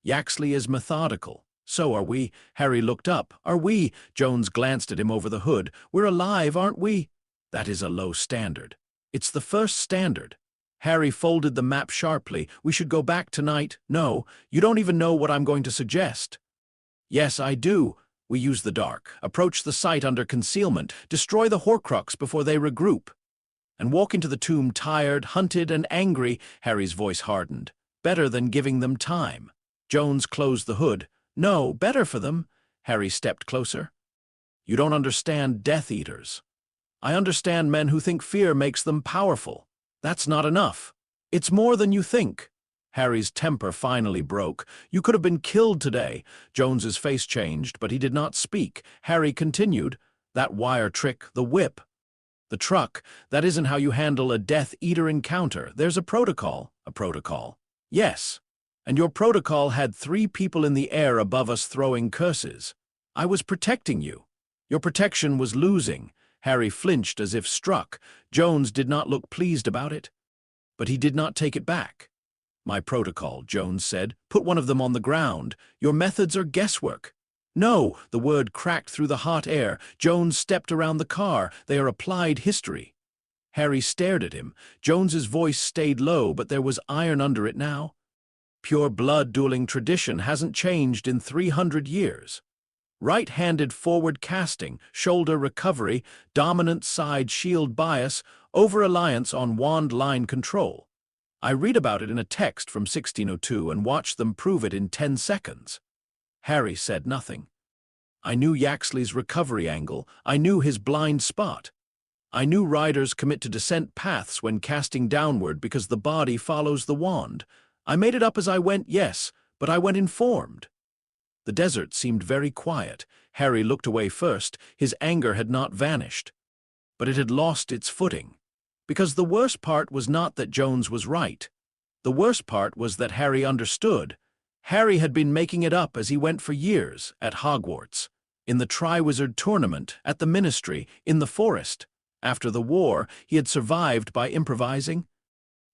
Yaxley is methodical. So are we. Harry looked up. "Are we?" Jones glanced at him over the hood. "We're alive, aren't we?" "That is a low standard." "It's the first standard." Harry folded the map sharply. "We should go back tonight." "No, you don't even know what I'm going to suggest." "Yes, I do. We use the dark, approach the site under concealment, destroy the Horcrux before they regroup, and walk into the tomb tired, hunted, and angry." Harry's voice hardened. "Better than giving them time." Jones closed the hood. "No, better for them." Harry stepped closer. "You don't understand Death Eaters. I understand men who think fear makes them powerful. That's not enough. It's more than you think." Harry's temper finally broke. "You could have been killed today." Jones's face changed, but he did not speak. Harry continued. "That wire trick, the whip, the truck, that isn't how you handle a Death Eater encounter. There's a protocol." "A protocol?" "Yes. And your protocol had 3 people in the air above us throwing curses. I was protecting you. Your protection was losing." Harry flinched as if struck. Jones did not look pleased about it. But he did not take it back. "My protocol," Jones said. "Put one of them on the ground. Your methods are guesswork." "No," the word cracked through the hot air. Jones stepped around the car. "They are applied history." Harry stared at him. Jones's voice stayed low, but there was iron under it now. "Pure blood dueling tradition hasn't changed in 300 years. Right-handed forward casting, shoulder recovery, dominant side shield bias, over-reliance on wand line control. I read about it in a text from 1602 and watched them prove it in 10 seconds. Harry said nothing. I knew Yaxley's recovery angle. I knew his blind spot. I knew riders commit to descent paths when casting downward because the body follows the wand. I made it up as I went, yes, but I went informed. The desert seemed very quiet. Harry looked away first. His anger had not vanished, but it had lost its footing. Because the worst part was not that Jones was right. The worst part was that Harry understood. Harry had been making it up as he went for years, at Hogwarts, in the Triwizard Tournament, at the Ministry, in the forest. After the war, he had survived by improvising.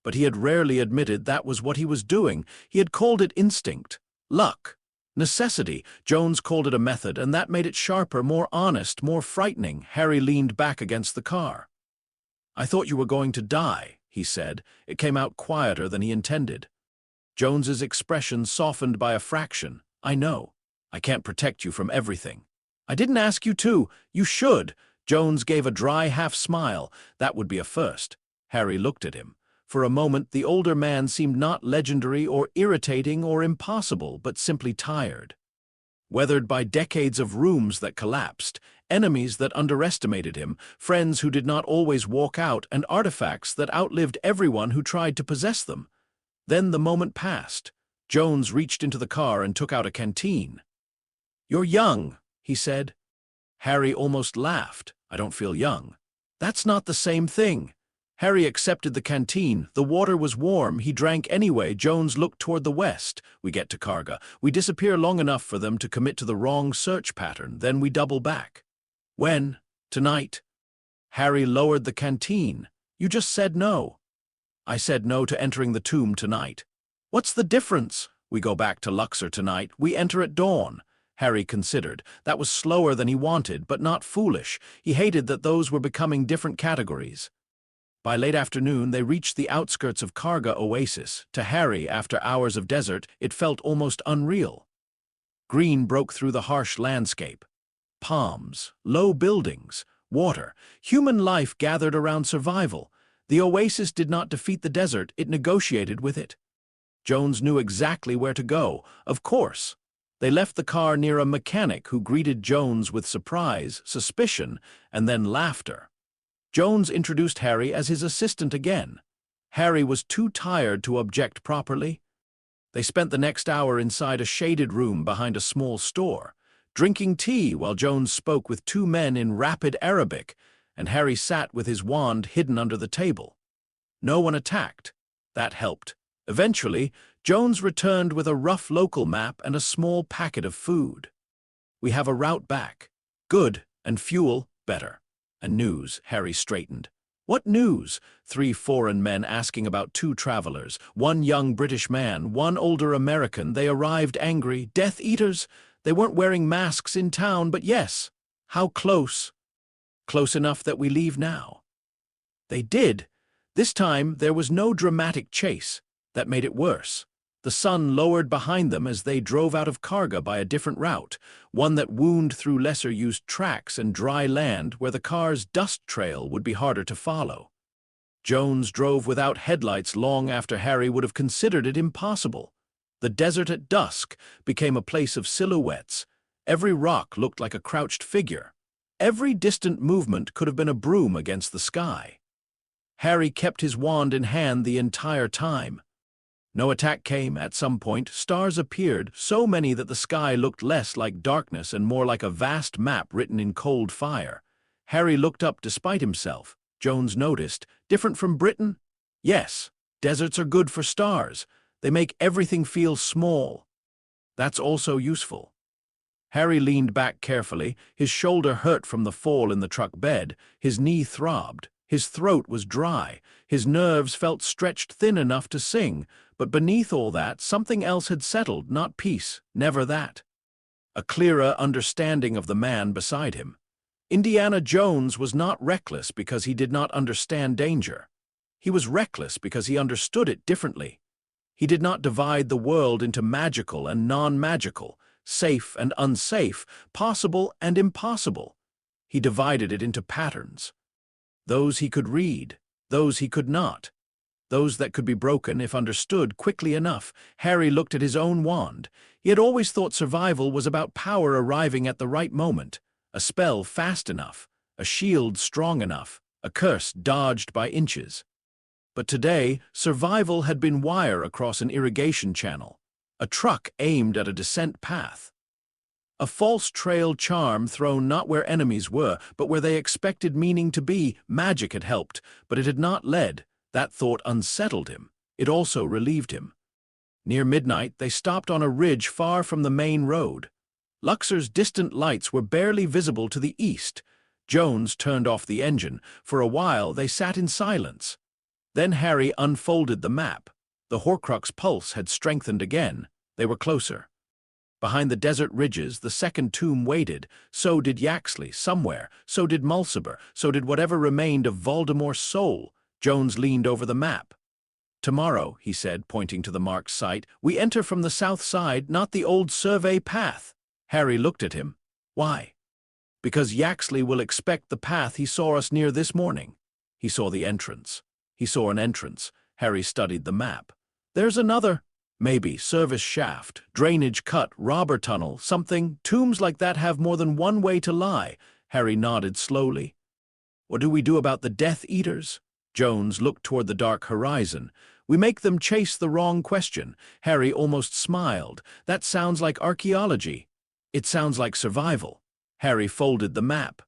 But he had rarely admitted that was what he was doing. He had called it instinct, luck, necessity. Jones called it a method, and that made it sharper, more honest, more frightening. Harry leaned back against the car. I thought you were going to die, he said. It came out quieter than he intended. Jones's expression softened by a fraction. I know. I can't protect you from everything. I didn't ask you to. You should. Jones gave a dry half-smile. That would be a first. Harry looked at him. For a moment, the older man seemed not legendary or irritating or impossible, but simply tired. Weathered by decades of rooms that collapsed, enemies that underestimated him, friends who did not always walk out, and artifacts that outlived everyone who tried to possess them. Then the moment passed. Jones reached into the car and took out a canteen. "You're young," he said. Harry almost laughed. "I don't feel young." "That's not the same thing." Harry accepted the canteen. The water was warm. He drank anyway. Jones looked toward the west. "We get to Karga. We disappear long enough for them to commit to the wrong search pattern. Then we double back." "When?" "Tonight." Harry lowered the canteen. "You just said no." "I said no to entering the tomb tonight." "What's the difference?" "We go back to Luxor tonight. We enter at dawn." Harry considered. That was slower than he wanted, but not foolish. He hated that those were becoming different categories. By late afternoon, they reached the outskirts of Karga Oasis. To Harry, after hours of desert, it felt almost unreal. Green broke through the harsh landscape. Palms, low buildings, water, human life gathered around survival. The oasis did not defeat the desert, it negotiated with it. Jones knew exactly where to go. Of course. They left the car near a mechanic who greeted Jones with surprise, suspicion, and then laughter. Jones introduced Harry as his assistant again. Harry was too tired to object properly. They spent the next hour inside a shaded room behind a small store, drinking tea while Jones spoke with two men in rapid Arabic, and Harry sat with his wand hidden under the table. No one attacked. That helped. Eventually, Jones returned with a rough local map and a small packet of food. "We have a route back." "Good. And fuel?" "Better." "And news?" Harry straightened. "What news?" "Three foreign men asking about two travelers. One young British man, one older American. They arrived angry. Death Eaters. They weren't wearing masks in town, but yes." "How close?" "Close enough that we leave now." They did. This time there was no dramatic chase. That made it worse. The sun lowered behind them as they drove out of Karga by a different route, one that wound through lesser-used tracks and dry land where the car's dust trail would be harder to follow. Jones drove without headlights long after Harry would have considered it impossible. The desert at dusk became a place of silhouettes. Every rock looked like a crouched figure. Every distant movement could have been a broom against the sky. Harry kept his wand in hand the entire time. No attack came. At some point, stars appeared, so many that the sky looked less like darkness and more like a vast map written in cold fire. Harry looked up despite himself. Jones noticed. "Different from Britain?" "Yes. Deserts are good for stars. They make everything feel small." "That's also useful." Harry leaned back carefully. His shoulder hurt from the fall in the truck bed. His knee throbbed. His throat was dry. His nerves felt stretched thin enough to sing. But beneath all that, something else had settled, not peace, never that. A clearer understanding of the man beside him. Indiana Jones was not reckless because he did not understand danger. He was reckless because he understood it differently. He did not divide the world into magical and non-magical, safe and unsafe, possible and impossible. He divided it into patterns. Those he could read, those he could not. Those that could be broken if understood quickly enough. Harry looked at his own wand. He had always thought survival was about power arriving at the right moment, a spell fast enough, a shield strong enough, a curse dodged by inches. But today, survival had been wire across an irrigation channel, a truck aimed at a descent path. A false trail charm thrown not where enemies were, but where they expected meaning to be. Magic had helped, but it had not led. That thought unsettled him. It also relieved him. Near midnight, they stopped on a ridge far from the main road. Luxor's distant lights were barely visible to the east. Jones turned off the engine. For a while, they sat in silence. Then Harry unfolded the map. The Horcrux pulse had strengthened again. They were closer. Behind the desert ridges, the second tomb waited. So did Yaxley, somewhere. So did Mulciber. So did whatever remained of Voldemort's soul. Jones leaned over the map. "Tomorrow," he said, pointing to the marked site, "we enter from the south side, not the old survey path." Harry looked at him. "Why?" "Because Yaxley will expect the path he saw us near this morning." He saw the entrance. He saw an entrance. Harry studied the map. "There's another. Maybe service shaft, drainage cut, robber tunnel, something. Tombs like that have more than one way to lie." Harry nodded slowly. "What do we do about the Death Eaters?" Jones looked toward the dark horizon. We make them chase the wrong question. Harry almost smiled. That sounds like archaeology. It sounds like survival. Harry folded the map.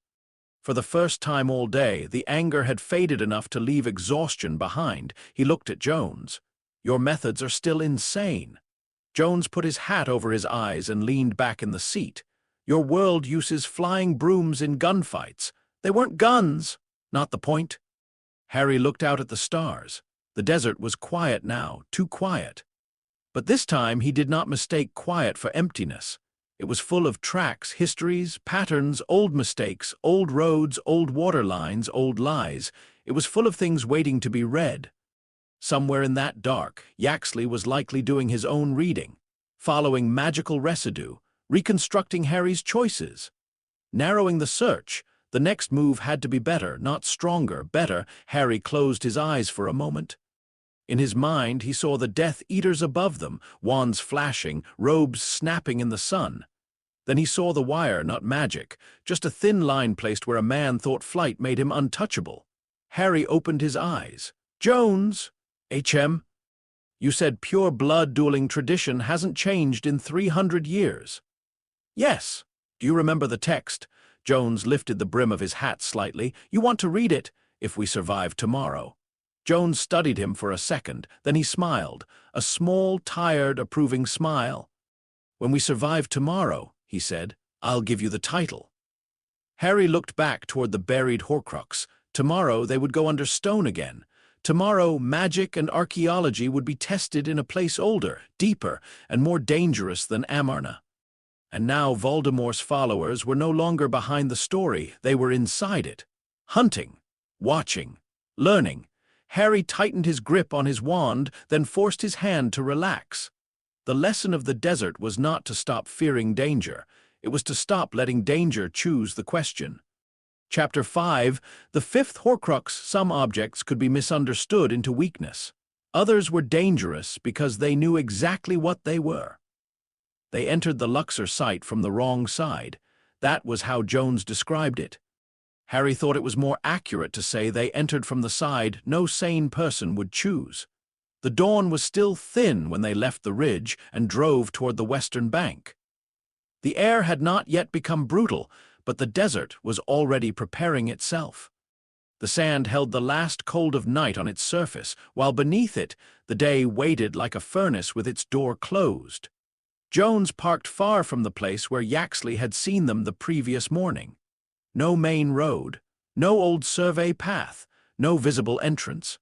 For the first time all day, the anger had faded enough to leave exhaustion behind. He looked at Jones. Your methods are still insane. Jones put his hat over his eyes and leaned back in the seat. Your world uses flying brooms in gunfights. They weren't guns. Not the point. Harry looked out at the stars. The desert was quiet now, too quiet. But this time he did not mistake quiet for emptiness. It was full of tracks, histories, patterns, old mistakes, old roads, old water lines, old lies. It was full of things waiting to be read. Somewhere in that dark, Yaxley was likely doing his own reading, following magical residue, reconstructing Harry's choices. Narrowing the search, the next move had to be better, not stronger, better. Harry closed his eyes for a moment. In his mind, he saw the Death Eaters above them, wands flashing, robes snapping in the sun. Then he saw the wire, not magic, just a thin line placed where a man thought flight made him untouchable. Harry opened his eyes. Jones! HM? You said pure blood dueling tradition hasn't changed in 300 years. Yes. Do you remember the text? Jones lifted the brim of his hat slightly. You want to read it, if we survive tomorrow. Jones studied him for a second, then he smiled, a small, tired, approving smile. When we survive tomorrow, he said, I'll give you the title. Harry looked back toward the buried Horcrux. Tomorrow they would go under stone again. Tomorrow magic and archaeology would be tested in a place older, deeper, and more dangerous than Amarna. And now Voldemort's followers were no longer behind the story, they were inside it. Hunting, watching, learning. Harry tightened his grip on his wand, then forced his hand to relax. The lesson of the desert was not to stop fearing danger. It was to stop letting danger choose the question. Chapter 5, the fifth Horcrux. Some objects could be misunderstood into weakness. Others were dangerous because they knew exactly what they were. They entered the Luxor site from the wrong side. That was how Jones described it. Harry thought it was more accurate to say they entered from the side no sane person would choose. The dawn was still thin when they left the ridge and drove toward the western bank. The air had not yet become brutal, but the desert was already preparing itself. The sand held the last cold of night on its surface, while beneath it, the day waited like a furnace with its door closed. Jones parked far from the place where Yaxley had seen them the previous morning. No main road, no old survey path, no visible entrance.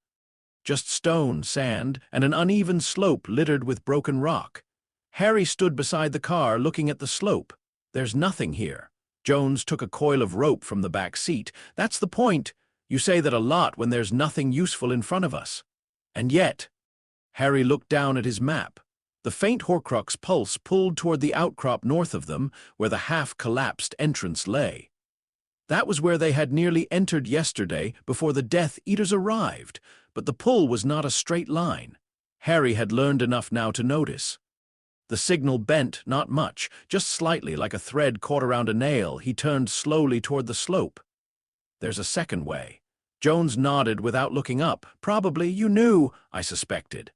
Just stone, sand, and an uneven slope littered with broken rock. Harry stood beside the car looking at the slope. There's nothing here. Jones took a coil of rope from the back seat. That's the point. You say that a lot when there's nothing useful in front of us. And yet, Harry looked down at his map. The faint Horcrux pulse pulled toward the outcrop north of them, where the half-collapsed entrance lay. That was where they had nearly entered yesterday before the Death Eaters arrived, but the pull was not a straight line. Harry had learned enough now to notice. The signal bent not much, just slightly like a thread caught around a nail. He turned slowly toward the slope. There's a second way. Jones nodded without looking up. Probably you knew, I suspected.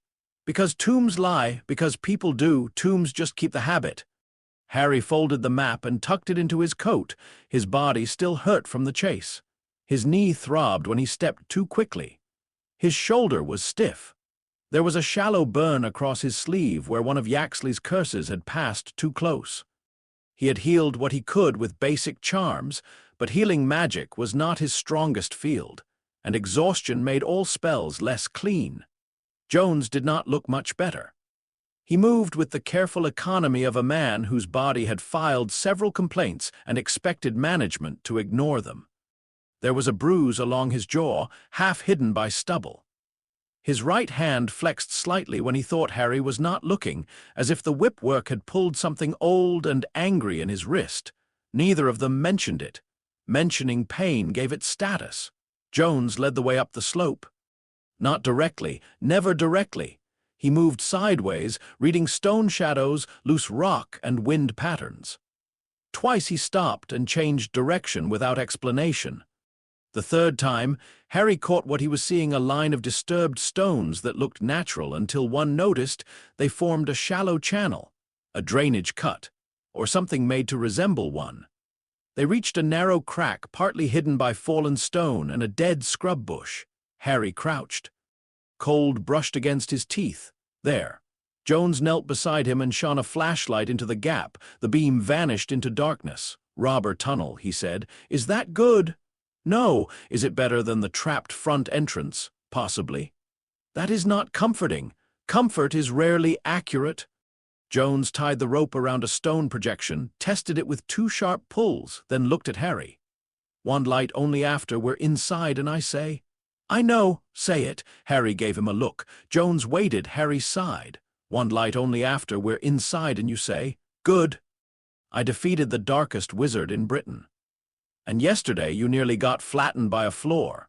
Because tombs lie, because people do, tombs just keep the habit. Harry folded the map and tucked it into his coat. His body still hurt from the chase. His knee throbbed when he stepped too quickly. His shoulder was stiff. There was a shallow burn across his sleeve where one of Yaxley's curses had passed too close. He had healed what he could with basic charms, but healing magic was not his strongest field, and exhaustion made all spells less clean. Jones did not look much better. He moved with the careful economy of a man whose body had filed several complaints and expected management to ignore them. There was a bruise along his jaw, half hidden by stubble. His right hand flexed slightly when he thought Harry was not looking, as if the whip work had pulled something old and angry in his wrist. Neither of them mentioned it. Mentioning pain gave it status. Jones led the way up the slope. Not directly, never directly. He moved sideways, reading stone shadows, loose rock, and wind patterns. Twice he stopped and changed direction without explanation. The third time, Harry caught what he was seeing, a line of disturbed stones that looked natural until one noticed they formed a shallow channel, a drainage cut, or something made to resemble one. They reached a narrow crack partly hidden by fallen stone and a dead scrub bush. Harry crouched. Cold brushed against his teeth. There. Jones knelt beside him and shone a flashlight into the gap. The beam vanished into darkness. "Robber tunnel," he said. "Is that good?" "No." "Is it better than the trapped front entrance?" "Possibly." "That is not comforting. Comfort is rarely accurate." Jones tied the rope around a stone projection, tested it with 2 sharp pulls, then looked at Harry. "Want light only after we're inside and I say?" "I know. Say it." Harry gave him a look. Jones waited. Harry sighed. "Want light only after we're inside and you say?" "Good." "I defeated the darkest wizard in Britain." "And yesterday you nearly got flattened by a floor."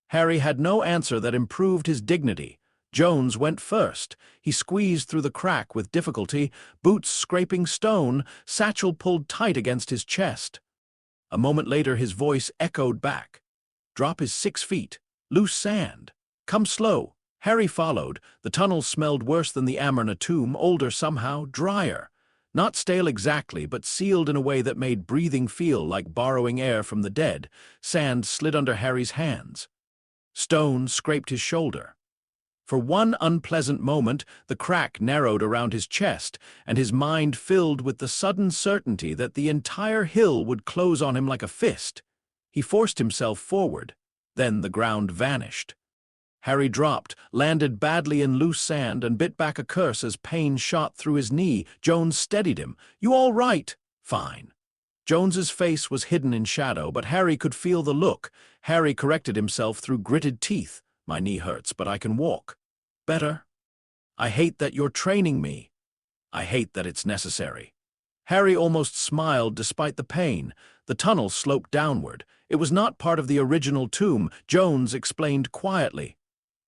Harry had no answer that improved his dignity. Jones went first. He squeezed through the crack with difficulty, boots scraping stone, satchel pulled tight against his chest. A moment later his voice echoed back. "Drop is 6 feet. Loose sand. Come slow." Harry followed. The tunnel smelled worse than the Amarna tomb, older somehow, drier. Not stale exactly, but sealed in a way that made breathing feel like borrowing air from the dead. Sand slid under Harry's hands. Stone scraped his shoulder. For one unpleasant moment, the crack narrowed around his chest, and his mind filled with the sudden certainty that the entire hill would close on him like a fist. He forced himself forward. Then the ground vanished. Harry dropped, landed badly in loose sand, and bit back a curse as pain shot through his knee. Jones steadied him. "You all right?" "Fine." Jones's face was hidden in shadow, but Harry could feel the look. Harry corrected himself through gritted teeth. "My knee hurts, but I can walk." "Better?" "I hate that you're training me." "I hate that it's necessary." Harry almost smiled despite the pain. The tunnel sloped downward. It was not part of the original tomb, Jones explained quietly.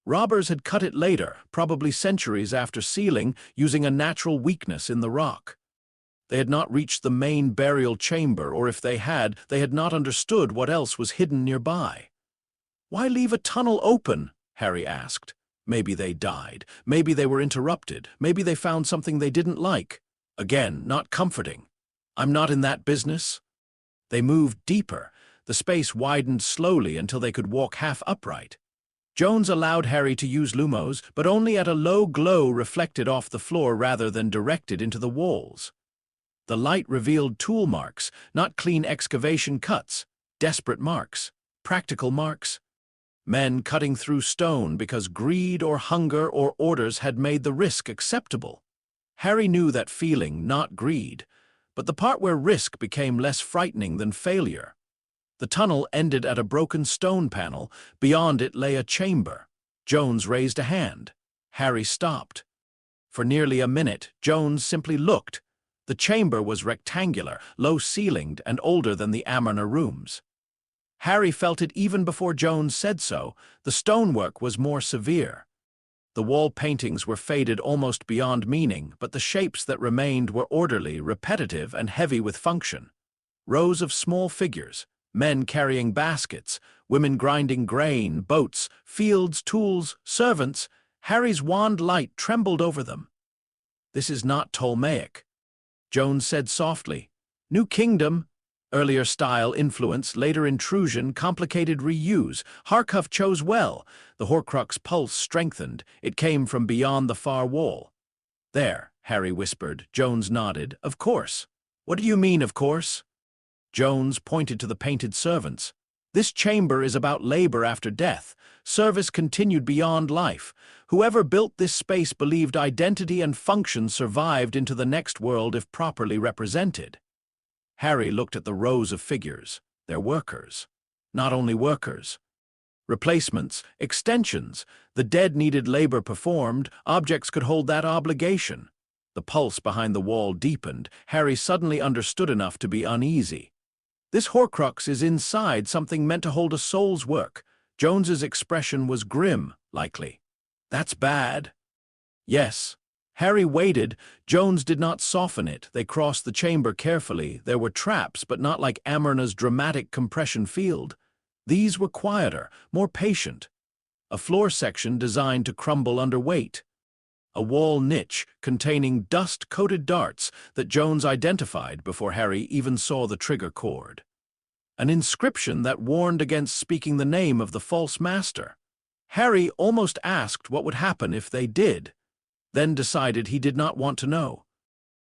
Robbers had cut it later, probably centuries after sealing, using a natural weakness in the rock. They had not reached the main burial chamber, or if they had not understood what else was hidden nearby. "Why leave a tunnel open?" Harry asked. Maybe they died. Maybe they were interrupted. Maybe they found something they didn't like. Again, not comforting. "I'm not in that business." They moved deeper. The space widened slowly until they could walk half upright. Jones allowed Harry to use lumos, but only at a low glow reflected off the floor rather than directed into the walls. The light revealed tool marks, not clean excavation cuts, desperate marks, practical marks. Men cutting through stone because greed or hunger or orders had made the risk acceptable. Harry knew that feeling, not greed, but the part where risk became less frightening than failure. The tunnel ended at a broken stone panel. Beyond it lay a chamber. Jones raised a hand. Harry stopped. For nearly a minute, Jones simply looked. The chamber was rectangular, low-ceilinged, and older than the Amarna rooms. Harry felt it even before Jones said so. The stonework was more severe. The wall paintings were faded almost beyond meaning, but the shapes that remained were orderly, repetitive, and heavy with function. Rows of small figures, men carrying baskets, women grinding grain, boats, fields, tools, servants. Harry's wand light trembled over them. "This is not Ptolemaic," Jones said softly. "New kingdom. Earlier style, influence, later intrusion, complicated reuse. Horcrux chose well. The Horcrux pulse strengthened. It came from beyond the far wall." "There," Harry whispered. Jones nodded. "Of course." "What do you mean, of course?" Jones pointed to the painted servants. "This chamber is about labor after death. Service continued beyond life. Whoever built this space believed identity and function survived into the next world if properly represented." Harry looked at the rows of figures. They're workers. Not only workers. Replacements, extensions. The dead needed labor performed. Objects could hold that obligation. The pulse behind the wall deepened. Harry suddenly understood enough to be uneasy. This Horcrux is inside something meant to hold a soul's work. Jones's expression was grim, likely. "That's bad." "Yes." Harry waited. Jones did not soften it. They crossed the chamber carefully. There were traps, but not like Amarna's dramatic compression field. These were quieter, more patient. A floor section designed to crumble under weight. A wall niche containing dust-coated darts that Jones identified before Harry even saw the trigger cord. An inscription that warned against speaking the name of the false master. Harry almost asked what would happen if they did, then decided he did not want to know.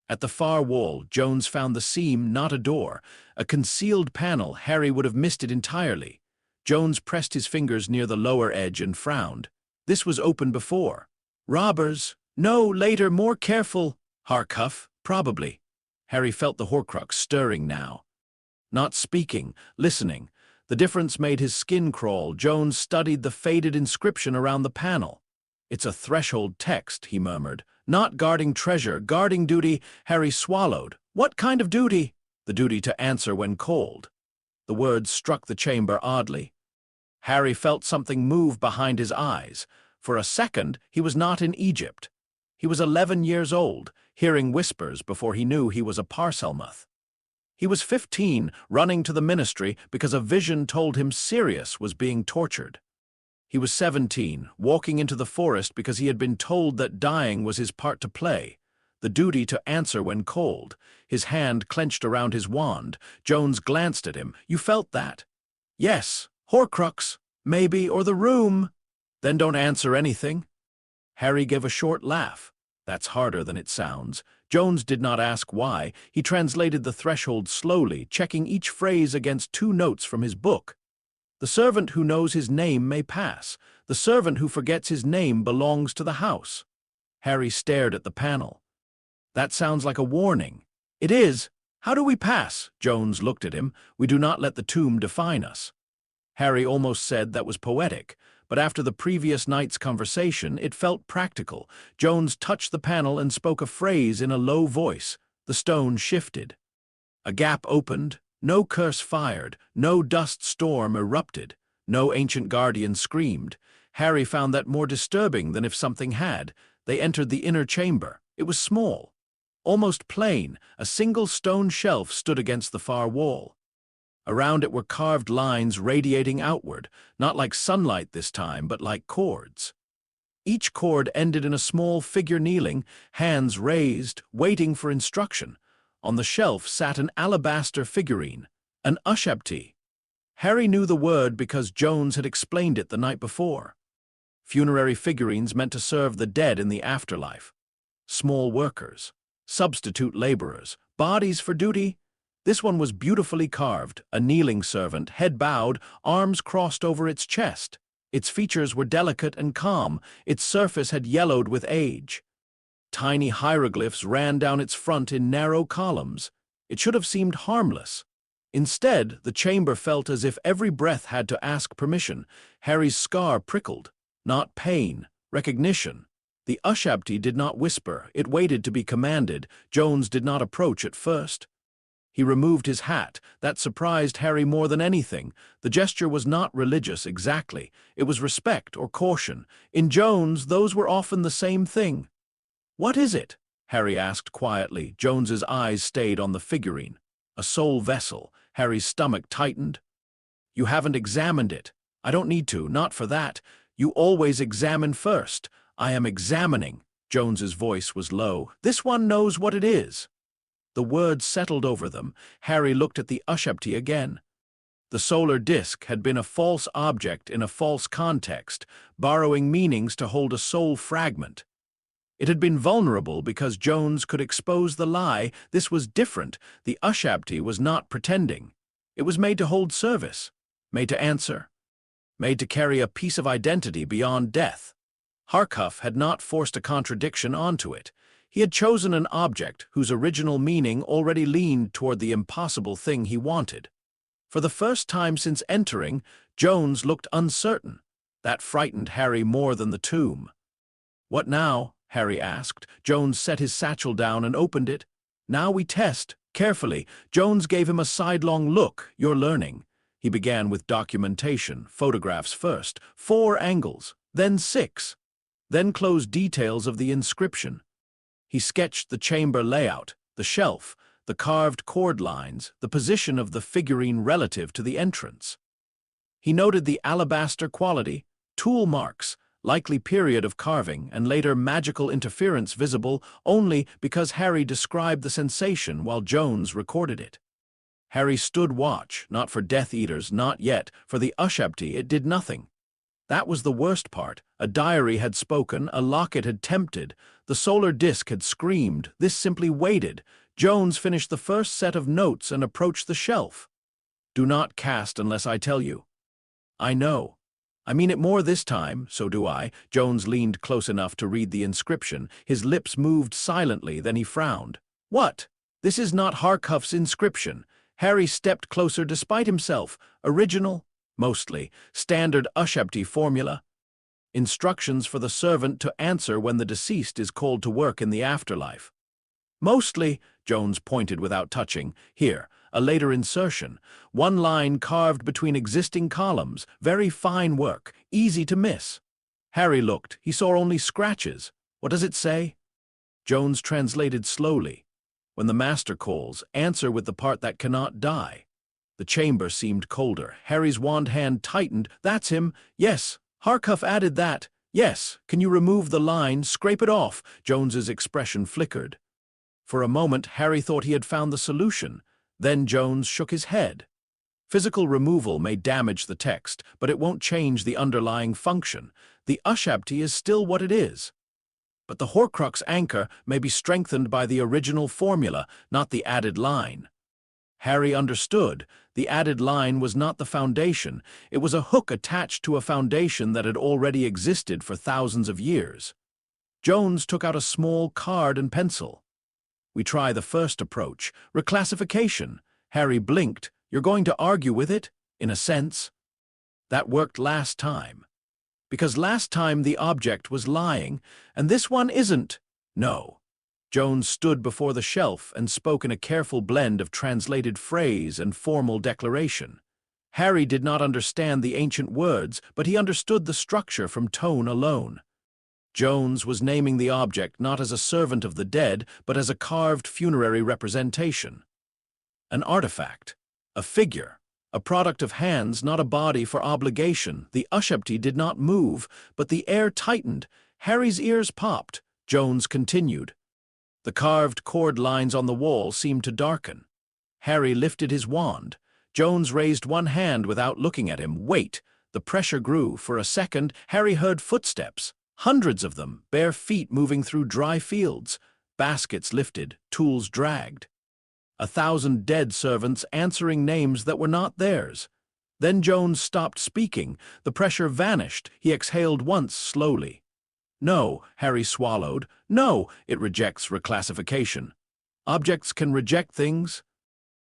At the far wall, Jones found the seam, not a door, a concealed panel. Harry would have missed it entirely. Jones pressed his fingers near the lower edge and frowned. This was open before. Robbers? No, later, more careful. Horcrux, probably. Harry felt the Horcrux stirring now. Not speaking, listening. The difference made his skin crawl. Jones studied the faded inscription around the panel. It's a threshold text, he murmured. Not guarding treasure, guarding duty. Harry swallowed. What kind of duty? The duty to answer when called. The words struck the chamber oddly. Harry felt something move behind his eyes. For a second, he was not in Egypt. He was 11 years old, hearing whispers before he knew he was a Parselmuth. He was 15, running to the ministry because a vision told him Sirius was being tortured. He was 17, walking into the forest because he had been told that dying was his part to play, the duty to answer when called. His hand clenched around his wand. Jones glanced at him. You felt that? Yes, Horcrux, maybe, or the room. Then don't answer anything. Harry gave a short laugh. That's harder than it sounds. Jones did not ask why. He translated the threshold slowly, checking each phrase against 2 notes from his book. The servant who knows his name may pass. The servant who forgets his name belongs to the house. Harry stared at the panel. That sounds like a warning. It is. How do we pass? Jones looked at him. We do not let the tomb define us. Harry almost said that was poetic, but after the previous night's conversation, it felt practical. Jones touched the panel and spoke a phrase in a low voice. The stone shifted. A gap opened. No curse fired, no dust storm erupted, no ancient guardian screamed. Harry found that more disturbing than if something had. They entered the inner chamber. It was small, almost plain. A single stone shelf stood against the far wall. Around it were carved lines radiating outward, not like sunlight this time, but like cords. Each cord ended in a small figure kneeling, hands raised, waiting for instruction. On the shelf sat an alabaster figurine, an Ushabti. Harry knew the word because Jones had explained it the night before. Funerary figurines meant to serve the dead in the afterlife. Small workers, substitute laborers, bodies for duty. This one was beautifully carved, a kneeling servant, head bowed, arms crossed over its chest. Its features were delicate and calm. Its surface had yellowed with age. Tiny hieroglyphs ran down its front in narrow columns. It should have seemed harmless. Instead, the chamber felt as if every breath had to ask permission. Harry's scar prickled. Not pain, recognition. The Ushabti did not whisper. It waited to be commanded. Jones did not approach at first. He removed his hat. That surprised Harry more than anything. The gesture was not religious exactly. It was respect or caution. In Jones, those were often the same thing. What is it? Harry asked quietly. Jones's eyes stayed on the figurine. A soul vessel. Harry's stomach tightened. You haven't examined it. I don't need to, not for that. You always examine first. I am examining. Jones's voice was low. This one knows what it is. The words settled over them. Harry looked at the Ushabti again. The solar disk had been a false object in a false context, borrowing meanings to hold a soul fragment. It had been vulnerable because Jones could expose the lie. This was different. The Ushabti was not pretending. It was made to hold service, made to answer, made to carry a piece of identity beyond death. Horcrux had not forced a contradiction onto it. He had chosen an object whose original meaning already leaned toward the impossible thing he wanted. For the first time since entering, Jones looked uncertain. That frightened Harry more than the tomb. What now? Harry asked. Jones set his satchel down and opened it. Now we test. Carefully. Jones gave him a sidelong look. You're learning. He began with documentation, photographs first, 4 angles, then 6. Then closed details of the inscription. He sketched the chamber layout, the shelf, the carved cord lines, the position of the figurine relative to the entrance. He noted the alabaster quality, tool marks, likely period of carving, and later magical interference visible only because Harry described the sensation while Jones recorded it. Harry stood watch, not for Death Eaters, not yet. For the Ushabti, it did nothing. That was the worst part. A diary had spoken, a locket had tempted, the solar disk had screamed. This simply waited. Jones finished the first set of notes and approached the shelf. "Do not cast unless I tell you." "I know. I mean it more this time, so do I." Jones leaned close enough to read the inscription. His lips moved silently, then he frowned. "What? This is not Horcruxes' inscription." Harry stepped closer despite himself. "Original? Mostly. Standard Ushabti formula. Instructions for the servant to answer when the deceased is called to work in the afterlife." "Mostly," Jones pointed without touching. "Here, a later insertion. One line carved between existing columns. Very fine work. Easy to miss." Harry looked. He saw only scratches. "What does it say?" Jones translated slowly. "When the master calls, answer with the part that cannot die." The chamber seemed colder. Harry's wand hand tightened. "That's him. Yes. Horcrux added that. Yes. Can you remove the line? Scrape it off." Jones's expression flickered. For a moment, Harry thought he had found the solution. Then Jones shook his head. "Physical removal may damage the text, but it won't change the underlying function. The Ushabti is still what it is. But the Horcrux anchor may be strengthened by the original formula, not the added line." Harry understood. The added line was not the foundation. It was a hook attached to a foundation that had already existed for thousands of years. Jones took out a small card and pencil. "We try the first approach, reclassification." Harry blinked. "You're going to argue with it? In a sense." "That worked last time." "Because last time the object was lying, and this one isn't." "No." Jones stood before the shelf and spoke in a careful blend of translated phrase and formal declaration. Harry did not understand the ancient words, but he understood the structure from tone alone. Jones was naming the object not as a servant of the dead, but as a carved funerary representation. An artifact, a figure, a product of hands, not a body for obligation. The Ushabti did not move, but the air tightened. Harry's ears popped. Jones continued. The carved cord lines on the wall seemed to darken. Harry lifted his wand. Jones raised one hand without looking at him. "Wait." The pressure grew. For a second, Harry heard footsteps. Hundreds of them, bare feet moving through dry fields. Baskets lifted, tools dragged. 1,000 dead servants answering names that were not theirs. Then Jones stopped speaking. The pressure vanished. He exhaled once, slowly. "No," Harry swallowed. "No, it rejects reclassification. Objects can reject things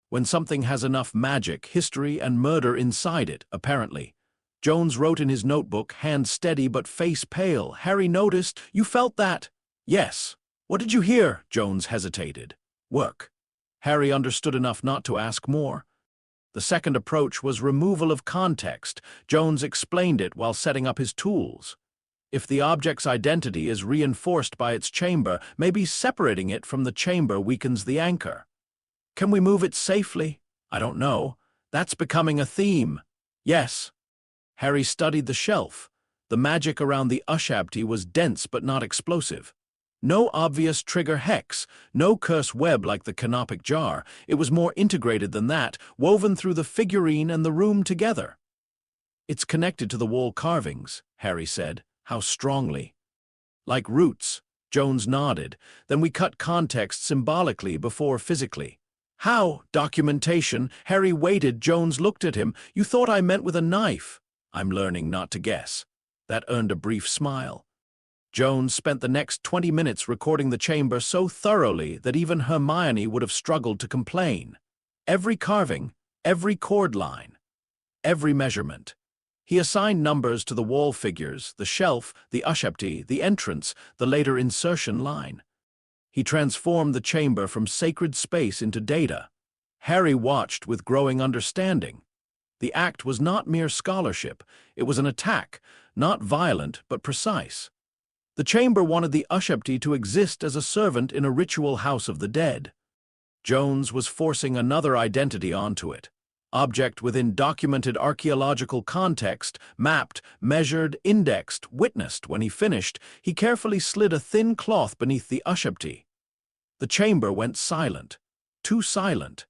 when something has enough magic, history, and murder inside it, apparently." Jones wrote in his notebook, hand steady but face pale. Harry noticed. "You felt that?" "Yes." "What did you hear?" Jones hesitated. "Work." Harry understood enough not to ask more. The second approach was removal of context. Jones explained it while setting up his tools. If the object's identity is reinforced by its chamber, maybe separating it from the chamber weakens the anchor. "Can we move it safely?" "I don't know. That's becoming a theme." "Yes." Harry studied the shelf. The magic around the Ushabti was dense but not explosive. No obvious trigger hex, no curse web like the canopic jar. It was more integrated than that, woven through the figurine and the room together. "It's connected to the wall carvings," Harry said. "How strongly?" "Like roots." Jones nodded. "Then we cut context symbolically before physically." "How?" "Documentation." Harry waited. Jones looked at him. "You thought I meant with a knife." "I'm learning not to guess." That earned a brief smile. Jones spent the next 20 minutes recording the chamber so thoroughly that even Hermione would have struggled to complain. Every carving, every cord line, every measurement. He assigned numbers to the wall figures, the shelf, the Ushabti, the entrance, the later insertion line. He transformed the chamber from sacred space into data. Harry watched with growing understanding. The act was not mere scholarship. It was an attack, not violent but precise. The chamber wanted the Ushabti to exist as a servant in a ritual house of the dead. Jones was forcing another identity onto it. Object within documented archaeological context, mapped, measured, indexed, witnessed. When he finished, he carefully slid a thin cloth beneath the Ushapti. The chamber went silent. Too silent.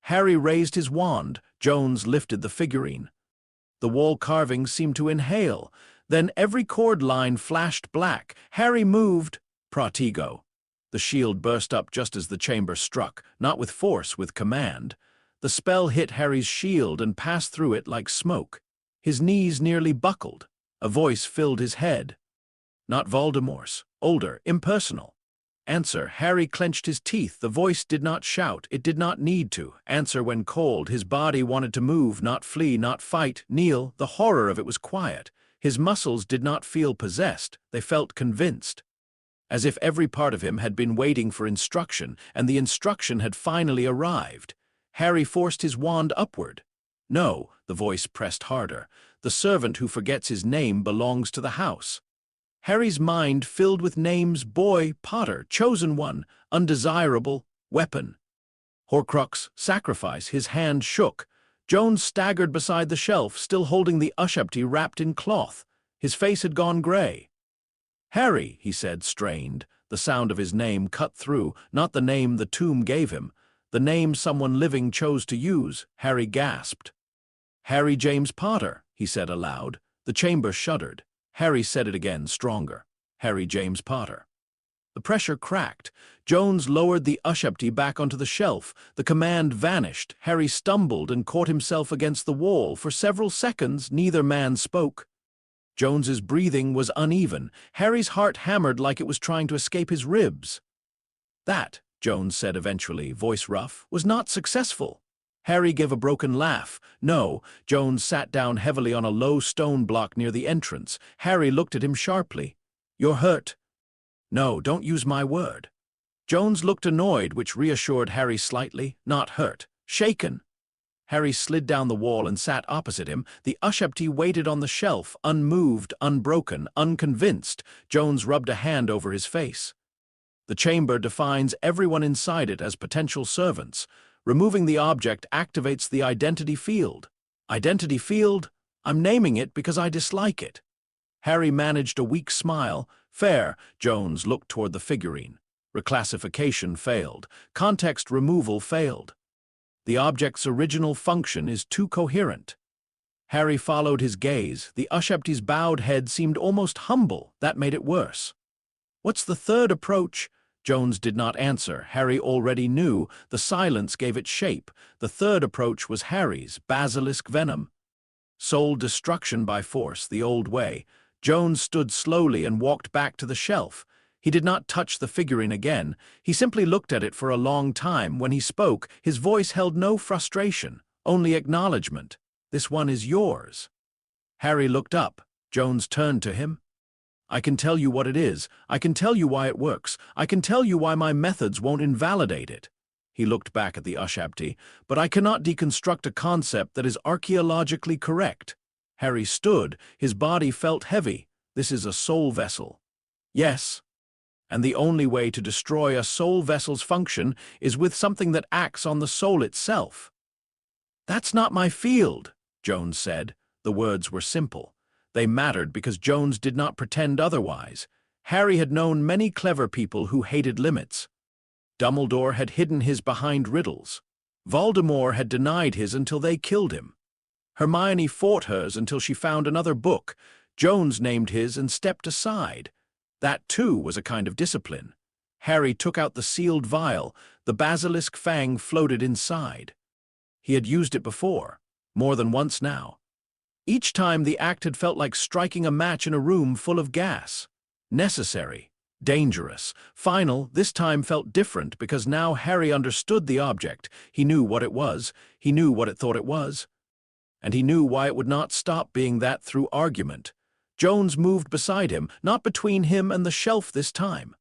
Harry raised his wand. Jones lifted the figurine. The wall carvings seemed to inhale. Then every cord line flashed black. Harry moved. Pratigo. The shield burst up just as the chamber struck, not with force, with command. The spell hit Harry's shield and passed through it like smoke. His knees nearly buckled. A voice filled his head. Not Voldemort's. Older, impersonal. Answer. Harry clenched his teeth. The voice did not shout. It did not need to. Answer when called. His body wanted to move, not flee, not fight. Kneel. The horror of it was quiet. His muscles did not feel possessed. They felt convinced. As if every part of him had been waiting for instruction, and the instruction had finally arrived. Harry forced his wand upward. No, the voice pressed harder. The servant who forgets his name belongs to the house. Harry's mind filled with names: boy, Potter, chosen one, undesirable, weapon. Horcrux, sacrifice. His hand shook. Jones staggered beside the shelf, still holding the Ushapti wrapped in cloth. His face had gone gray. Harry, he said, strained. The sound of his name cut through, not the name the tomb gave him. The name someone living chose to use. Harry gasped. Harry James Potter, he said aloud. The chamber shuddered. Harry said it again, stronger. Harry James Potter. The pressure cracked. Jones lowered the Ushapti back onto the shelf. The command vanished. Harry stumbled and caught himself against the wall. For several seconds, neither man spoke. Jones's breathing was uneven. Harry's heart hammered like it was trying to escape his ribs. That, Jones said eventually, voice rough, was not successful. Harry gave a broken laugh. No. Jones sat down heavily on a low stone block near the entrance. Harry looked at him sharply. You're hurt. No, don't use my word. Jones looked annoyed, which reassured Harry slightly. Not hurt. Shaken. Harry slid down the wall and sat opposite him. The Ushapti waited on the shelf, unmoved, unbroken, unconvinced. Jones rubbed a hand over his face. The chamber defines everyone inside it as potential servants. Removing the object activates the identity field. Identity field? I'm naming it because I dislike it. Harry managed a weak smile. Fair. Jones looked toward the figurine. Reclassification failed. Context removal failed. The object's original function is too coherent. Harry followed his gaze. The Ushapti's bowed head seemed almost humble. That made it worse. What's the third approach? Jones did not answer. Harry already knew. The silence gave it shape. The third approach was Harry's, basilisk venom. Soul destruction by force, the old way. Jones stood slowly and walked back to the shelf. He did not touch the figurine again. He simply looked at it for a long time. When he spoke, his voice held no frustration, only acknowledgement. This one is yours. Harry looked up. Jones turned to him. I can tell you what it is. I can tell you why it works. I can tell you why my methods won't invalidate it. He looked back at the Ushapti. But I cannot deconstruct a concept that is archaeologically correct. Harry stood. His body felt heavy. This is a soul vessel. Yes. And the only way to destroy a soul vessel's function is with something that acts on the soul itself. That's not my field, Jones said. The words were simple. They mattered because Jones did not pretend otherwise. Harry had known many clever people who hated limits. Dumbledore had hidden his behind riddles. Voldemort had denied his until they killed him. Hermione fought hers until she found another book. Jones named his and stepped aside. That, too, was a kind of discipline. Harry took out the sealed vial. The basilisk fang floated inside. He had used it before, more than once now. Each time the act had felt like striking a match in a room full of gas. Necessary, dangerous, final. This time felt different because now Harry understood the object. He knew what it was. He knew what it thought it was. And he knew why it would not stop being that through argument. Jones moved beside him, not between him and the shelf this time.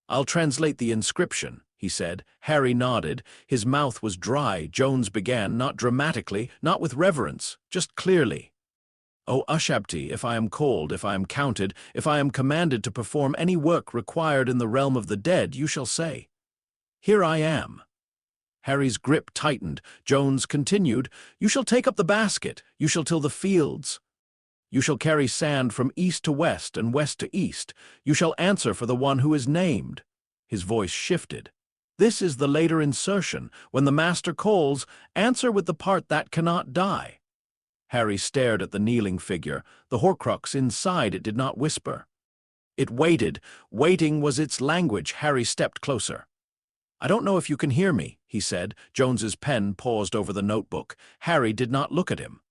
I'll translate the inscription, he said. Harry nodded. His mouth was dry. Jones began, not dramatically, not with reverence, just clearly. O Ushapti, if I am called, if I am counted, if I am commanded to perform any work required in the realm of the dead, you shall say, Here I am. Harry's grip tightened. Jones continued, "You shall take up the basket. You shall till the fields. You shall carry sand from east to west and west to east. You shall answer for the one who is named." His voice shifted. "This is the later insertion. When the master calls, answer with the part that cannot die." Harry stared at the kneeling figure. The Horcrux inside it did not whisper. It waited. Waiting was its language. Harry stepped closer. "I don't know if you can hear me," he said. Jones's pen paused over the notebook. Harry did not look at him.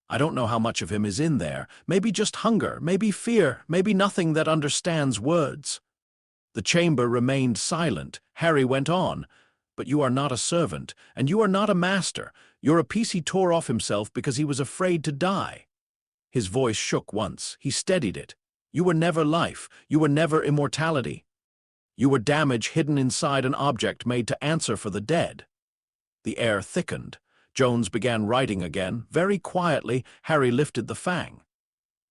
"I don't know how much of him is in there. Maybe just hunger, maybe fear, maybe nothing that understands words." The chamber remained silent. Harry went on. "But you are not a servant, and you are not a master. You're a piece he tore off himself because he was afraid to die." His voice shook once. He steadied it. "You were never life. You were never immortality. You were damage hidden inside an object made to answer for the dead." The air thickened. Jones began writing again. Very quietly, Harry lifted the fang.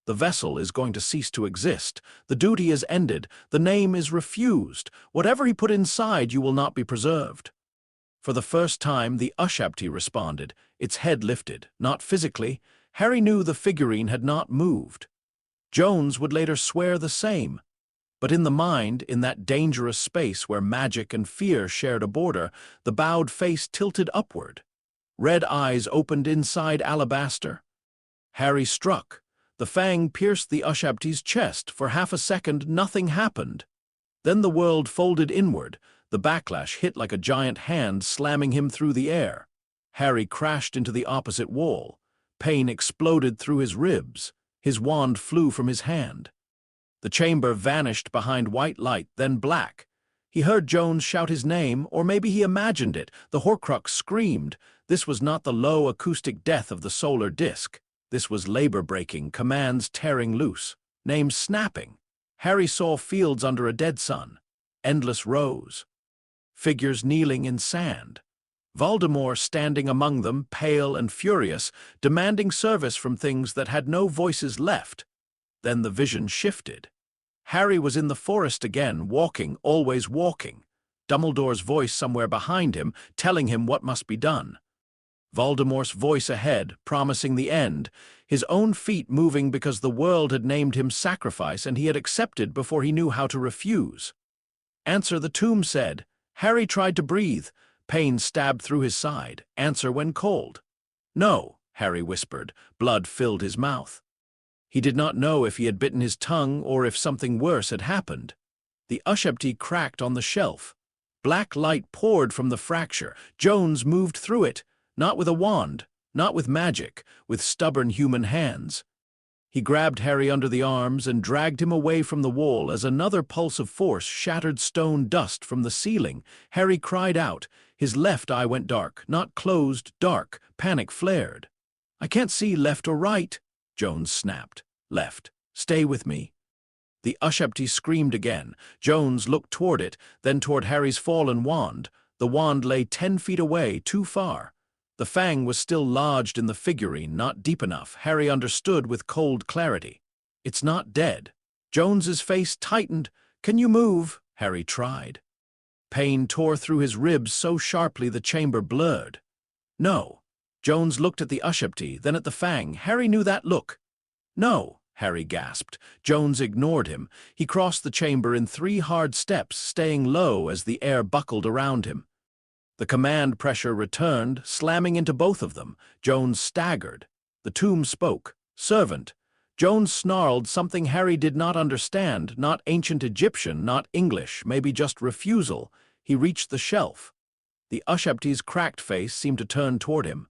"The vessel is going to cease to exist. The duty is ended. The name is refused. Whatever he put inside, you will not be preserved." For the first time, the Ushabti responded. Its head lifted. Not physically. Harry knew the figurine had not moved. Jones would later swear the same. But in the mind, in that dangerous space where magic and fear shared a border, the bowed face tilted upward. Red eyes opened inside alabaster. Harry struck. The fang pierced the Ushabti's chest. For half a second, nothing happened. Then the world folded inward. The backlash hit like a giant hand, slamming him through the air. Harry crashed into the opposite wall. Pain exploded through his ribs. His wand flew from his hand. The chamber vanished behind white light, then black. He heard Jones shout his name, or maybe he imagined it. The Horcrux screamed. This was not the low acoustic death of the solar disk. This was labor-breaking, commands tearing loose, names snapping. Harry saw fields under a dead sun, endless rows, figures kneeling in sand. Voldemort standing among them, pale and furious, demanding service from things that had no voices left. Then the vision shifted. Harry was in the forest again, walking, always walking. Dumbledore's voice somewhere behind him, telling him what must be done. Voldemort's voice ahead, promising the end. His own feet moving because the world had named him sacrifice and he had accepted before he knew how to refuse. "Answer," the tomb said. Harry tried to breathe. Pain stabbed through his side. "Answer when cold." "No," Harry whispered. Blood filled his mouth. He did not know if he had bitten his tongue or if something worse had happened. The Ushabti cracked on the shelf. Black light poured from the fracture. Jones moved through it, not with a wand, not with magic, with stubborn human hands. He grabbed Harry under the arms and dragged him away from the wall as another pulse of force shattered stone dust from the ceiling. Harry cried out. His left eye went dark, not closed, dark. Panic flared. "I can't see left or right," Jones snapped. "Left. Stay with me." The Ushabti screamed again. Jones looked toward it, then toward Harry's fallen wand. The wand lay 10 feet away, too far. The fang was still lodged in the figurine, not deep enough. Harry understood with cold clarity. "It's not dead." Jones's face tightened. "Can you move?" Harry tried. Pain tore through his ribs so sharply the chamber blurred. "No." Jones looked at the Ushabti, then at the fang. Harry knew that look. "No," Harry gasped. Jones ignored him. He crossed the chamber in 3 hard steps, staying low as the air buckled around him. The command pressure returned, slamming into both of them. Jones staggered. The tomb spoke. "Servant." Jones snarled something Harry did not understand, not ancient Egyptian, not English, maybe just refusal. He reached the shelf. The Ushabti's cracked face seemed to turn toward him.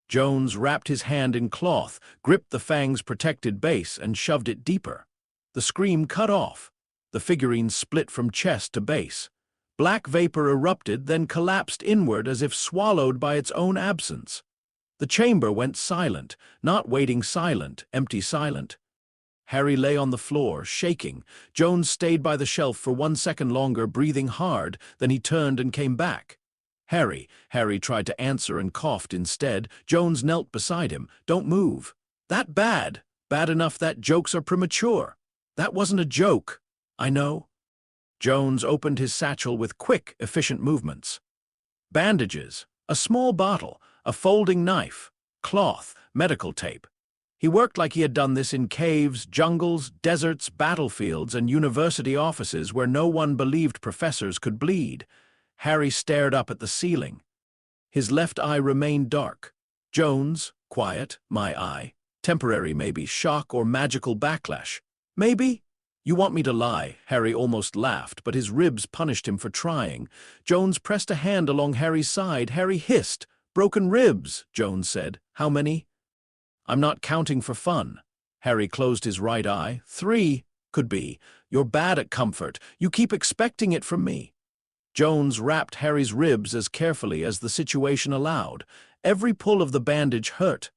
Jones wrapped his hand in cloth, gripped the fang's protected base, and shoved it deeper. The scream cut off. The figurine split from chest to base. Black vapor erupted, then collapsed inward as if swallowed by its own absence. The chamber went silent, not waiting silent, empty silent. Harry lay on the floor, shaking. Jones stayed by the shelf for 1 second longer, breathing hard, then he turned and came back. "Harry." Harry tried to answer and coughed instead. Jones knelt beside him. "Don't move." "That bad? Bad enough that jokes are premature." "That wasn't a joke." "I know." Jones opened his satchel with quick, efficient movements. Bandages, a small bottle, a folding knife, cloth, medical tape. He worked like he had done this in caves, jungles, deserts, battlefields, and university offices where no one believed professors could bleed. Harry stared up at the ceiling. His left eye remained dark. Jones, quiet, my eye. Temporary, maybe, shock or magical backlash. Maybe? You want me to lie? Harry almost laughed, but his ribs punished him for trying. Jones pressed a hand along Harry's side. Harry hissed. Broken ribs, Jones said. How many? I'm not counting for fun. Harry closed his right eye. 3, could be. You're bad at comfort. You keep expecting it from me. Jones wrapped Harry's ribs as carefully as the situation allowed. Every pull of the bandage hurt.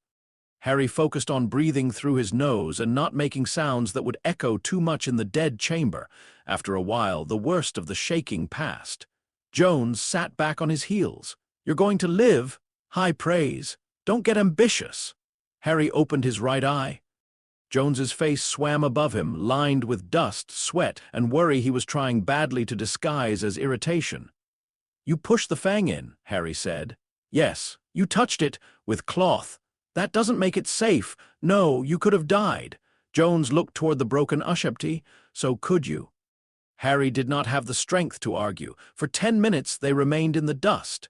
Harry focused on breathing through his nose and not making sounds that would echo too much in the dead chamber. After a while, the worst of the shaking passed. Jones sat back on his heels. You're going to live? High praise. Don't get ambitious. Harry opened his right eye. Jones's face swam above him, lined with dust, sweat, and worry he was trying badly to disguise as irritation. You pushed the fang in, Harry said. Yes, you touched it, with cloth. That doesn't make it safe. No, you could have died. Jones looked toward the broken Ushapti. So could you. Harry did not have the strength to argue. For 10 minutes they remained in the dust.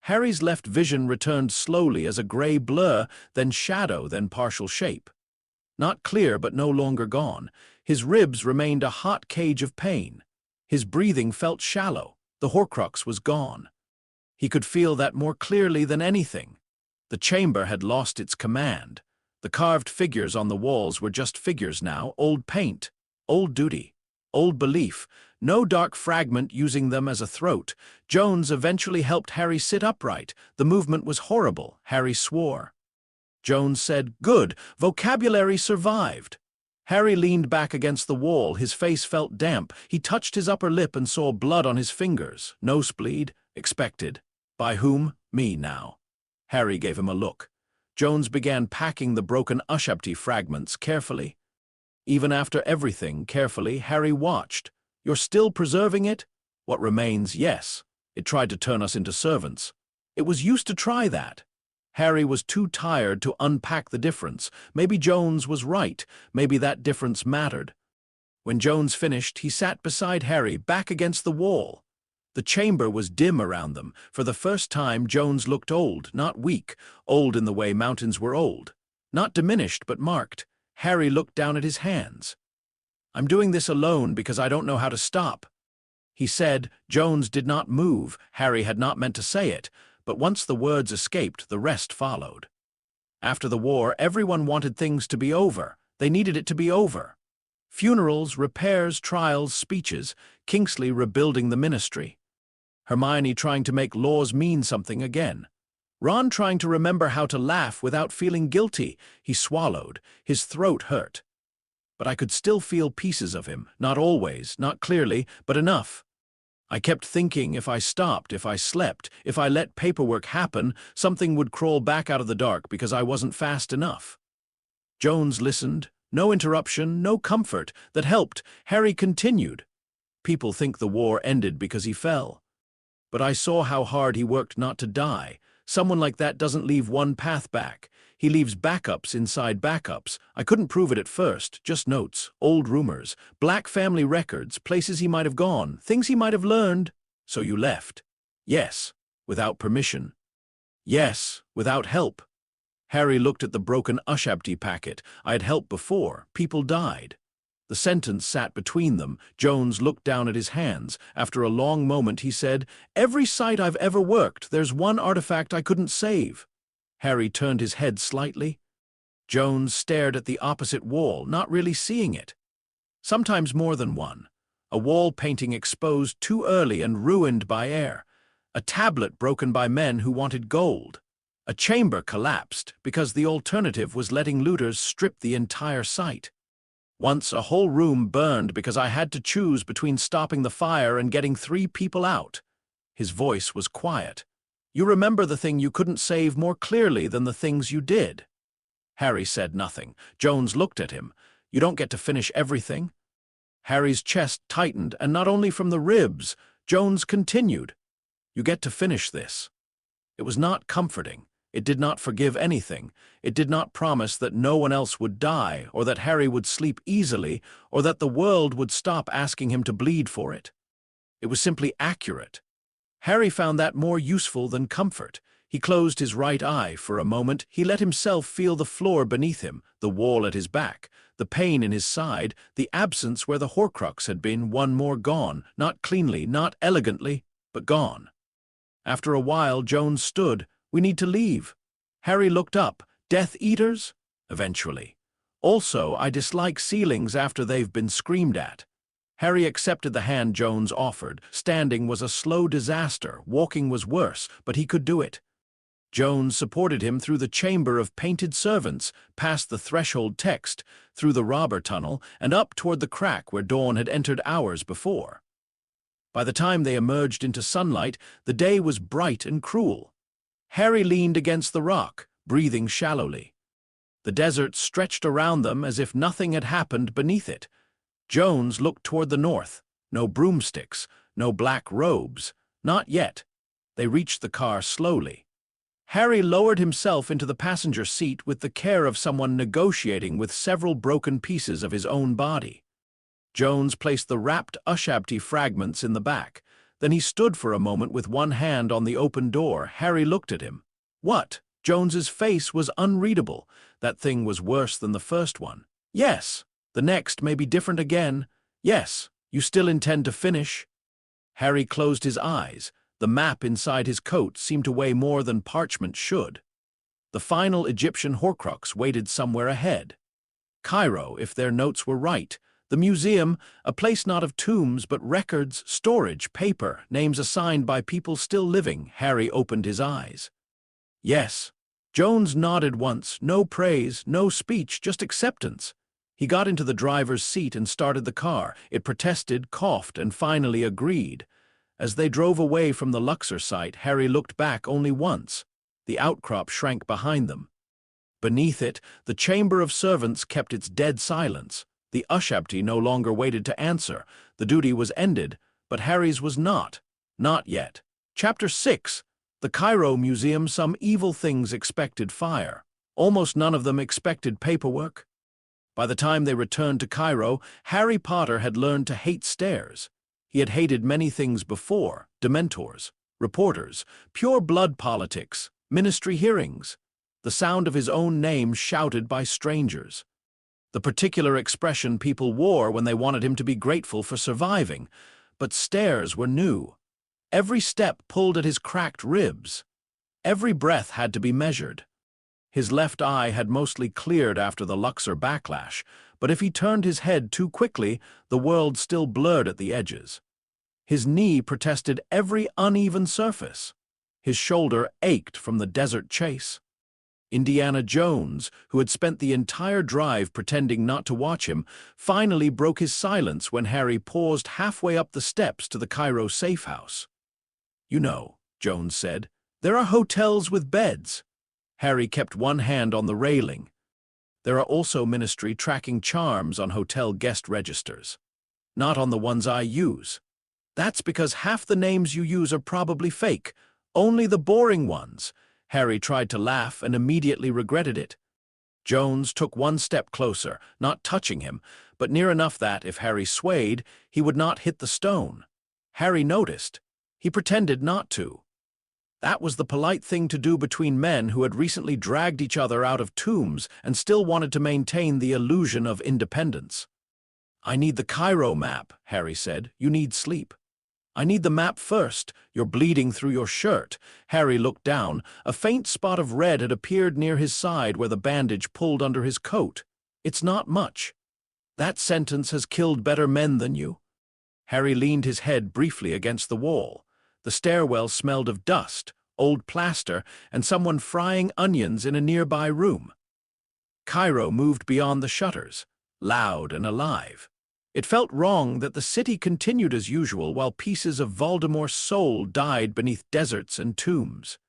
Harry's left vision returned slowly as a gray blur, then shadow, then partial shape. Not clear, but no longer gone. His ribs remained a hot cage of pain. His breathing felt shallow. The Horcrux was gone. He could feel that more clearly than anything. The chamber had lost its command. The carved figures on the walls were just figures now, old paint, old duty, old belief, no dark fragment using them as a throat. Jones eventually helped Harry sit upright. The movement was horrible. Harry swore. Jones said, "Good, vocabulary survived." Harry leaned back against the wall. His face felt damp. He touched his upper lip and saw blood on his fingers. Nosebleed. Expected. By whom? Me now. Harry gave him a look. Jones began packing the broken Ushapti fragments carefully. Even after everything, carefully, Harry watched. You're still preserving it? What remains, yes. It tried to turn us into servants. It was used to try that. Harry was too tired to unpack the difference. Maybe Jones was right. Maybe that difference mattered. When Jones finished, he sat beside Harry, back against the wall. The chamber was dim around them. For the first time, Jones looked old, not weak, old in the way mountains were old. Not diminished, but marked. Harry looked down at his hands. I'm doing this alone because I don't know how to stop. He said. Jones did not move. Harry had not meant to say it. But once the words escaped, the rest followed. After the war, everyone wanted things to be over. They needed it to be over. Funerals, repairs, trials, speeches, Kingsley rebuilding the ministry. Hermione trying to make laws mean something again. Ron trying to remember how to laugh without feeling guilty. He swallowed. His throat hurt. But I could still feel pieces of him, not always, not clearly, but enough. I kept thinking if I stopped, if I slept, if I let paperwork happen, something would crawl back out of the dark because I wasn't fast enough. Jones listened. No interruption, no comfort. That helped. Harry continued. People think the war ended because he fell. But I saw how hard he worked not to die. Someone like that doesn't leave one path back. He leaves backups inside backups. I couldn't prove it at first, just notes, old rumors, black family records, places he might have gone, things he might have learned. So you left. Yes, without permission. Yes, without help. Harry looked at the broken Ushapti packet. I had helped before. People died. The sentence sat between them. Jones looked down at his hands. After a long moment he said, "Every site I've ever worked, there's one artifact I couldn't save." Harry turned his head slightly. Jones stared at the opposite wall, not really seeing it. Sometimes more than one. A wall painting exposed too early and ruined by air. A tablet broken by men who wanted gold. A chamber collapsed because the alternative was letting looters strip the entire site. Once a whole room burned because I had to choose between stopping the fire and getting 3 people out. His voice was quiet. You remember the thing you couldn't save more clearly than the things you did. Harry said nothing. Jones looked at him. You don't get to finish everything. Harry's chest tightened, and not only from the ribs. Jones continued. You get to finish this." It was not comforting. It did not forgive anything. It did not promise that no one else would die, or that Harry would sleep easily, or that the world would stop asking him to bleed for it. It was simply accurate. Harry found that more useful than comfort. He closed his right eye for a moment. He let himself feel the floor beneath him, the wall at his back, the pain in his side, the absence where the Horcrux had been, one more gone, not cleanly, not elegantly, but gone. After a while, Jones stood. "We need to leave." Harry looked up. "Death Eaters?" "Eventually. Also, I dislike ceilings after they've been screamed at." Harry accepted the hand Jones offered. Standing was a slow disaster. Walking was worse, but he could do it. Jones supported him through the chamber of painted servants, past the threshold text, through the robber tunnel, and up toward the crack where dawn had entered hours before. By the time they emerged into sunlight, the day was bright and cruel. Harry leaned against the rock, breathing shallowly. The desert stretched around them as if nothing had happened beneath it. Jones looked toward the north. No broomsticks, no black robes. Not yet. They reached the car slowly. Harry lowered himself into the passenger seat with the care of someone negotiating with several broken pieces of his own body. Jones placed the wrapped Ushabti fragments in the back. Then he stood for a moment with one hand on the open door. Harry looked at him. "What?" Jones's face was unreadable. That thing was worse than the first one. "Yes. The next may be different again. Yes. You still intend to finish?" Harry closed his eyes. The map inside his coat seemed to weigh more than parchment should. The final Egyptian Horcrux waited somewhere ahead. Cairo, if their notes were right. The museum, a place not of tombs but records, storage, paper, names assigned by people still living. Harry opened his eyes. "Yes." Jones nodded once. No praise, no speech, just acceptance. He got into the driver's seat and started the car. It protested, coughed, and finally agreed. As they drove away from the Luxor site, Harry looked back only once. The outcrop shrank behind them. Beneath it, the chamber of servants kept its dead silence. The Ushabti no longer waited to answer. The duty was ended, but Harry's was not. Not yet. Chapter 6. The Cairo Museum. Some evil things expected fire. Almost none of them expected paperwork. By the time they returned to Cairo, Harry Potter had learned to hate stairs. He had hated many things before: dementors, reporters, pure blood politics, ministry hearings, the sound of his own name shouted by strangers, the particular expression people wore when they wanted him to be grateful for surviving. But stairs were new. Every step pulled at his cracked ribs. Every breath had to be measured. His left eye had mostly cleared after the Luxor backlash, but if he turned his head too quickly, the world still blurred at the edges. His knee protested every uneven surface. His shoulder ached from the desert chase. Indiana Jones, who had spent the entire drive pretending not to watch him, finally broke his silence when Harry paused halfway up the steps to the Cairo safe house. "You know," Jones said, "there are hotels with beds." Harry kept one hand on the railing. "There are also ministry tracking charms on hotel guest registers. Not on the ones I use. That's because half the names you use are probably fake. Only the boring ones." Harry tried to laugh and immediately regretted it. Jones took one step closer, not touching him, but near enough that, if Harry swayed, he would not hit the stone. Harry noticed. He pretended not to. That was the polite thing to do between men who had recently dragged each other out of tombs and still wanted to maintain the illusion of independence. "I need the Cairo map," Harry said. "You need sleep." "I need the map first. You're bleeding through your shirt." Harry looked down. A faint spot of red had appeared near his side where the bandage pulled under his coat. "It's not much." "That sentence has killed better men than you." Harry leaned his head briefly against the wall. The stairwell smelled of dust, old plaster, and someone frying onions in a nearby room. Cairo moved beyond the shutters, loud and alive. It felt wrong that the city continued as usual while pieces of Voldemort's soul died beneath deserts and tombs.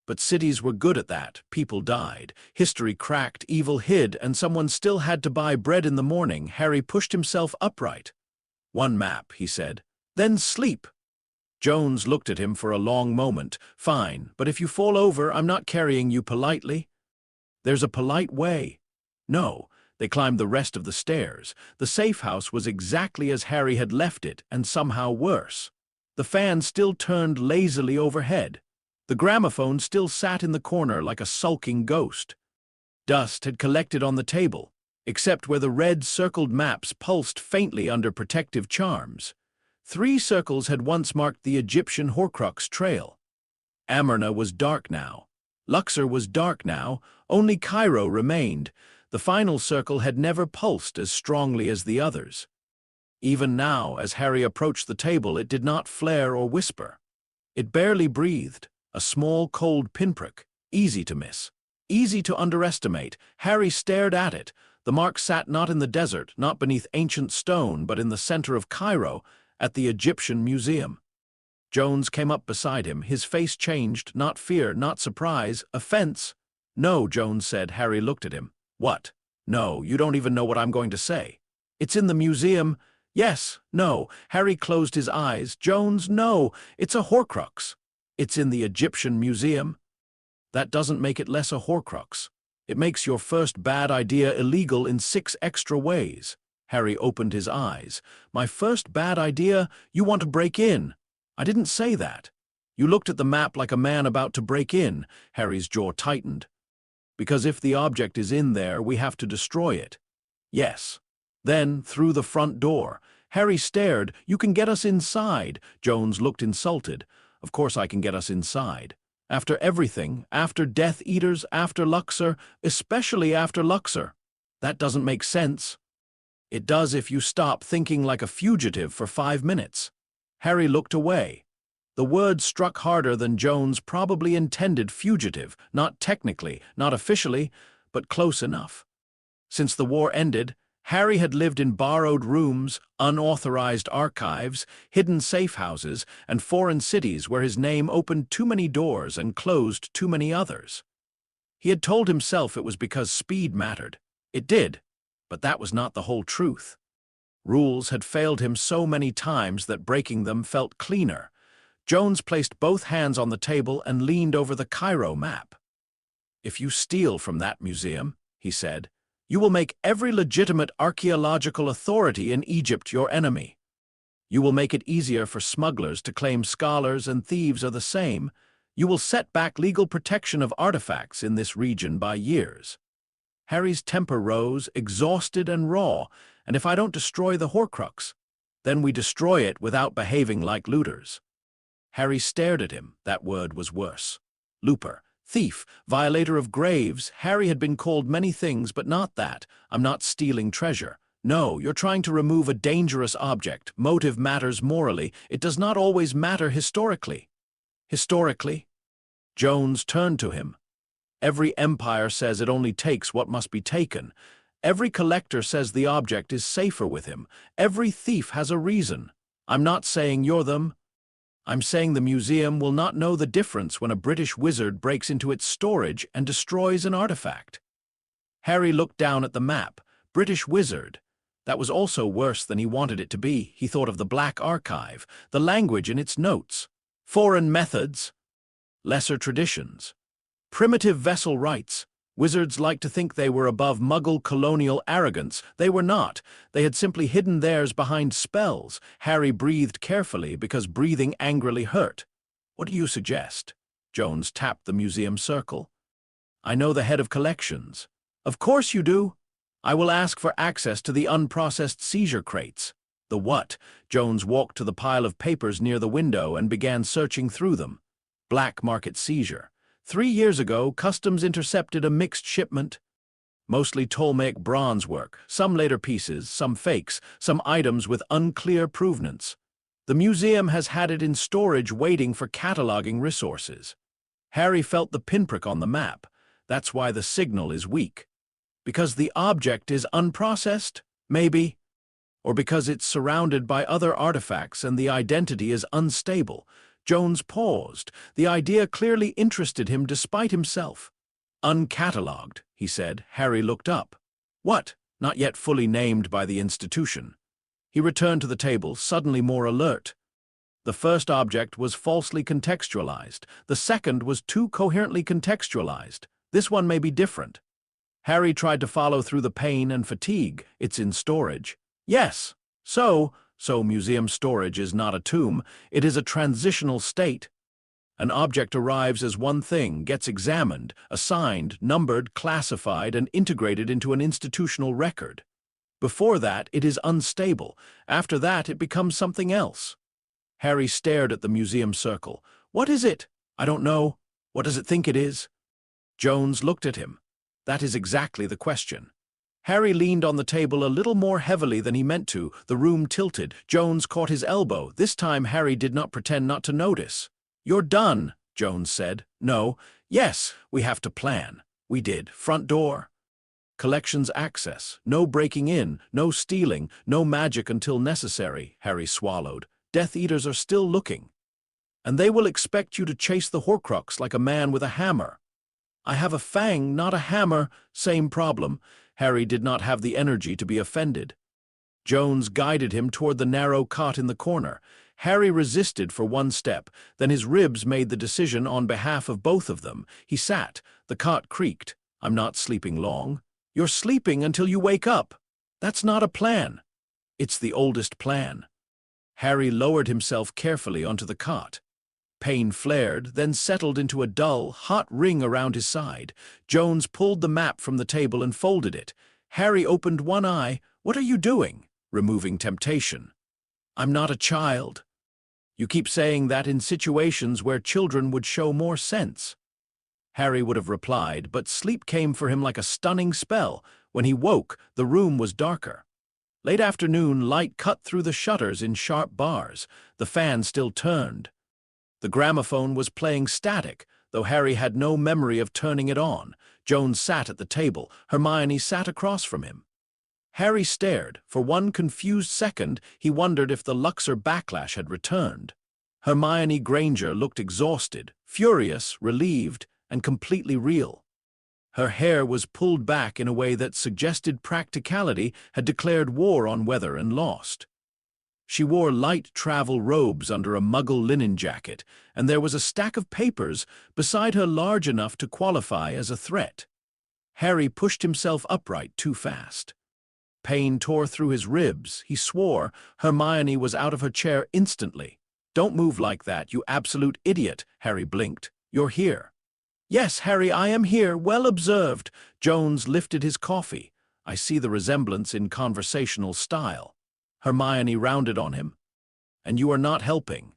But cities were good at that. People died. History cracked, evil hid, and someone still had to buy bread in the morning. Harry pushed himself upright. "One map," he said. "Then sleep." Jones looked at him for a long moment. Fine, but if you fall over, I'm not carrying you politely. There's a polite way. No, they climbed the rest of the stairs. The safe house was exactly as Harry had left it, and somehow worse. The fan still turned lazily overhead. The gramophone still sat in the corner like a sulking ghost. Dust had collected on the table, except where the red circled maps pulsed faintly under protective charms. 3 circles had once marked the Egyptian Horcrux trail. Amarna was dark now. Luxor was dark now. Only Cairo remained. The final circle had never pulsed as strongly as the others. Even now, as Harry approached the table, it did not flare or whisper. It barely breathed, a small, cold pinprick, easy to miss, easy to underestimate. Harry stared at it. The mark sat not in the desert, not beneath ancient stone, but in the center of Cairo, at the Egyptian Museum. Jones came up beside him. His face changed, not fear, not surprise, offense. "No," Jones said. Harry looked at him. "What? No, you don't even know what I'm going to say." "It's in the museum." "Yes, no." Harry closed his eyes. "Jones, no. It's a Horcrux. It's in the Egyptian Museum." "That doesn't make it less a Horcrux. It makes your first bad idea illegal in 6 extra ways." Harry opened his eyes. "My first bad idea? You want to break in?" "I didn't say that." "You looked at the map like a man about to break in." Harry's jaw tightened. "Because if the object is in there, we have to destroy it." "Yes." "Then, through the front door." Harry stared. "You can get us inside." Jones looked insulted. "Of course I can get us inside. After everything, after Death Eaters, after Luxor, especially after Luxor. That doesn't make sense." "It does if you stop thinking like a fugitive for 5 minutes." Harry looked away. The word struck harder than Jones probably intended. Fugitive, not technically, not officially, but close enough. Since the war ended, Harry had lived in borrowed rooms, unauthorized archives, hidden safe houses, and foreign cities where his name opened too many doors and closed too many others. He had told himself it was because speed mattered. It did, but that was not the whole truth. Rules had failed him so many times that breaking them felt cleaner. Jones placed both hands on the table and leaned over the Cairo map. "If you steal from that museum," he said, "you will make every legitimate archaeological authority in Egypt your enemy. You will make it easier for smugglers to claim scholars and thieves are the same. You will set back legal protection of artifacts in this region by years." Harry's temper rose, exhausted and raw. "And if I don't destroy the Horcrux? Then we destroy it without behaving like looters." Harry stared at him. That word was worse. Looper, thief, violator of graves. Harry had been called many things, but not that. "I'm not stealing treasure." "No, you're trying to remove a dangerous object. Motive matters morally. It does not always matter historically." "Historically?" Jones turned to him. "Every empire says it only takes what must be taken. Every collector says the object is safer with him. Every thief has a reason. I'm not saying you're them. I'm saying the museum will not know the difference when a British wizard breaks into its storage and destroys an artifact." Harry looked down at the map. British wizard. That was also worse than he wanted it to be. He thought of the Black Archive, the language in its notes. Foreign methods. Lesser traditions. Primitive vessel rights. Wizards liked to think they were above Muggle colonial arrogance. They were not. They had simply hidden theirs behind spells. Harry breathed carefully because breathing angrily hurt. "What do you suggest?" Jones tapped the museum circle. "I know the head of collections." "Of course you do." "I will ask for access to the unprocessed seizure crates." "The what?" Jones walked to the pile of papers near the window and began searching through them. "Black market seizure. 3 years ago, customs intercepted a mixed shipment. Mostly Ptolemaic bronze work, some later pieces, some fakes, some items with unclear provenance. The museum has had it in storage waiting for cataloging resources." Harry felt the pinprick on the map. "That's why the signal is weak. Because the object is unprocessed? Maybe. Or because it's surrounded by other artifacts and the identity is unstable." Jones paused. The idea clearly interested him despite himself. "Uncatalogued," he said. Harry looked up. "What?" "Not yet fully named by the institution." He returned to the table, suddenly more alert. The first object was falsely contextualized. The second was too coherently contextualized. This one may be different. Harry tried to follow through the pain and fatigue. It's in storage. Yes. So museum storage is not a tomb. It is a transitional state. An object arrives as one thing, gets examined, assigned, numbered, classified, and integrated into an institutional record. Before that, it is unstable. After that, it becomes something else. Harry stared at the museum circle. What is it? I don't know. What does it think it is? Jones looked at him. That is exactly the question. Harry leaned on the table a little more heavily than he meant to. The room tilted. Jones caught his elbow. This time Harry did not pretend not to notice. You're done, Jones said. No. Yes, we have to plan. We did. Front door. Collections access. No breaking in, no stealing, no magic until necessary, Harry swallowed. Death Eaters are still looking. And they will expect you to chase the Horcrux like a man with a hammer. I have a fang, not a hammer. Same problem. Harry did not have the energy to be offended. Jones guided him toward the narrow cot in the corner. Harry resisted for one step, then his ribs made the decision on behalf of both of them. He sat. The cot creaked. I'm not sleeping long. You're sleeping until you wake up. That's not a plan. It's the oldest plan. Harry lowered himself carefully onto the cot. Pain flared, then settled into a dull, hot ring around his side. Jones pulled the map from the table and folded it. Harry opened one eye. What are you doing? Removing temptation. I'm not a child. You keep saying that in situations where children would show more sense. Harry would have replied, but sleep came for him like a stunning spell. When he woke, the room was darker. Late afternoon light cut through the shutters in sharp bars. The fan still turned. The gramophone was playing static, though Harry had no memory of turning it on. Jones sat at the table. Hermione sat across from him. Harry stared. For one confused second, he wondered if the Luxor backlash had returned. Hermione Granger looked exhausted, furious, relieved, and completely real. Her hair was pulled back in a way that suggested practicality, had declared war on weather and lost. She wore light travel robes under a muggle linen jacket, and there was a stack of papers beside her large enough to qualify as a threat. Harry pushed himself upright too fast. Pain tore through his ribs. He swore. Hermione was out of her chair instantly. Don't move like that, you absolute idiot, Harry blinked. You're here. Yes, Harry, I am here. Well observed. Jones lifted his coffee. I see the resemblance in conversational style. Hermione rounded on him. And you are not helping.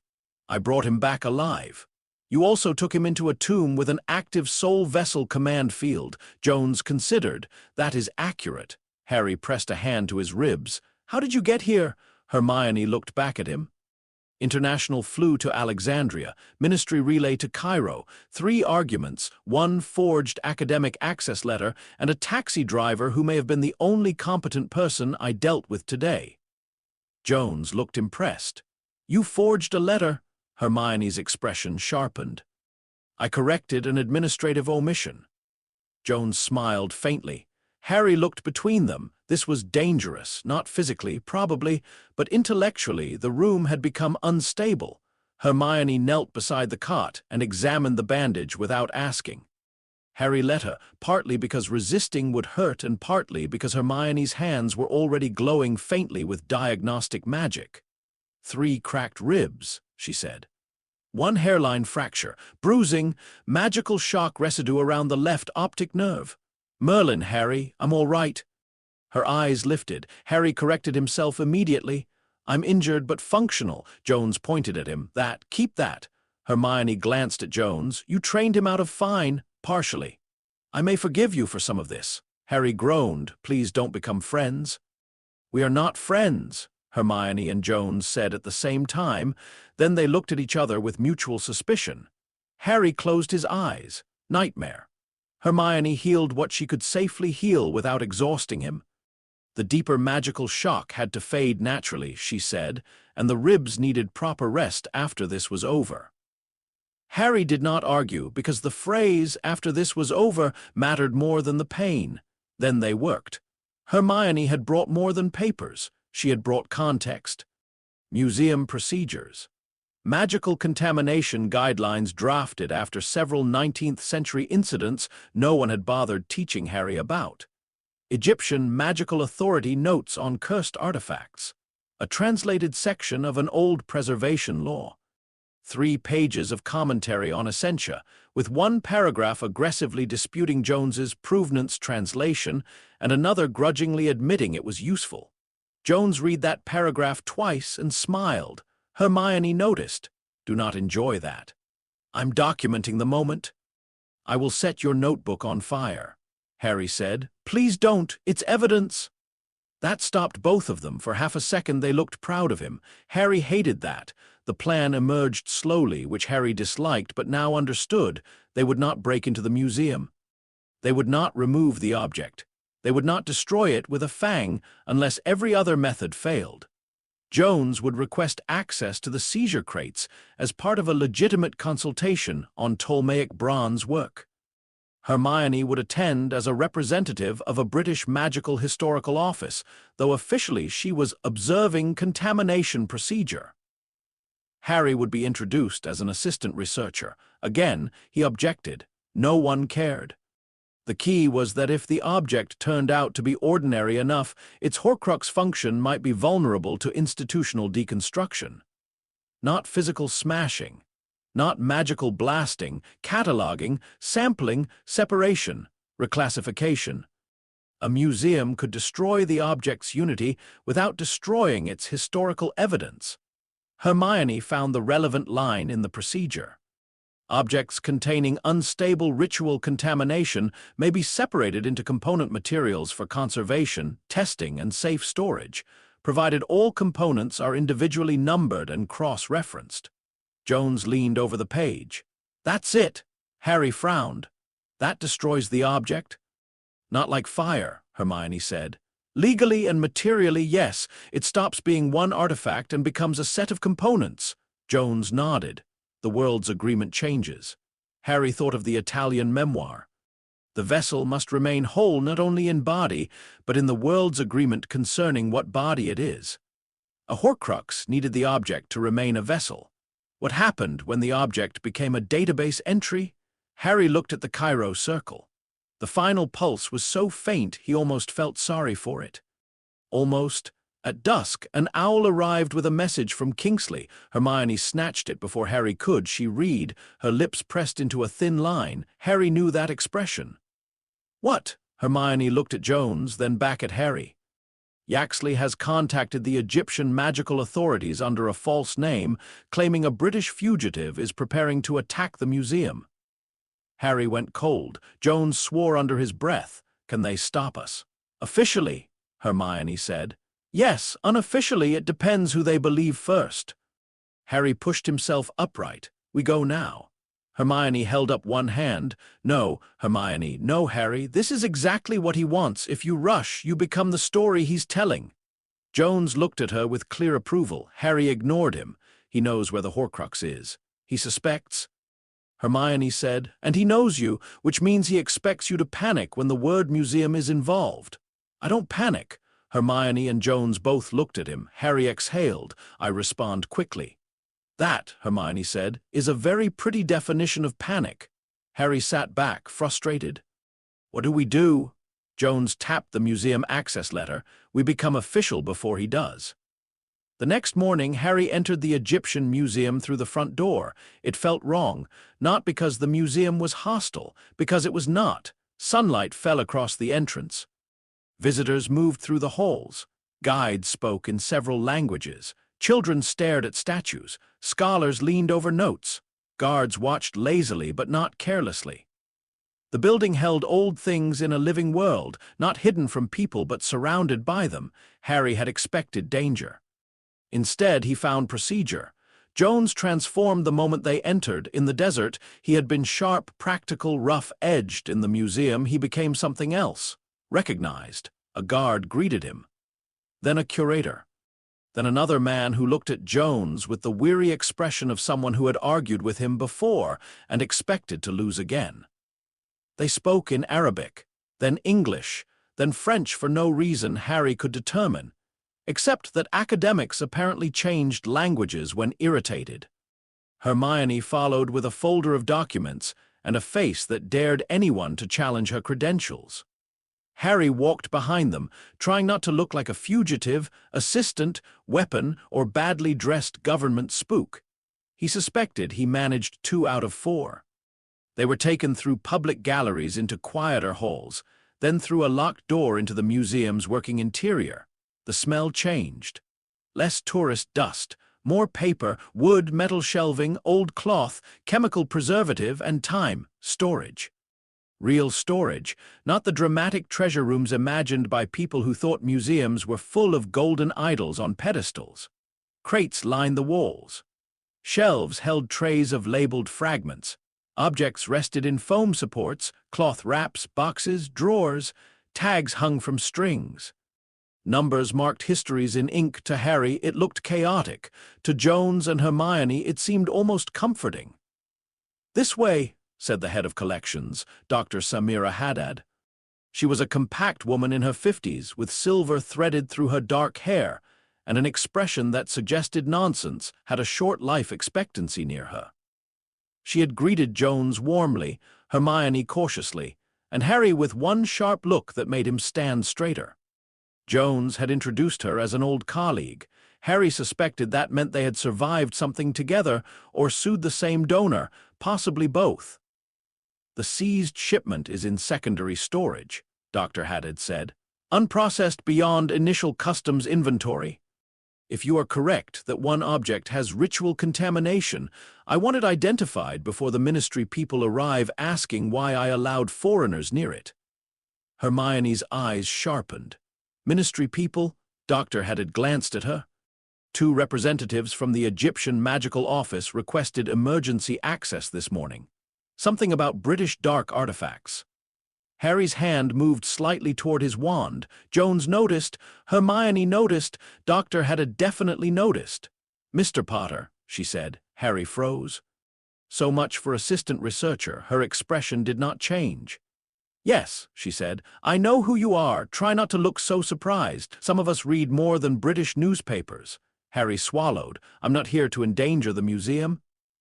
I brought him back alive. You also took him into a tomb with an active soul vessel command field. Jones considered. That is accurate. Harry pressed a hand to his ribs. How did you get here? Hermione looked back at him. International flew to Alexandria, ministry relay to Cairo, 3 arguments, 1 forged academic access letter, and a taxi driver who may have been the only competent person I dealt with today. Jones looked impressed. You forged a letter? Hermione's expression sharpened. I corrected an administrative omission. Jones smiled faintly. Harry looked between them. This was dangerous, not physically, probably, but intellectually the room had become unstable. Hermione knelt beside the cot and examined the bandage without asking. Harry let her, partly because resisting would hurt and partly because Hermione's hands were already glowing faintly with diagnostic magic. 3 cracked ribs, she said. 1 hairline fracture, bruising, magical shock residue around the left optic nerve. Merlin, Harry, I'm all right. Her eyes lifted. Harry corrected himself immediately. I'm injured but functional. Jones pointed at him. Keep that. Hermione glanced at Jones. You trained him out of fine, partially. I may forgive you for some of this. Harry groaned. Please don't become friends. We are not friends, Hermione and Jones said at the same time. Then they looked at each other with mutual suspicion. Harry closed his eyes. Nightmare. Hermione healed what she could safely heal without exhausting him. The deeper magical shock had to fade naturally, she said, and the ribs needed proper rest after this was over. Harry did not argue because the phrase, after this was over, mattered more than the pain. Then they worked. Hermione had brought more than papers. She had brought context. Museum procedures. magical contamination guidelines drafted after several 19th-century incidents no one had bothered teaching Harry about. Egyptian Magical Authority Notes on Cursed Artifacts, a translated section of an old preservation law. 3 pages of commentary on Essentia, with one paragraph aggressively disputing Jones's Provenance translation and another grudgingly admitting it was useful. Jones read that paragraph twice and smiled. Hermione noticed. "Do not enjoy that. I'm documenting the moment." "I will set your notebook on fire," Harry said. "Please don't, it's evidence." That stopped both of them. For half a second they looked proud of him. Harry hated that. The plan emerged slowly, which Harry disliked but now understood. They would not break into the museum. They would not remove the object. They would not destroy it with a fang unless every other method failed. Jones would request access to the seizure crates as part of a legitimate consultation on Ptolemaic bronze work. Hermione would attend as a representative of a British Magical Historical Office, though officially she was observing contamination procedure. Harry would be introduced as an assistant researcher. Again, he objected. No one cared. The key was that if the object turned out to be ordinary enough, its Horcrux function might be vulnerable to institutional deconstruction. Not physical smashing. Not magical blasting, cataloging, sampling, separation, reclassification. A museum could destroy the object's unity without destroying its historical evidence. Hermione found the relevant line in the procedure. Objects containing unstable ritual contamination may be separated into component materials for conservation, testing, and safe storage, provided all components are individually numbered and cross-referenced. Jones leaned over the page. "That's it." Harry frowned. "That destroys the object?" "Not like fire," Hermione said. "Legally and materially, yes. It stops being one artifact and becomes a set of components." Jones nodded. The world's agreement changes. Harry thought of the Italian memoir. The vessel must remain whole not only in body, but in the world's agreement concerning what body it is. A Horcrux needed the object to remain a vessel. What happened when the object became a database entry? Harry looked at the Cairo circle. The final pulse was so faint he almost felt sorry for it. Almost. At dusk, an owl arrived with a message from Kingsley. Hermione snatched it before Harry could. She read, her lips pressed into a thin line. Harry knew that expression. "What?" Hermione looked at Jones, then back at Harry. "Yaxley has contacted the Egyptian magical authorities under a false name, claiming a British fugitive is preparing to attack the museum." Harry went cold. Jones swore under his breath. "Can they stop us?" "Officially," Hermione said. "Yes, unofficially it depends who they believe first." Harry pushed himself upright. "We go now." Hermione held up one hand. "No, Hermione, no, Harry, this is exactly what he wants. If you rush, you become the story he's telling." Jones looked at her with clear approval. Harry ignored him. "He knows where the Horcrux is. He suspects." Hermione said, "And he knows you, which means he expects you to panic when the word museum is involved." "I don't panic." Hermione and Jones both looked at him. Harry exhaled. "I respond quickly." "That," Hermione said, "is a very pretty definition of panic." Harry sat back, frustrated. "What do we do?" Jones tapped the museum access letter. "We become official before he does." The next morning, Harry entered the Egyptian Museum through the front door. It felt wrong, not because the museum was hostile, because it was not. Sunlight fell across the entrance. Visitors moved through the halls. Guides spoke in several languages. Children stared at statues. Scholars leaned over notes. Guards watched lazily but not carelessly. The building held old things in a living world, not hidden from people but surrounded by them. Harry had expected danger. Instead, he found procedure. Jones transformed the moment they entered. In the desert, he had been sharp, practical, rough-edged. In the museum, he became something else. Recognized. A guard greeted him. Then a curator. Then another man who looked at Jones with the weary expression of someone who had argued with him before and expected to lose again. They spoke in Arabic, then English, then French for no reason Harry could determine, except that academics apparently changed languages when irritated. Hermione followed with a folder of documents and a face that dared anyone to challenge her credentials. Harry walked behind them, trying not to look like a fugitive, assistant, weapon, or badly dressed government spook. He suspected he managed 2 out of 4. They were taken through public galleries into quieter halls, then through a locked door into the museum's working interior. The smell changed. Less tourist dust, more paper, wood, metal shelving, old cloth, chemical preservative, and time, storage. Real storage, not the dramatic treasure rooms imagined by people who thought museums were full of golden idols on pedestals. Crates lined the walls. Shelves held trays of labeled fragments. Objects rested in foam supports, cloth wraps, boxes, drawers, tags hung from strings. Numbers marked histories in ink. To Harry, it looked chaotic. To Jones and Hermione, it seemed almost comforting. "This way," said the head of collections, Dr. Samira Haddad. She was a compact woman in her 50s, with silver threaded through her dark hair, and an expression that suggested nonsense had a short life expectancy near her. She had greeted Jones warmly, Hermione cautiously, and Harry with one sharp look that made him stand straighter. Jones had introduced her as an old colleague. Harry suspected that meant they had survived something together or sued the same donor, possibly both. "The seized shipment is in secondary storage," Dr. Haddad said, "unprocessed beyond initial customs inventory. If you are correct that one object has ritual contamination, I want it identified before the ministry people arrive asking why I allowed foreigners near it." Hermione's eyes sharpened. "Ministry people?" Dr. Haddad glanced at her. 2 representatives from the Egyptian Magical Office requested emergency access this morning. Something about British dark artifacts. Harry's hand moved slightly toward his wand. Jones noticed, Hermione noticed, Dr. Haddad definitely noticed. "Mr. Potter," she said. Harry froze. So much for assistant researcher. Her expression did not change. "Yes," she said, "I know who you are. Try not to look so surprised. Some of us read more than British newspapers." Harry swallowed. "I'm not here to endanger the museum."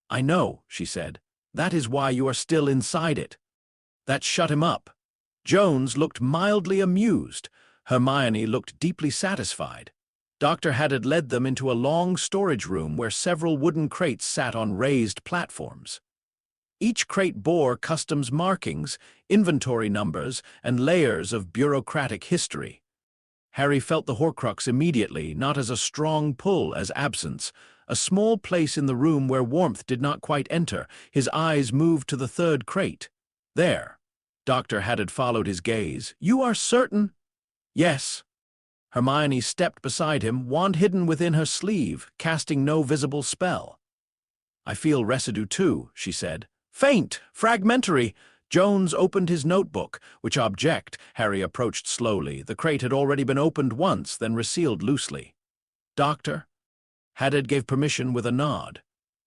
"I know," she said. "That is why you are still inside it." That shut him up. Jones looked mildly amused. Hermione looked deeply satisfied. Dr. Haddad led them into a long storage room where several wooden crates sat on raised platforms. Each crate bore customs markings, inventory numbers, and layers of bureaucratic history. Harry felt the Horcrux immediately, not as a strong pull as absence, a small place in the room where warmth did not quite enter. His eyes moved to the 3rd crate. "There." Dr. Haddad followed his gaze. "You are certain?" "Yes." Hermione stepped beside him, wand hidden within her sleeve, casting no visible spell. "I feel residue too," she said. "Faint, fragmentary." Jones opened his notebook. "Which object?" Harry approached slowly. The crate had already been opened once, then resealed loosely. "Doctor?" Haddad gave permission with a nod.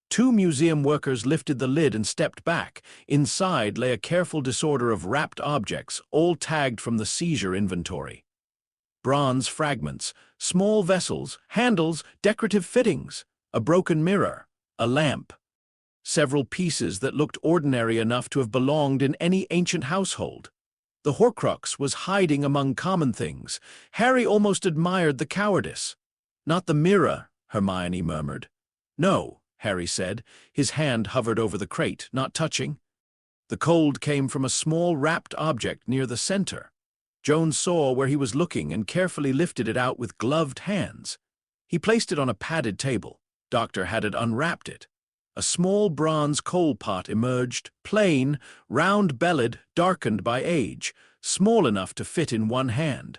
2 museum workers lifted the lid and stepped back. Inside lay a careful disorder of wrapped objects, all tagged from the seizure inventory. Bronze fragments, small vessels, handles, decorative fittings, a broken mirror, a lamp. Several pieces that looked ordinary enough to have belonged in any ancient household. The Horcrux was hiding among common things. Harry almost admired the cowardice. "Not the mirror," Hermione murmured. "No," Harry said. His hand hovered over the crate, not touching. The cold came from a small wrapped object near the center. Jones saw where he was looking and carefully lifted it out with gloved hands. He placed it on a padded table. Dr. Haddad unwrapped it. A small bronze coal pot emerged, plain, round-bellied, darkened by age, small enough to fit in one hand.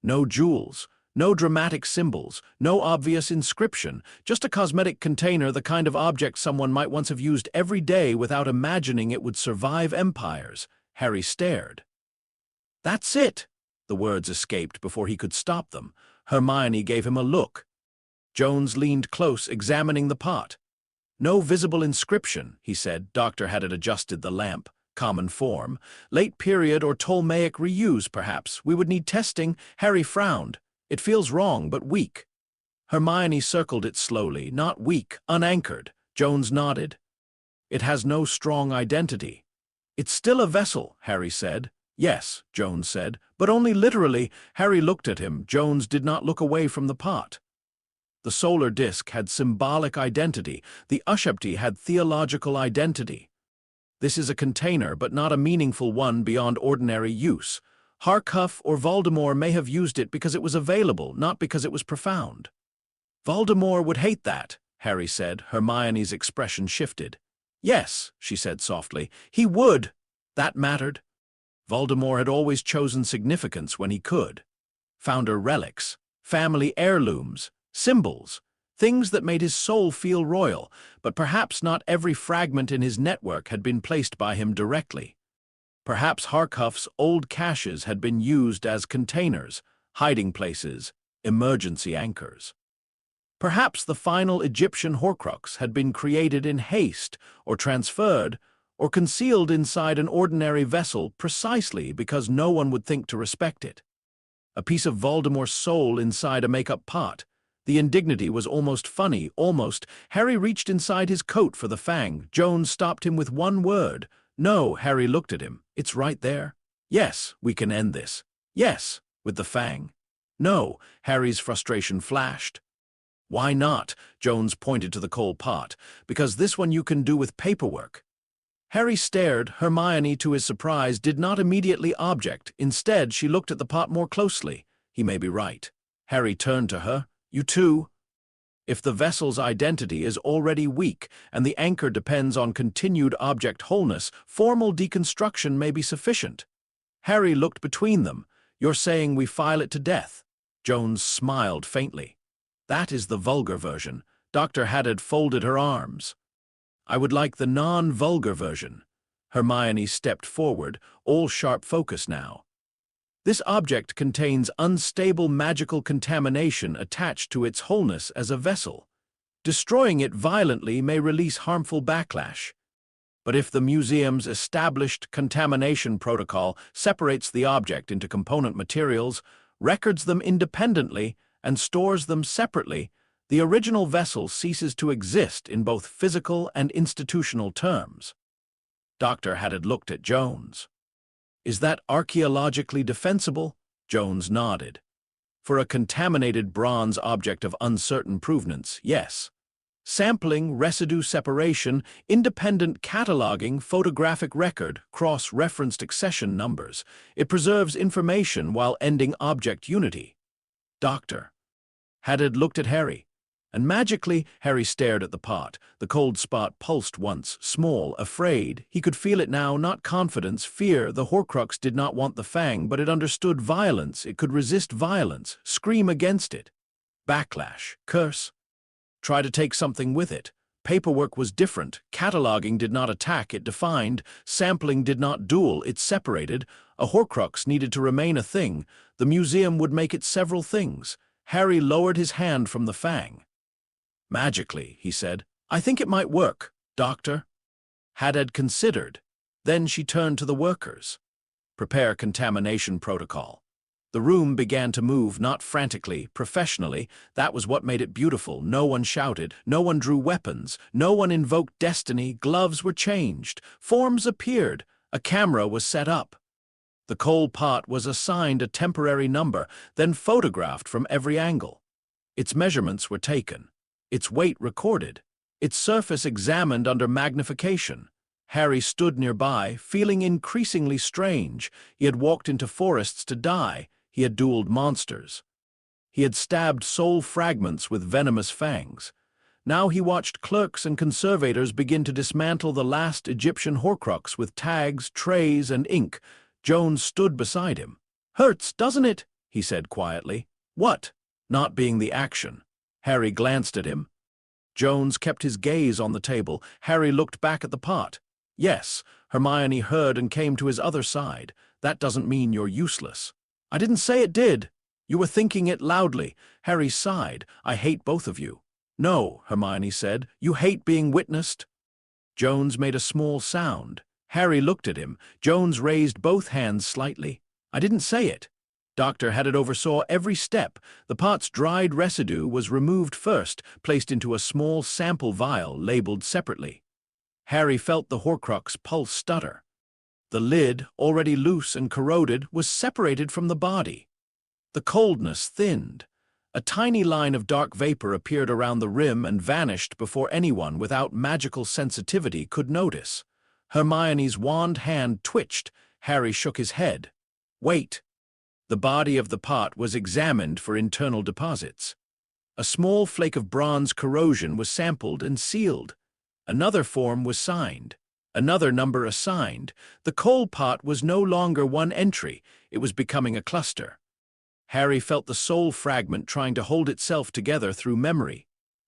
No jewels, no dramatic symbols, no obvious inscription, just a cosmetic container, the kind of object someone might once have used every day without imagining it would survive empires. Harry stared. "That's it!" The words escaped before he could stop them. Hermione gave him a look. Jones leaned close, examining the pot. "No visible inscription," he said. Dr. Haddad adjusted the lamp. "Common form. Late period or Ptolemaic reuse, perhaps. We would need testing." Harry frowned. "It feels wrong, but weak." Hermione circled it slowly. "Not weak, unanchored. Jones nodded. It has no strong identity. It's still a vessel, Harry said. Yes, Jones said, but only literally. Harry looked at him. Jones did not look away from the pot. The solar disk had symbolic identity. The Ushapti had theological identity. This is a container, but not a meaningful one beyond ordinary use. Horcrux or Voldemort may have used it because it was available, not because it was profound. Voldemort would hate that, Harry said. Hermione's expression shifted. Yes, she said softly, he would. That mattered. Voldemort had always chosen significance when he could. Founder relics, family heirlooms, symbols, things that made his soul feel royal, but perhaps not every fragment in his network had been placed by him directly. Perhaps Horcruxes' old caches had been used as containers, hiding places, emergency anchors. Perhaps the final Egyptian Horcrux had been created in haste, or transferred, or concealed inside an ordinary vessel precisely because no one would think to respect it. A piece of Voldemort's soul inside a make-up pot. The indignity was almost funny, almost. Harry reached inside his coat for the fang. Jones stopped him with one word. No, Harry looked at him. It's right there. Yes, we can end this. Yes, with the fang. No, Harry's frustration flashed. Why not? Jones pointed to the coal pot. Because this one you can do with paperwork. Harry stared. Hermione, to his surprise, did not immediately object. Instead, she looked at the pot more closely. He may be right. Harry turned to her. You too? If the vessel's identity is already weak and the anchor depends on continued object wholeness, formal deconstruction may be sufficient. Harry looked between them. You're saying we file it to death? Jones smiled faintly. That is the vulgar version. Dr. Haddad folded her arms. I would like the non-vulgar version. Hermione stepped forward, all sharp focus now. This object contains unstable magical contamination attached to its wholeness as a vessel. Destroying it violently may release harmful backlash. But if the museum's established contamination protocol separates the object into component materials, records them independently, and stores them separately, the original vessel ceases to exist in both physical and institutional terms. Dr. Haddad looked at Jones. Is that archaeologically defensible? Jones nodded. For a contaminated bronze object of uncertain provenance, yes. Sampling, residue separation, independent cataloging, photographic record, cross-referenced accession numbers. It preserves information while ending object unity. Doctor. Haddad looked at Harry. And magically, Harry stared at the pot. The cold spot pulsed once, small, afraid. He could feel it now, not confidence, fear. The Horcrux did not want the fang, but it understood violence. It could resist violence, scream against it. Backlash, curse. Try to take something with it. Paperwork was different. Cataloging did not attack, it defined. Sampling did not duel, it separated. A Horcrux needed to remain a thing. The museum would make it several things. Harry lowered his hand from the fang. Magically, he said, I think it might work, Doctor. Haddad considered. Then she turned to the workers. Prepare contamination protocol. The room began to move, not frantically, professionally. That was what made it beautiful. No one shouted. No one drew weapons. No one invoked destiny. Gloves were changed. Forms appeared. A camera was set up. The coal pot was assigned a temporary number, then photographed from every angle. Its measurements were taken. Its weight recorded, its surface examined under magnification. Harry stood nearby, feeling increasingly strange. He had walked into forests to die. He had dueled monsters. He had stabbed soul fragments with venomous fangs. Now he watched clerks and conservators begin to dismantle the last Egyptian Horcrux with tags, trays, and ink. Jones stood beside him. Hurts, doesn't it? He said quietly. What? Not being the action. Harry glanced at him. Jones kept his gaze on the table. Harry looked back at the pot. Yes, Hermione heard and came to his other side. That doesn't mean you're useless. I didn't say it did. You were thinking it loudly. Harry sighed. I hate both of you. No, Hermione said. You hate being witnessed. Jones made a small sound. Harry looked at him. Jones raised both hands slightly. I didn't say it. Dr. Haddad oversaw every step. The pot's dried residue was removed first, placed into a small sample vial labeled separately. Harry felt the Horcrux pulse stutter. The lid, already loose and corroded, was separated from the body. The coldness thinned. A tiny line of dark vapor appeared around the rim and vanished before anyone without magical sensitivity could notice. Hermione's wand hand twitched. Harry shook his head. Wait. The body of the pot was examined for internal deposits. A small flake of bronze corrosion was sampled and sealed. Another form was signed. Another number assigned. The coal pot was no longer one entry. It was becoming a cluster. Harry felt the soul fragment trying to hold itself together through memory.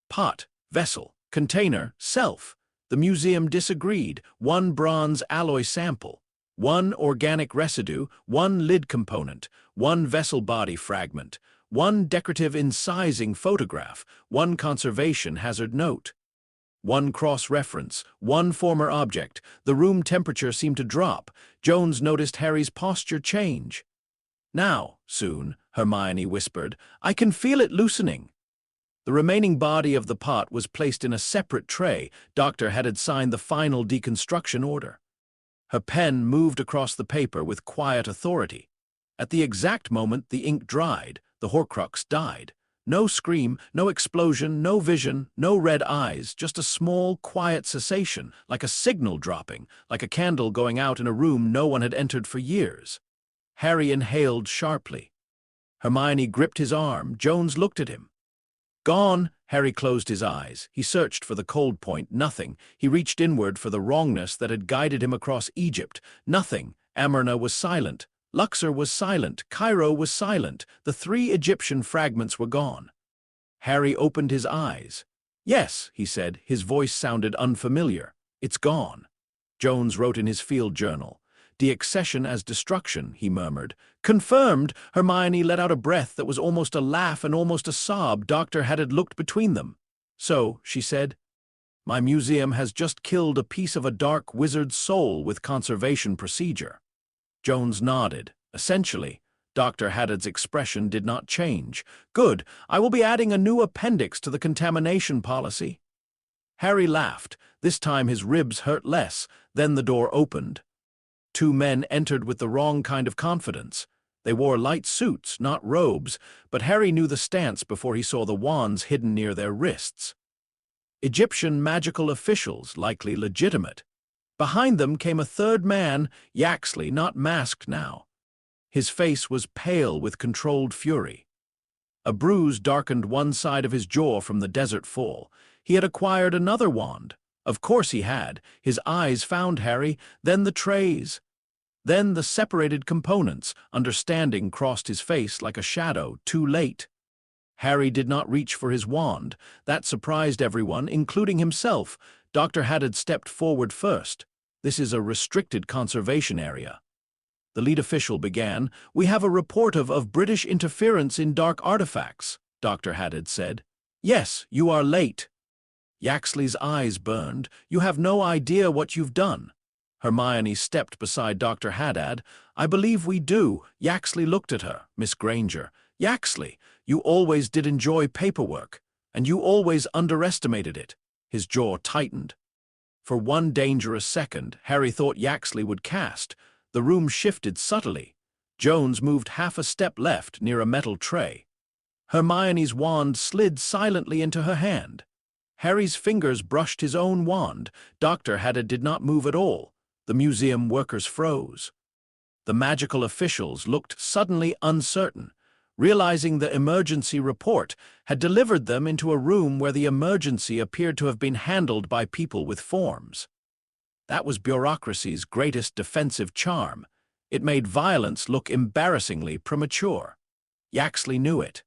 Pot, vessel, container, self. The museum disagreed. One bronze alloy sample. One organic residue, one lid component, one vessel body fragment, one decorative incising photograph, one conservation hazard note. One cross-reference, one former object. The room temperature seemed to drop. Jones noticed Harry's posture change. Now, soon, Hermione whispered, I can feel it loosening. The remaining body of the pot was placed in a separate tray. Dr. Haddad signed the final deconstruction order. Her pen moved across the paper with quiet authority. At the exact moment the ink dried, the Horcrux died. No scream, no explosion, no vision, no red eyes, just a small, quiet cessation, like a signal dropping, like a candle going out in a room no one had entered for years. Harry inhaled sharply. Hermione gripped his arm. Jones looked at him. Gone. Harry closed his eyes. He searched for the cold point. Nothing. He reached inward for the wrongness that had guided him across Egypt. Nothing. Amarna was silent. Luxor was silent. Cairo was silent. The 3 Egyptian fragments were gone. Harry opened his eyes. Yes, he said. His voice sounded unfamiliar. It's gone. Jones wrote in his field journal. Deaccession as destruction, he murmured. Confirmed. Hermione let out a breath that was almost a laugh and almost a sob. Dr. Haddad looked between them. So, she said, my museum has just killed a piece of a dark wizard's soul with conservation procedure. Jones nodded. Essentially, Dr. Haddad's expression did not change. Good. I will be adding a new appendix to the contamination policy. Harry laughed. This time his ribs hurt less. Then the door opened. 2 men entered with the wrong kind of confidence. They wore light suits, not robes, but Harry knew the stance before he saw the wands hidden near their wrists. Egyptian magical officials, likely legitimate. Behind them came a third man, Yaxley, not masked now. His face was pale with controlled fury. A bruise darkened one side of his jaw from the desert fall. He had acquired another wand. Of course he had. His eyes found Harry, then the trays. Then the separated components. Understanding crossed his face like a shadow, too late. Harry did not reach for his wand. That surprised everyone, including himself. Dr. Haddad stepped forward first. This is a restricted conservation area. The lead official began. We have a report of British interference in dark artifacts, Dr. Haddad said. Yes, you are late. Yaxley's eyes burned. You have no idea what you've done. Hermione stepped beside Dr. Haddad. I believe we do. Yaxley looked at her. Miss Granger. Yaxley, you always did enjoy paperwork, and you always underestimated it. His jaw tightened. For one dangerous second, Harry thought Yaxley would cast. The room shifted subtly. Jones moved half a step left near a metal tray. Hermione's wand slid silently into her hand. Harry's fingers brushed his own wand. Dr. Haddad did not move at all. The museum workers froze. The magical officials looked suddenly uncertain, realizing the emergency report had delivered them into a room where the emergency appeared to have been handled by people with forms. That was bureaucracy's greatest defensive charm. It made violence look embarrassingly premature. Yaxley knew it.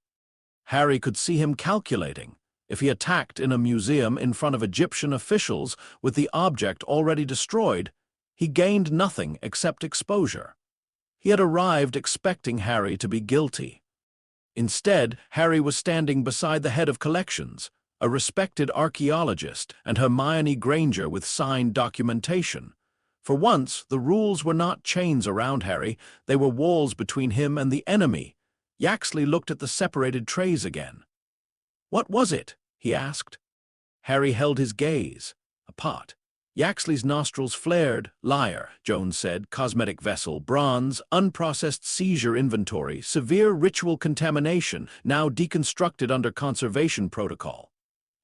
Harry could see him calculating. If he attacked in a museum in front of Egyptian officials with the object already destroyed, he gained nothing except exposure. He had arrived expecting Harry to be guilty. Instead, Harry was standing beside the head of collections, a respected archaeologist, and Hermione Granger with signed documentation. For once, the rules were not chains around Harry, they were walls between him and the enemy. Yaxley looked at the separated trays again. "What was it?" he asked. Harry held his gaze. A pot. Yaxley's nostrils flared. "Liar," Jones said. "Cosmetic vessel, bronze, unprocessed seizure inventory, severe ritual contamination, now deconstructed under conservation protocol."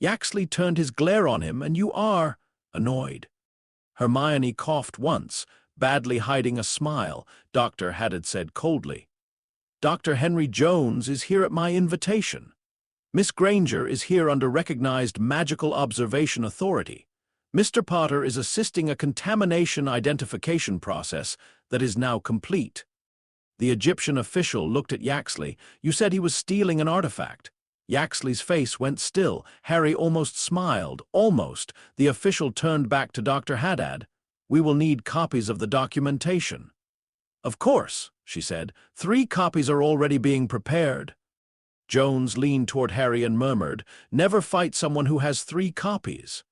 Yaxley turned his glare on him. "And you are annoyed." Hermione coughed once, badly hiding a smile. Dr. Haddad said coldly, "Dr. Henry Jones is here at my invitation. Miss Granger is here under recognized magical observation authority. Mr. Potter is assisting a contamination identification process that is now complete." The Egyptian official looked at Yaxley. "You said he was stealing an artifact." Yaxley's face went still. Harry almost smiled. Almost. The official turned back to Dr. Haddad. "We will need copies of the documentation." "Of course," she said. 3 copies are already being prepared." Jones leaned toward Harry and murmured, "Never fight someone who has 3 copies."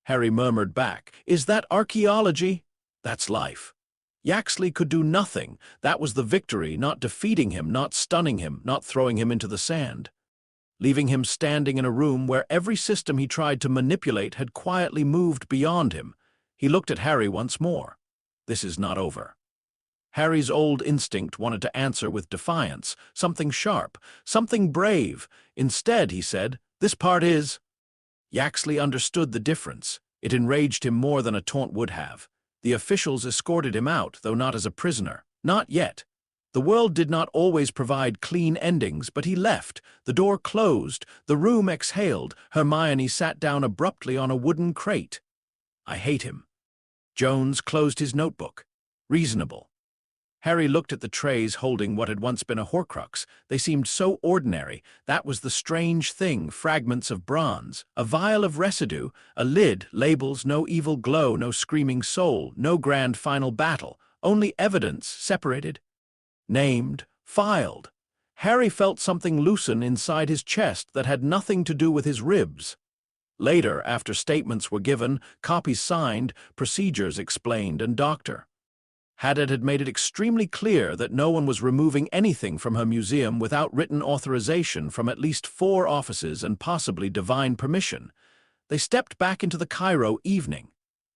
Harry murmured back, "Is that archaeology?" "That's life." Yaxley could do nothing. That was the victory, not defeating him, not stunning him, not throwing him into the sand. Leaving him standing in a room where every system he tried to manipulate had quietly moved beyond him, he looked at Harry once more. "This is not over." Harry's old instinct wanted to answer with defiance, something sharp, something brave. Instead, he said, "This part is—" Yaxley understood the difference. It enraged him more than a taunt would have. The officials escorted him out, though not as a prisoner. Not yet. The world did not always provide clean endings, but he left. The door closed. The room exhaled. Hermione sat down abruptly on a wooden crate. "I hate him." Jones closed his notebook. "Reasonable." Harry looked at the trays holding what had once been a Horcrux. They seemed so ordinary. That was the strange thing, fragments of bronze, a vial of residue, a lid, labels, no evil glow, no screaming soul, no grand final battle, only evidence, separated, named, filed. Harry felt something loosen inside his chest that had nothing to do with his ribs. Later, after statements were given, copies signed, procedures explained, and Dr. Haddad had made it extremely clear that no one was removing anything from her museum without written authorization from at least 4 offices and possibly divine permission. They stepped back into the Cairo evening.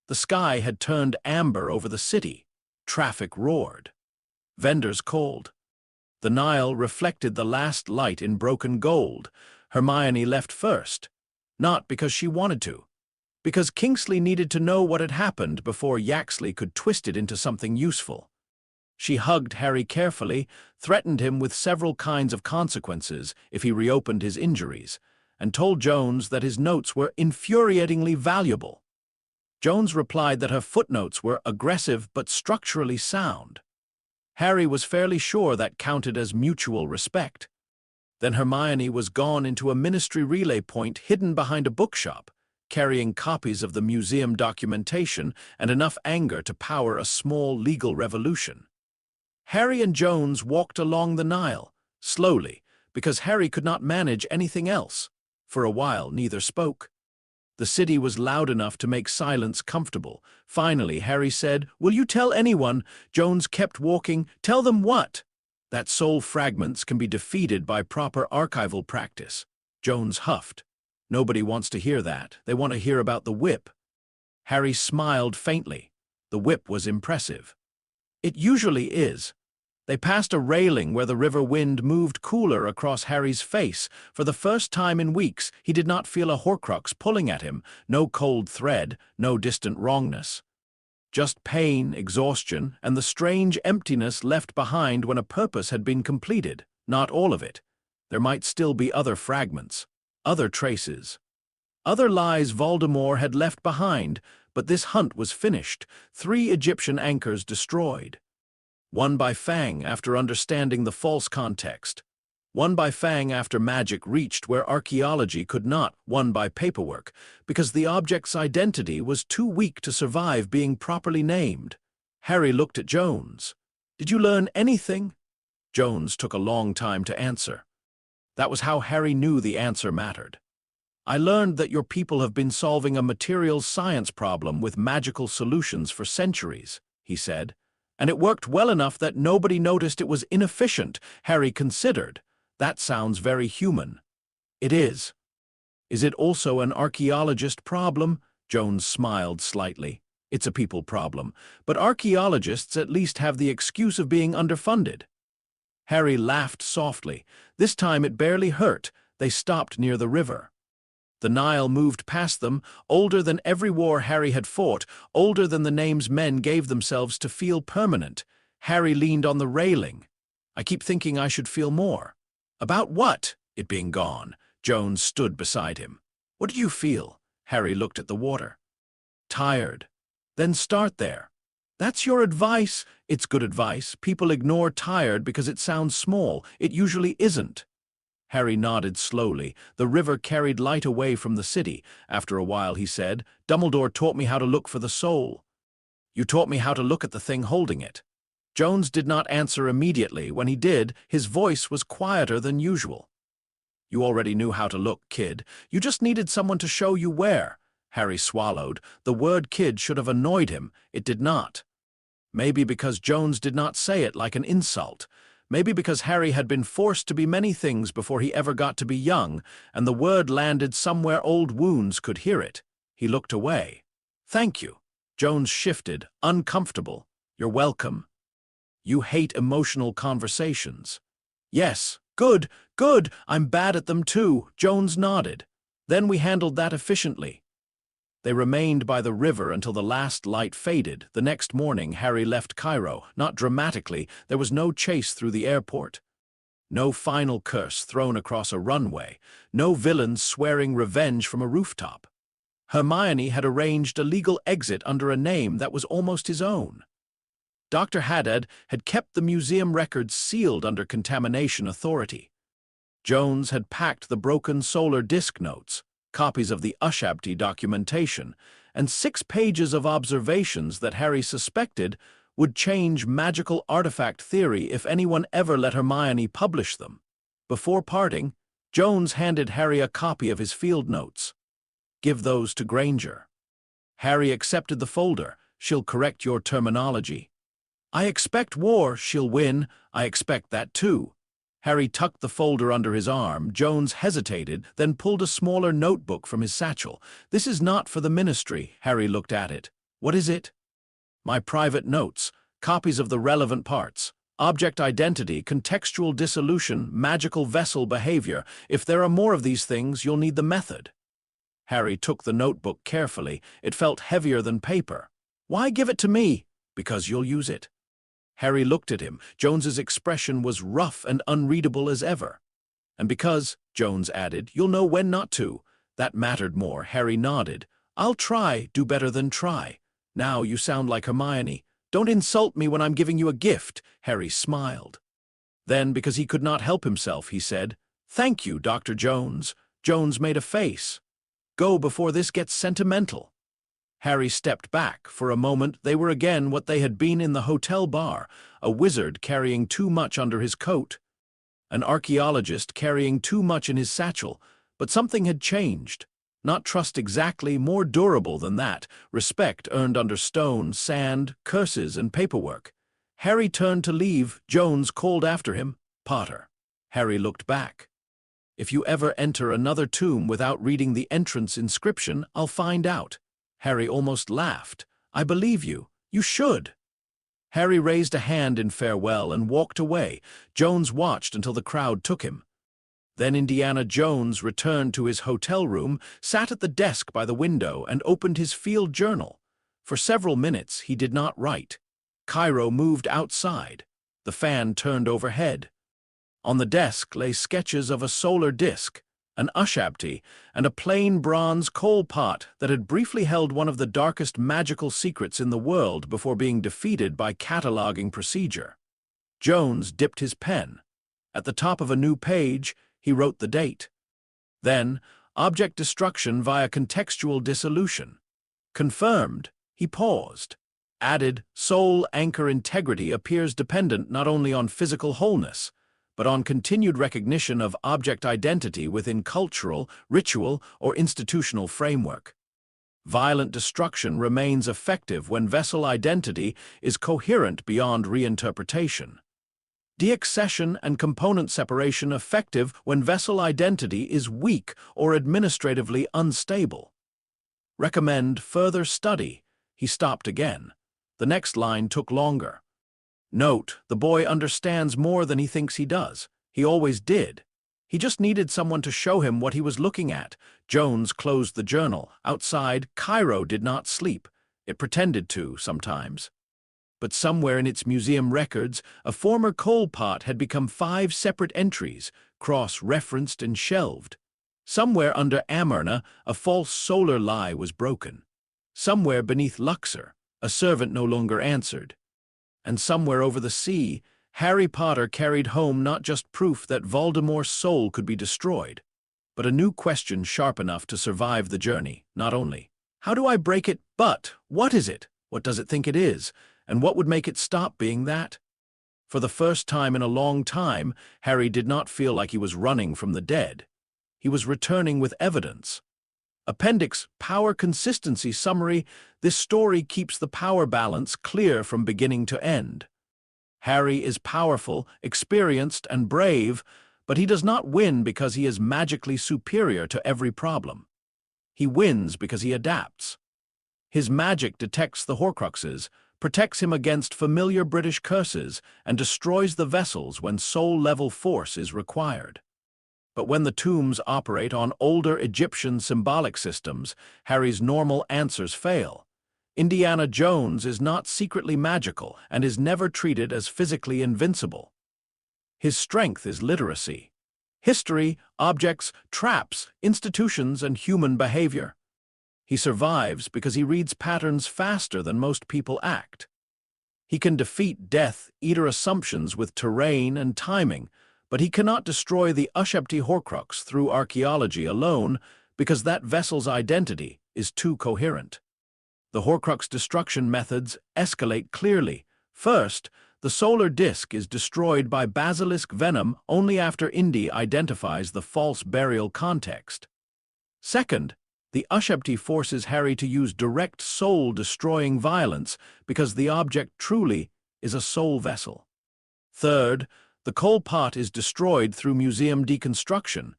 The sky had turned amber over the city. Traffic roared. Vendors called. The Nile reflected the last light in broken gold. Hermione left first, not because she wanted to, because Kingsley needed to know what had happened before Yaxley could twist it into something useful. She hugged Harry carefully, threatened him with several kinds of consequences if he reopened his injuries, and told Jones that his notes were infuriatingly valuable. Jones replied that her footnotes were aggressive but structurally sound. Harry was fairly sure that counted as mutual respect. Then Hermione was gone into a ministry relay point hidden behind a bookshop, carrying copies of the museum documentation and enough anger to power a small legal revolution. Harry and Jones walked along the Nile, slowly, because Harry could not manage anything else. For a while, neither spoke. The city was loud enough to make silence comfortable. Finally, Harry said, "Will you tell anyone?" Jones kept walking. "Tell them what?" "That soul fragments can be defeated by proper archival practice." Jones huffed. "Nobody wants to hear that. They want to hear about the whip." Harry smiled faintly. The whip was impressive. "It usually is." They passed a railing where the river wind moved cooler across Harry's face. For the first time in weeks, he did not feel a Horcrux pulling at him, no cold thread, no distant wrongness. Just pain, exhaustion, and the strange emptiness left behind when a purpose had been completed. Not all of it. There might still be other fragments. Other traces. Other lies Voldemort had left behind, but this hunt was finished. 3 Egyptian anchors destroyed. One by Fang after understanding the false context. One by Fang after magic reached where archaeology could not. One by paperwork, because the object's identity was too weak to survive being properly named. Harry looked at Jones. "Did you learn anything?" Jones took a long time to answer. That was how Harry knew the answer mattered. I learned that your people have been solving a materials science problem with magical solutions for centuries, he said. And it worked well enough that nobody noticed it was inefficient, Harry considered. That sounds very human. It is. Is it also an archaeologist problem? Jones smiled slightly. It's a people problem, but archaeologists at least have the excuse of being underfunded. Harry laughed softly. This time it barely hurt. They stopped near the river. The Nile moved past them, older than every war Harry had fought, older than the names men gave themselves to feel permanent. Harry leaned on the railing. I keep thinking I should feel more. About what? It being gone. Jones stood beside him. What do you feel? Harry looked at the water. Tired. Then start there. That's your advice? It's good advice. People ignore tired because it sounds small. It usually isn't. Harry nodded slowly. The river carried light away from the city. After a while he said, Dumbledore taught me how to look for the soul. You taught me how to look at the thing holding it. Jones did not answer immediately. When he did, his voice was quieter than usual. You already knew how to look, kid. You just needed someone to show you where. Harry swallowed. The word kid should have annoyed him. It did not. Maybe because Jones did not say it like an insult. Maybe because Harry had been forced to be many things before he ever got to be young, and the word landed somewhere old wounds could hear it. He looked away. Thank you. Jones shifted, uncomfortable. You're welcome. You hate emotional conversations. Yes, good, good. I'm bad at them too. Jones nodded. Then we handled that efficiently. They remained by the river until the last light faded. The next morning, Harry left Cairo. Not dramatically, there was no chase through the airport. No final curse thrown across a runway. No villains swearing revenge from a rooftop. Hermione had arranged a legal exit under a name that was almost his own. Dr. Haddad had kept the museum records sealed under contamination authority. Jones had packed the broken solar disk notes, copies of the Ushabti documentation, and 6 pages of observations that Harry suspected would change magical artifact theory if anyone ever let Hermione publish them. Before parting, Jones handed Harry a copy of his field notes. Give those to Granger. Harry accepted the folder. She'll correct your terminology. I expect war. She'll win. I expect that too. Harry tucked the folder under his arm. Jones hesitated, then pulled a smaller notebook from his satchel. This is not for the ministry. Harry looked at it. What is it? My private notes, copies of the relevant parts. Object identity, contextual dissolution, magical vessel behavior. If there are more of these things, you'll need the method. Harry took the notebook carefully. It felt heavier than paper. Why give it to me? Because you'll use it. Harry looked at him. Jones's expression was rough and unreadable as ever. And because, Jones added, you'll know when not to. That mattered more. Harry nodded. I'll try, do better than try. Now you sound like Hermione. Don't insult me when I'm giving you a gift. Harry smiled. Then, because he could not help himself, he said, Thank you, Dr. Jones. Jones made a face. Go before this gets sentimental. Harry stepped back. For a moment, they were again what they had been in the hotel bar, a wizard carrying too much under his coat, an archaeologist carrying too much in his satchel, but something had changed. Not trust exactly, more durable than that, respect earned under stone, sand, curses, and paperwork. Harry turned to leave. Jones called after him, Potter. Harry looked back. If you ever enter another tomb without reading the entrance inscription, I'll find out. Harry almost laughed. I believe you. You should. Harry raised a hand in farewell and walked away. Jones watched until the crowd took him. Then Indiana Jones returned to his hotel room, sat at the desk by the window, and opened his field journal. For several minutes he did not write. Cairo moved outside. The fan turned overhead. On the desk lay sketches of a solar disk, an Ushabti, and a plain bronze coal pot that had briefly held one of the darkest magical secrets in the world before being defeated by cataloging procedure. Jones dipped his pen. At the top of a new page, he wrote the date. Then, object destruction via contextual dissolution. Confirmed, he paused. Added, soul anchor integrity appears dependent not only on physical wholeness, but on continued recognition of object identity within cultural, ritual, or institutional framework. Violent destruction remains effective when vessel identity is coherent beyond reinterpretation. Deaccession and component separation effective when vessel identity is weak or administratively unstable. Recommend further study. He stopped again. The next line took longer. Note, the boy understands more than he thinks he does. He always did. He just needed someone to show him what he was looking at. Jones closed the journal. Outside, Cairo did not sleep. It pretended to, sometimes. But somewhere in its museum records, a former coal pot had become 5 separate entries, cross-referenced and shelved. Somewhere under Amurna, a false solar lie was broken. Somewhere beneath Luxor, a servant no longer answered. And somewhere over the sea, Harry Potter carried home not just proof that Voldemort's soul could be destroyed, but a new question sharp enough to survive the journey. Not only, how do I break it, but what is it? What does it think it is? And what would make it stop being that? For the first time in a long time, Harry did not feel like he was running from the dead. He was returning with evidence. Appendix Power Consistency Summary. This story keeps the power balance clear from beginning to end. Harry is powerful, experienced, and brave, but he does not win because he is magically superior to every problem. He wins because he adapts. His magic detects the Horcruxes, protects him against familiar British curses, and destroys the vessels when soul-level force is required. But when the tombs operate on older Egyptian symbolic systems, Harry's normal answers fail. Indiana Jones is not secretly magical and is never treated as physically invincible. His strength is literacy. History, objects, traps, institutions, and human behavior. He survives because he reads patterns faster than most people act. He can defeat Death Eater assumptions with terrain and timing, but he cannot destroy the Ushepti Horcrux through archaeology alone because that vessel's identity is too coherent. The Horcrux destruction methods escalate clearly. First, the solar disk is destroyed by basilisk venom only after Indy identifies the false burial context. Second, the Ushepti forces Harry to use direct soul-destroying violence because the object truly is a soul vessel. Third, the coal pot is destroyed through museum deconstruction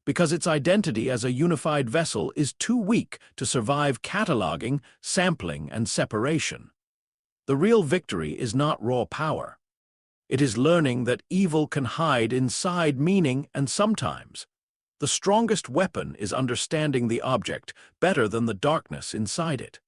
because its identity as a unified vessel is too weak to survive cataloging, sampling, and separation. The real victory is not raw power. It is learning that evil can hide inside meaning, and sometimes the strongest weapon is understanding the object better than the darkness inside it.